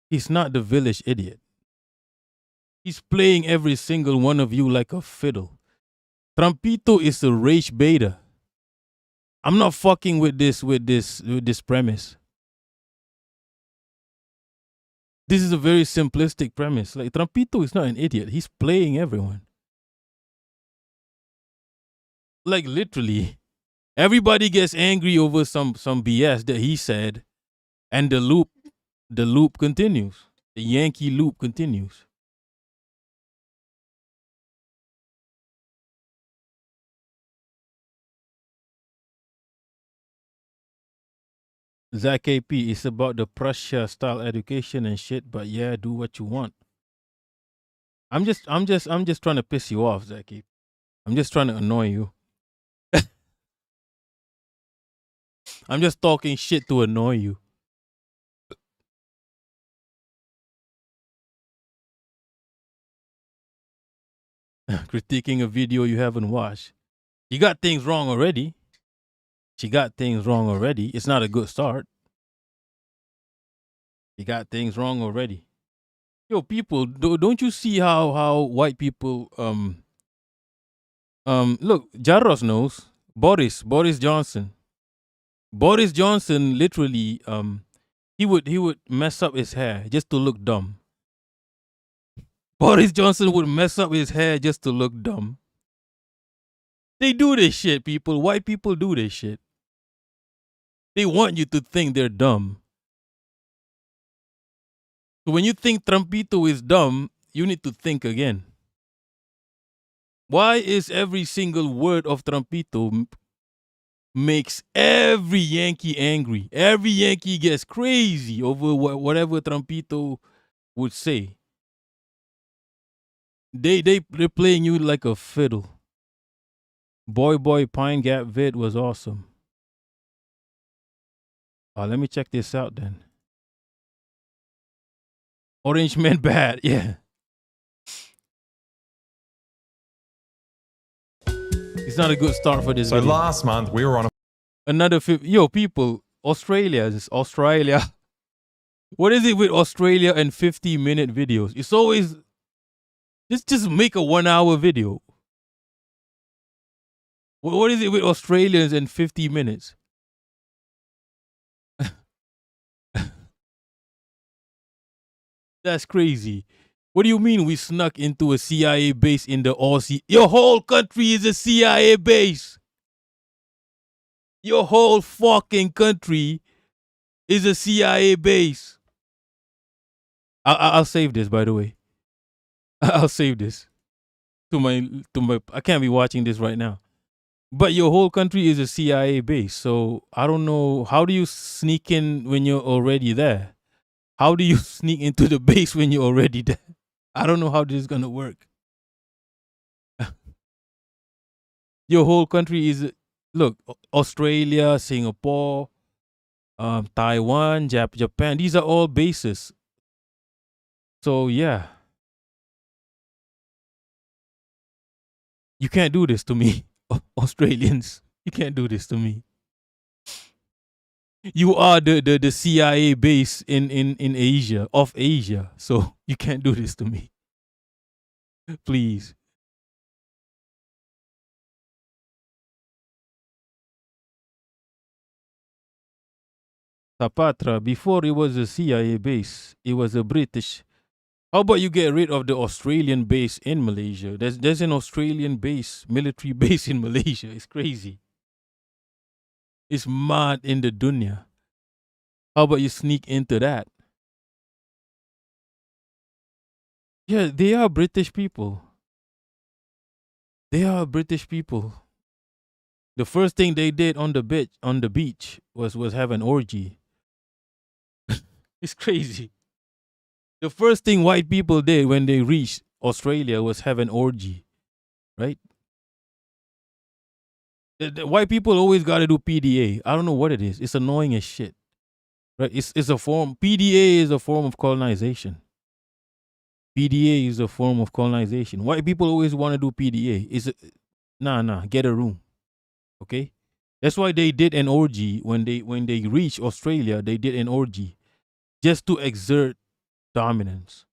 He's not the village idiot. He's playing every single one of you like a fiddle. Trumpito is a rage beta. I'm not fucking with this premise. This is a very simplistic premise. Like, Trumpito is not an idiot. He's playing everyone. Like, literally. Everybody gets angry over some BS that he said, and the loop continues. The Yankee loop continues. Zach AP, it's about the Prussia style education and shit, but yeah, do what you want. I'm just trying to piss you off, Zach AP. I'm just trying to annoy you. I'm just talking shit to annoy you. Critiquing a video you haven't watched. You got things wrong already. She got things wrong already. It's not a good start. You got things wrong already. Yo, people, don't you see how white people look, Jaros knows. Boris Johnson. Boris Johnson literally he would mess up his hair just to look dumb. Boris Johnson would mess up his hair just to look dumb. They do this shit, people. White people do this shit. They want you to think they're dumb. So when you think Trumpito is dumb, you need to think again. Why is every single word of Trumpito makes every Yankee angry. Every Yankee gets crazy over whatever Trumpito would say. They're playing you like a fiddle. Boy Pine Gap vid was awesome. Let me check this out then. Orange Man bad, yeah. It's not a good start for this So video. last month we were on Another people, Australia. What is it with Australia and 50-minute videos? It's always just make a 1-hour video. What is it with Australians and 50 minutes? That's crazy. What do you mean we snuck into a CIA base in the Aussie? Your whole country is a CIA base. Your whole fucking country is a CIA base. I'll save this, by the way. I'll save this to my. I can't be watching this right now. But your whole country is a CIA base, so I don't know. How do you sneak in when you're already there? How do you sneak into the base when you're already there? I don't know how this is gonna work. Your whole country is, look, Australia, Singapore, Taiwan, Japan. These are all bases. So yeah, you can't do this to me, Australians. You can't do this to me. You are the CIA base in Asia, of Asia. So you can't do this to me. Please. Tapatra, before it was a CIA base, it was a British. How about you get rid of the Australian base in Malaysia? There's an Australian base, military base in Malaysia. It's crazy. It's mad in the dunya. How about you sneak into that? Yeah, they are British people. They are British people. The first thing they did on the beach was have an orgy. It's crazy. The first thing white people did when they reached Australia was have an orgy, right? The white people always got to do PDA. I don't know what it is. It's annoying as shit, right? It's a form. PDA is a form of colonization. PDA is a form of colonization. White people always want to do PDA. Nah. Get a room, okay? That's why they did an orgy when they reached Australia. They did an orgy just to exert dominance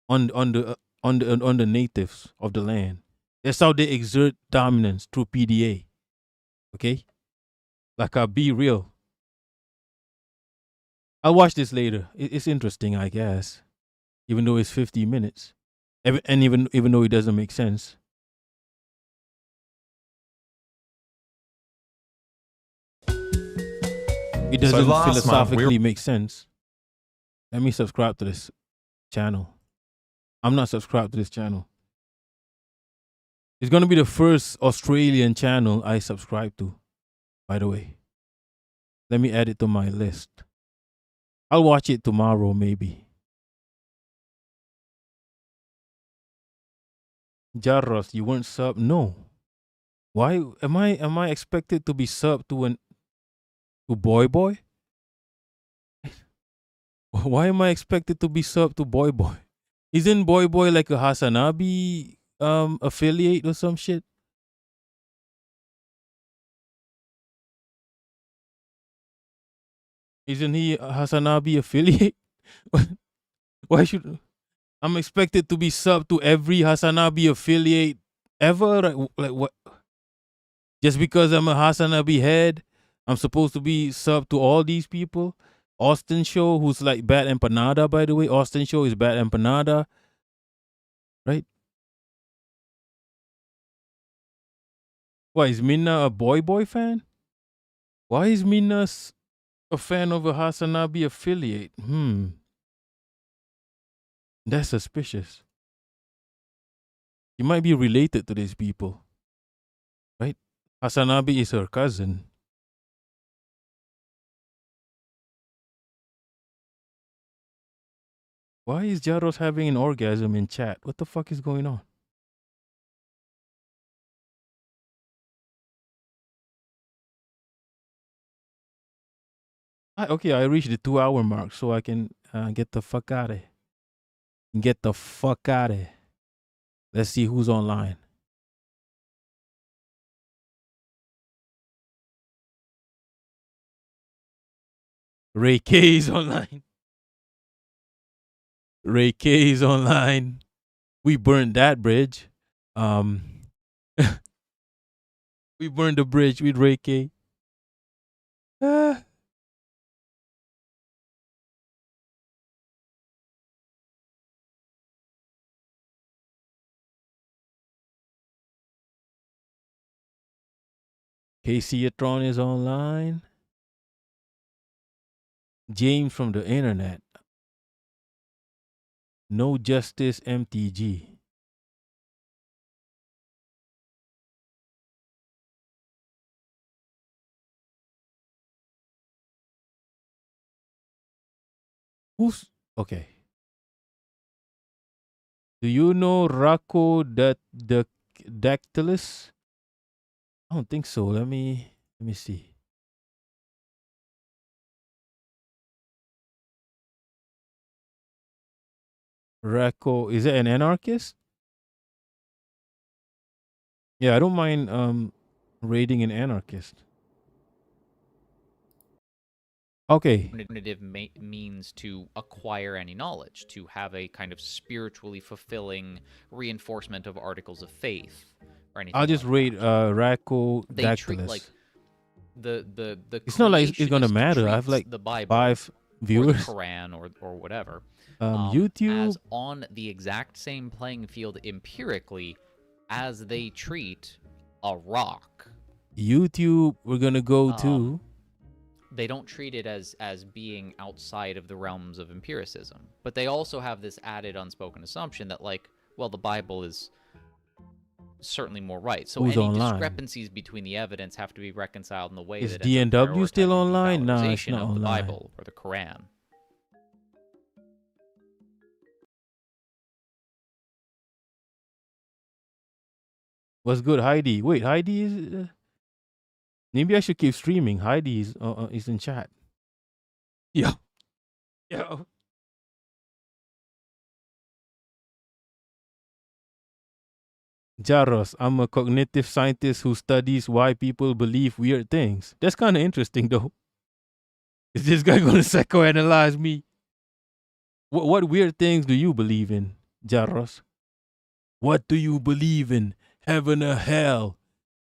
on the natives of the land. That's how they exert dominance through PDA. Okay? Like, be real. I'll watch this later. It's interesting, I guess. Even though it's 50 minutes. And even though it doesn't make sense. It doesn't philosophically make sense. Let me subscribe to this channel. I'm not subscribed to this channel. It's going to be the first Australian channel I subscribe to, by the way. Let me add it to my list. I'll watch it tomorrow, maybe. Jarros, you weren't sub? No. Why am I expected to be sub to Boy? Why am I expected to be sub to Boy? Isn't Boy like a HasanAbi affiliate or some shit? Isn't he a HasanAbi affiliate? Why should I'm expected to be sub to every HasanAbi affiliate ever? Like what? Just because I'm a HasanAbi head, I'm supposed to be sub to all these people? Austin Show, who's like Bad Empanada, by the way. Austin Show is Bad Empanada. Right? Why, is Minna a Boy fan? Why is Minna a fan of a HasanAbi affiliate? That's suspicious. You might be related to these people. Right? HasanAbi is her cousin. Why is Jaros having an orgasm in chat? What the fuck is going on? Okay, I reached the 2-hour mark, so I can get the fuck out of here. Get the fuck out of here. Let's see who's online. Ray K is online. Ray K is online. We burned that bridge. We burned the bridge with Ray K. KCatron is online. James from the internet. No Justice MTG. Who's okay? Do you know Rocco the Dactylus? I don't think so. Let me see. Rocco, is it an anarchist? Yeah, I don't mind raiding an anarchist. Okay. Alternative means to acquire any knowledge, to have a kind of spiritually fulfilling reinforcement of articles of faith or anything. I'll just raid Rocco They treat Dactylus. like the It's not like it's gonna creationist matter. I have treats like the Bible 5 or the viewers. Quran or whatever. YouTube as on the exact same playing field empirically as they treat a rock. YouTube, we're gonna go to. They don't treat it as being outside of the realms of empiricism, but they also have this added unspoken assumption that, like, well, the Bible is certainly more right. So Who's any online? discrepancies between the evidence have to be reconciled in the way Is that ends up DNW still prioritizing online? No, it's valorization not of the online. Bible or the Quran. What's good, Heidi? Wait, Heidi is. Maybe I should keep streaming. Heidi is in chat. Yo. Yo. Jaros, I'm a cognitive scientist who studies why people believe weird things. That's kind of interesting, though. Is this guy going to psychoanalyze me? What weird things do you believe in, Jaros? What do you believe in? Heaven or hell?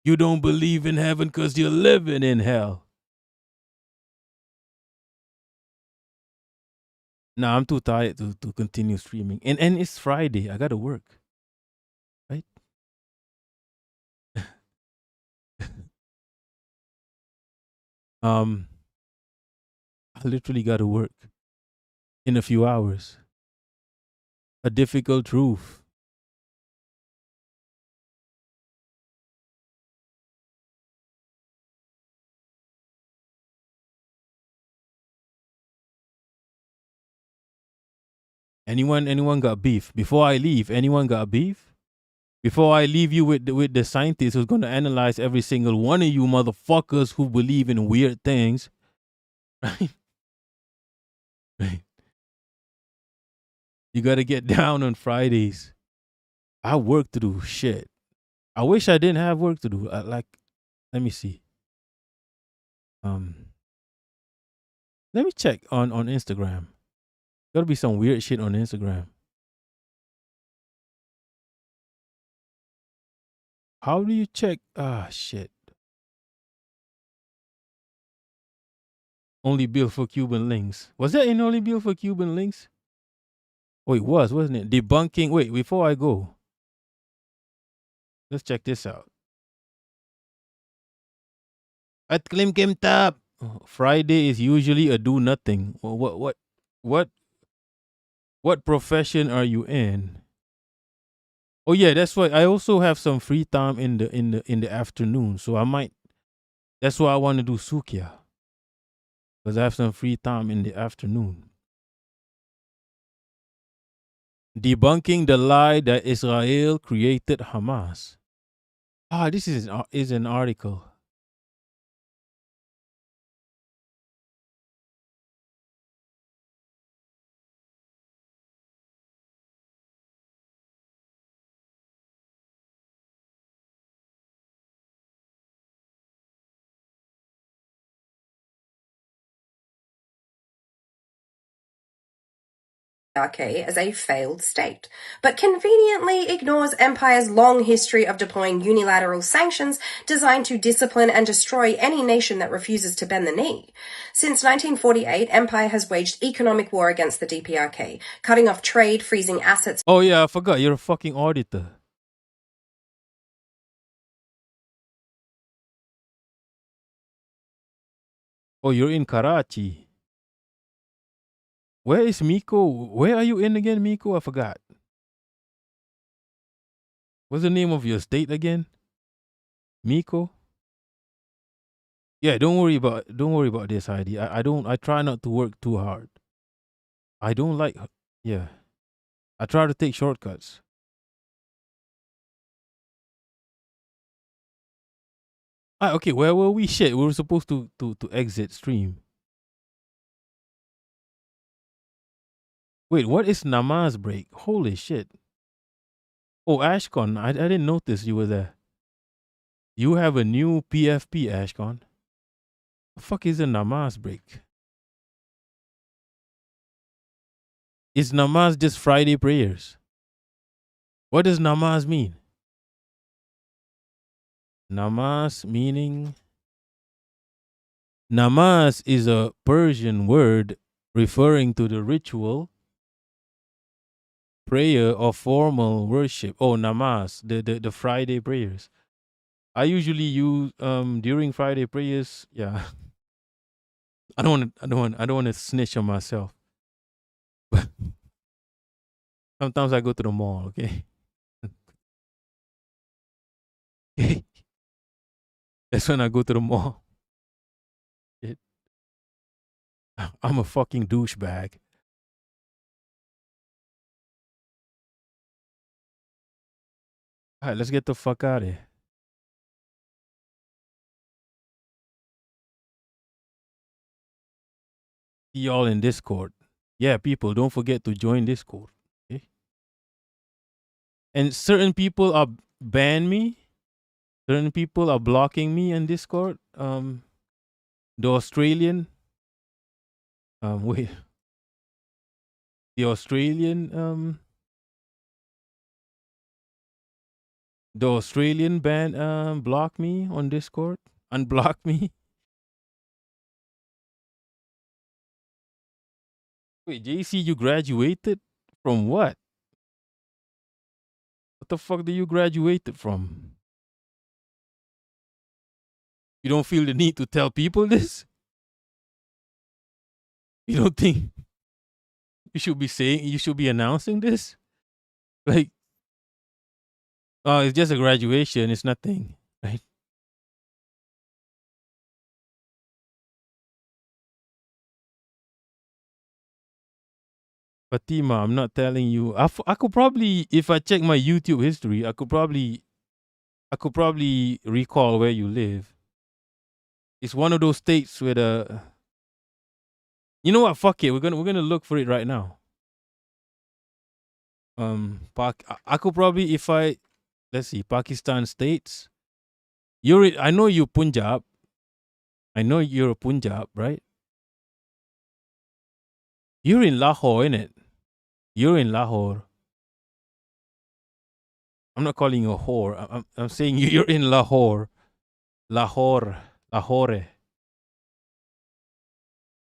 You don't believe in heaven because you're living in hell. Nah, I'm too tired to continue streaming. And it's Friday. I got to work. Right? I literally got to work in a few hours. A difficult truth. Anyone got beef? Before I leave, anyone got beef? Before I leave you with the scientist who's gonna analyze every single one of you motherfuckers who believe in weird things, right? Right. You gotta get down on Fridays. I have work to do. Shit. I wish I didn't have work to do. Let me see. Let me check on Instagram. Gotta be some weird shit on Instagram. How do you check? Shit. Only built for Cuban links. Was that in only built for Cuban links? Oh, it was, wasn't it? Debunking. Wait, before I go, let's check this out. At Klim Kim Tap. Friday is usually a do nothing. What profession are you in? Oh yeah, that's why I also have some free time in the afternoon. So I might. That's why I want to do Sukia. Because I have some free time in the afternoon. Debunking the lie that Israel created Hamas. Ah, this is an article. as a failed state, but conveniently ignores empire's long history of deploying unilateral sanctions designed to discipline and destroy any nation that refuses to bend the knee. Since 1948, empire has waged economic war against the DPRK, cutting off trade, freezing assets. Oh yeah, I forgot. You're a fucking auditor. Oh, you're in Karachi. Where is Miko? Where are you in again, Miko? I forgot. What's the name of your state again? Miko? Yeah, don't worry about this, Heidi. I try not to work too hard. I don't like, yeah. I try to take shortcuts. Okay, where were we? Shit, we were supposed to exit stream. Wait, what is namaz break? Holy shit. Oh, Ashcon, I didn't notice you were there. You have a new PFP, Ashcon. The fuck is a namaz break? Is namaz just Friday prayers? What does namaz mean? Namaz meaning... Namaz is a Persian word referring to the ritual, prayer, or formal worship. Oh, namaz, the Friday prayers. I usually use during Friday prayers. Yeah, I don't want to snitch on myself. But sometimes I go to the mall. Okay. That's when I go to the mall. I'm a fucking douchebag. All right, let's get the fuck out of here. See y'all in Discord. Yeah, people, don't forget to join Discord. Okay? And certain people are ban me. Certain people are blocking me in Discord. The Australian. Wait. The Australian. The Australian ban blocked me on Discord. Unblocked me. Wait, JC, you graduated from what? What the fuck do you graduated from? You don't feel the need to tell people this? You don't think you should be announcing this? Like, oh, it's just a graduation, it's nothing, right? Fatima, I'm not telling you. I could probably, if I check my YouTube history, I could probably recall where you live. It's one of those states where the... You know what? Fuck it. We're gonna look for it right now. I could probably, if I... Let's see, Pakistan states. I know you Punjab. I know you're a Punjab, right? You're in Lahore, innit? You're in Lahore. I'm not calling you a whore. I'm saying you're in Lahore. Lahore.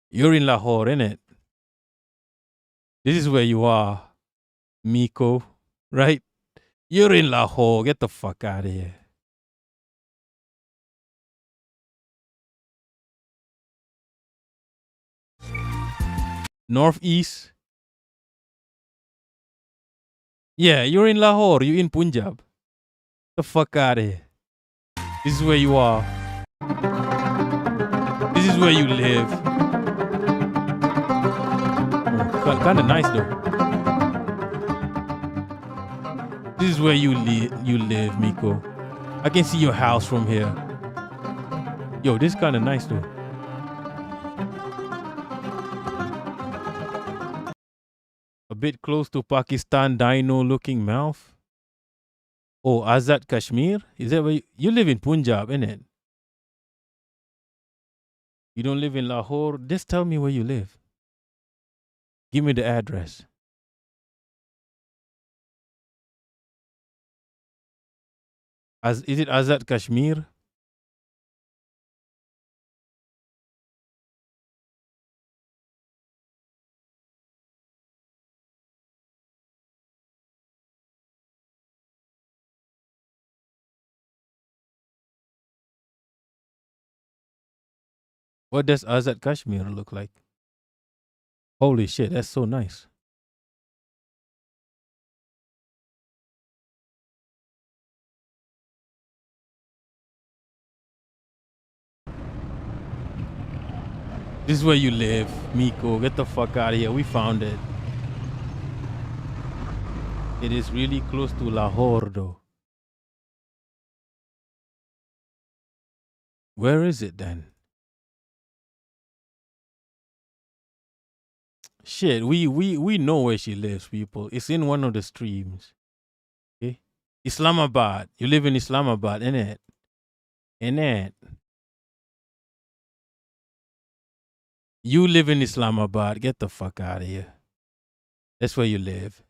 You're in Lahore, innit? This is where you are, Miko, right? You're in Lahore. Get the fuck out of here. Northeast. Yeah, you're in Lahore. You're in Punjab. The fuck out of here. This is where you are. This is where you live. Oh, kind of nice though. This is where you live, Miko. I can see your house from here. Yo, this kind of nice though. A bit close to Pakistan dino looking mouth. Oh, Azad Kashmir? Is that where you live in Punjab, innit? You don't live in Lahore? Just tell me where you live. Give me the address. Is it Azad Kashmir? What does Azad Kashmir look like? Holy shit, that's so nice. This is where you live, Miko. Get the fuck out of here. We found it. It is really close to Lahore, though. Where is it then? Shit, we know where she lives, people. It's in one of the streams. Okay? Islamabad. You live in Islamabad, innit? Innit? You live in Islamabad. Get the fuck out of here. That's where you live.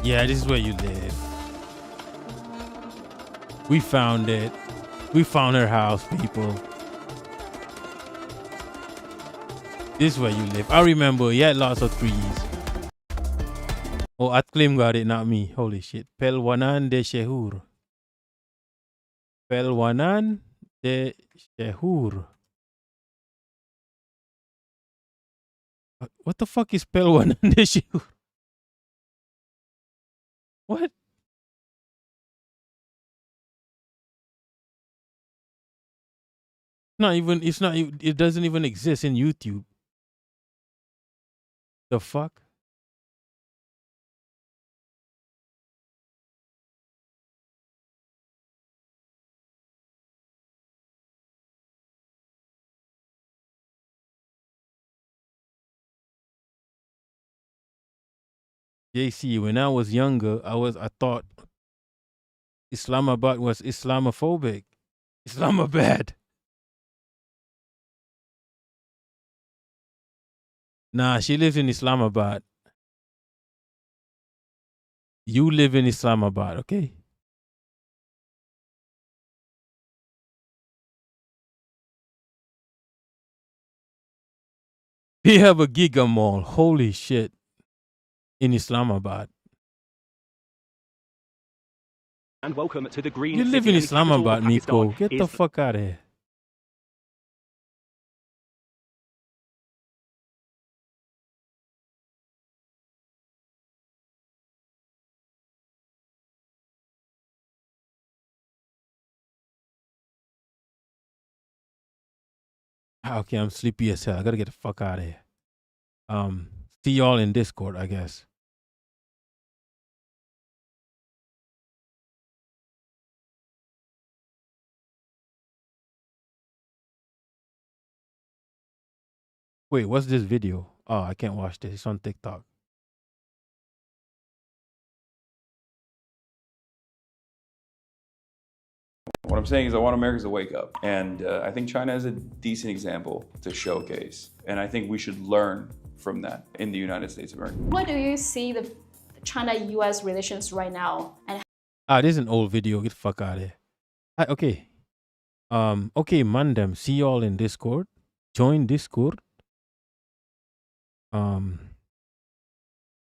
Yeah, this is where you live. We found it. We found her house, people. This is where you live. I remember, you had lots of trees. Oh, Atclaim got it, not me. Holy shit. Pelwanan de Shehur. Pelwanan de Shehur. What the fuck is Pelwanan de Shehur? What? It doesn't even exist in YouTube. The fuck? JC, when I was younger, I thought Islamabad was Islamophobic. Islamabad. Nah, she lives in Islamabad. You live in Islamabad, okay? We have a Giga Mall. Holy shit. In Islamabad. And welcome to the Green You live City in and capital of Islamabad, Miko. Pakistan Get the is- fuck out of here. Okay, I'm sleepy as hell. I gotta get the fuck out of here. See y'all in Discord, I guess. Wait, what's this video? Oh, I can't watch this. It's on TikTok. What I'm saying is I want Americans to wake up. And I think China is a decent example to showcase. And I think we should learn from that in the United States of America. What do you see the China-US relations right now? And This is an old video. Get the fuck out of here. Okay. Okay, Mandem. See y'all in Discord. Join Discord.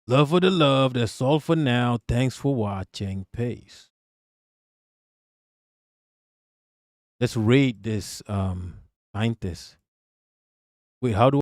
Love for the love. That's all for now. Thanks for watching. Peace. Let's rate this scientist. Wait, how do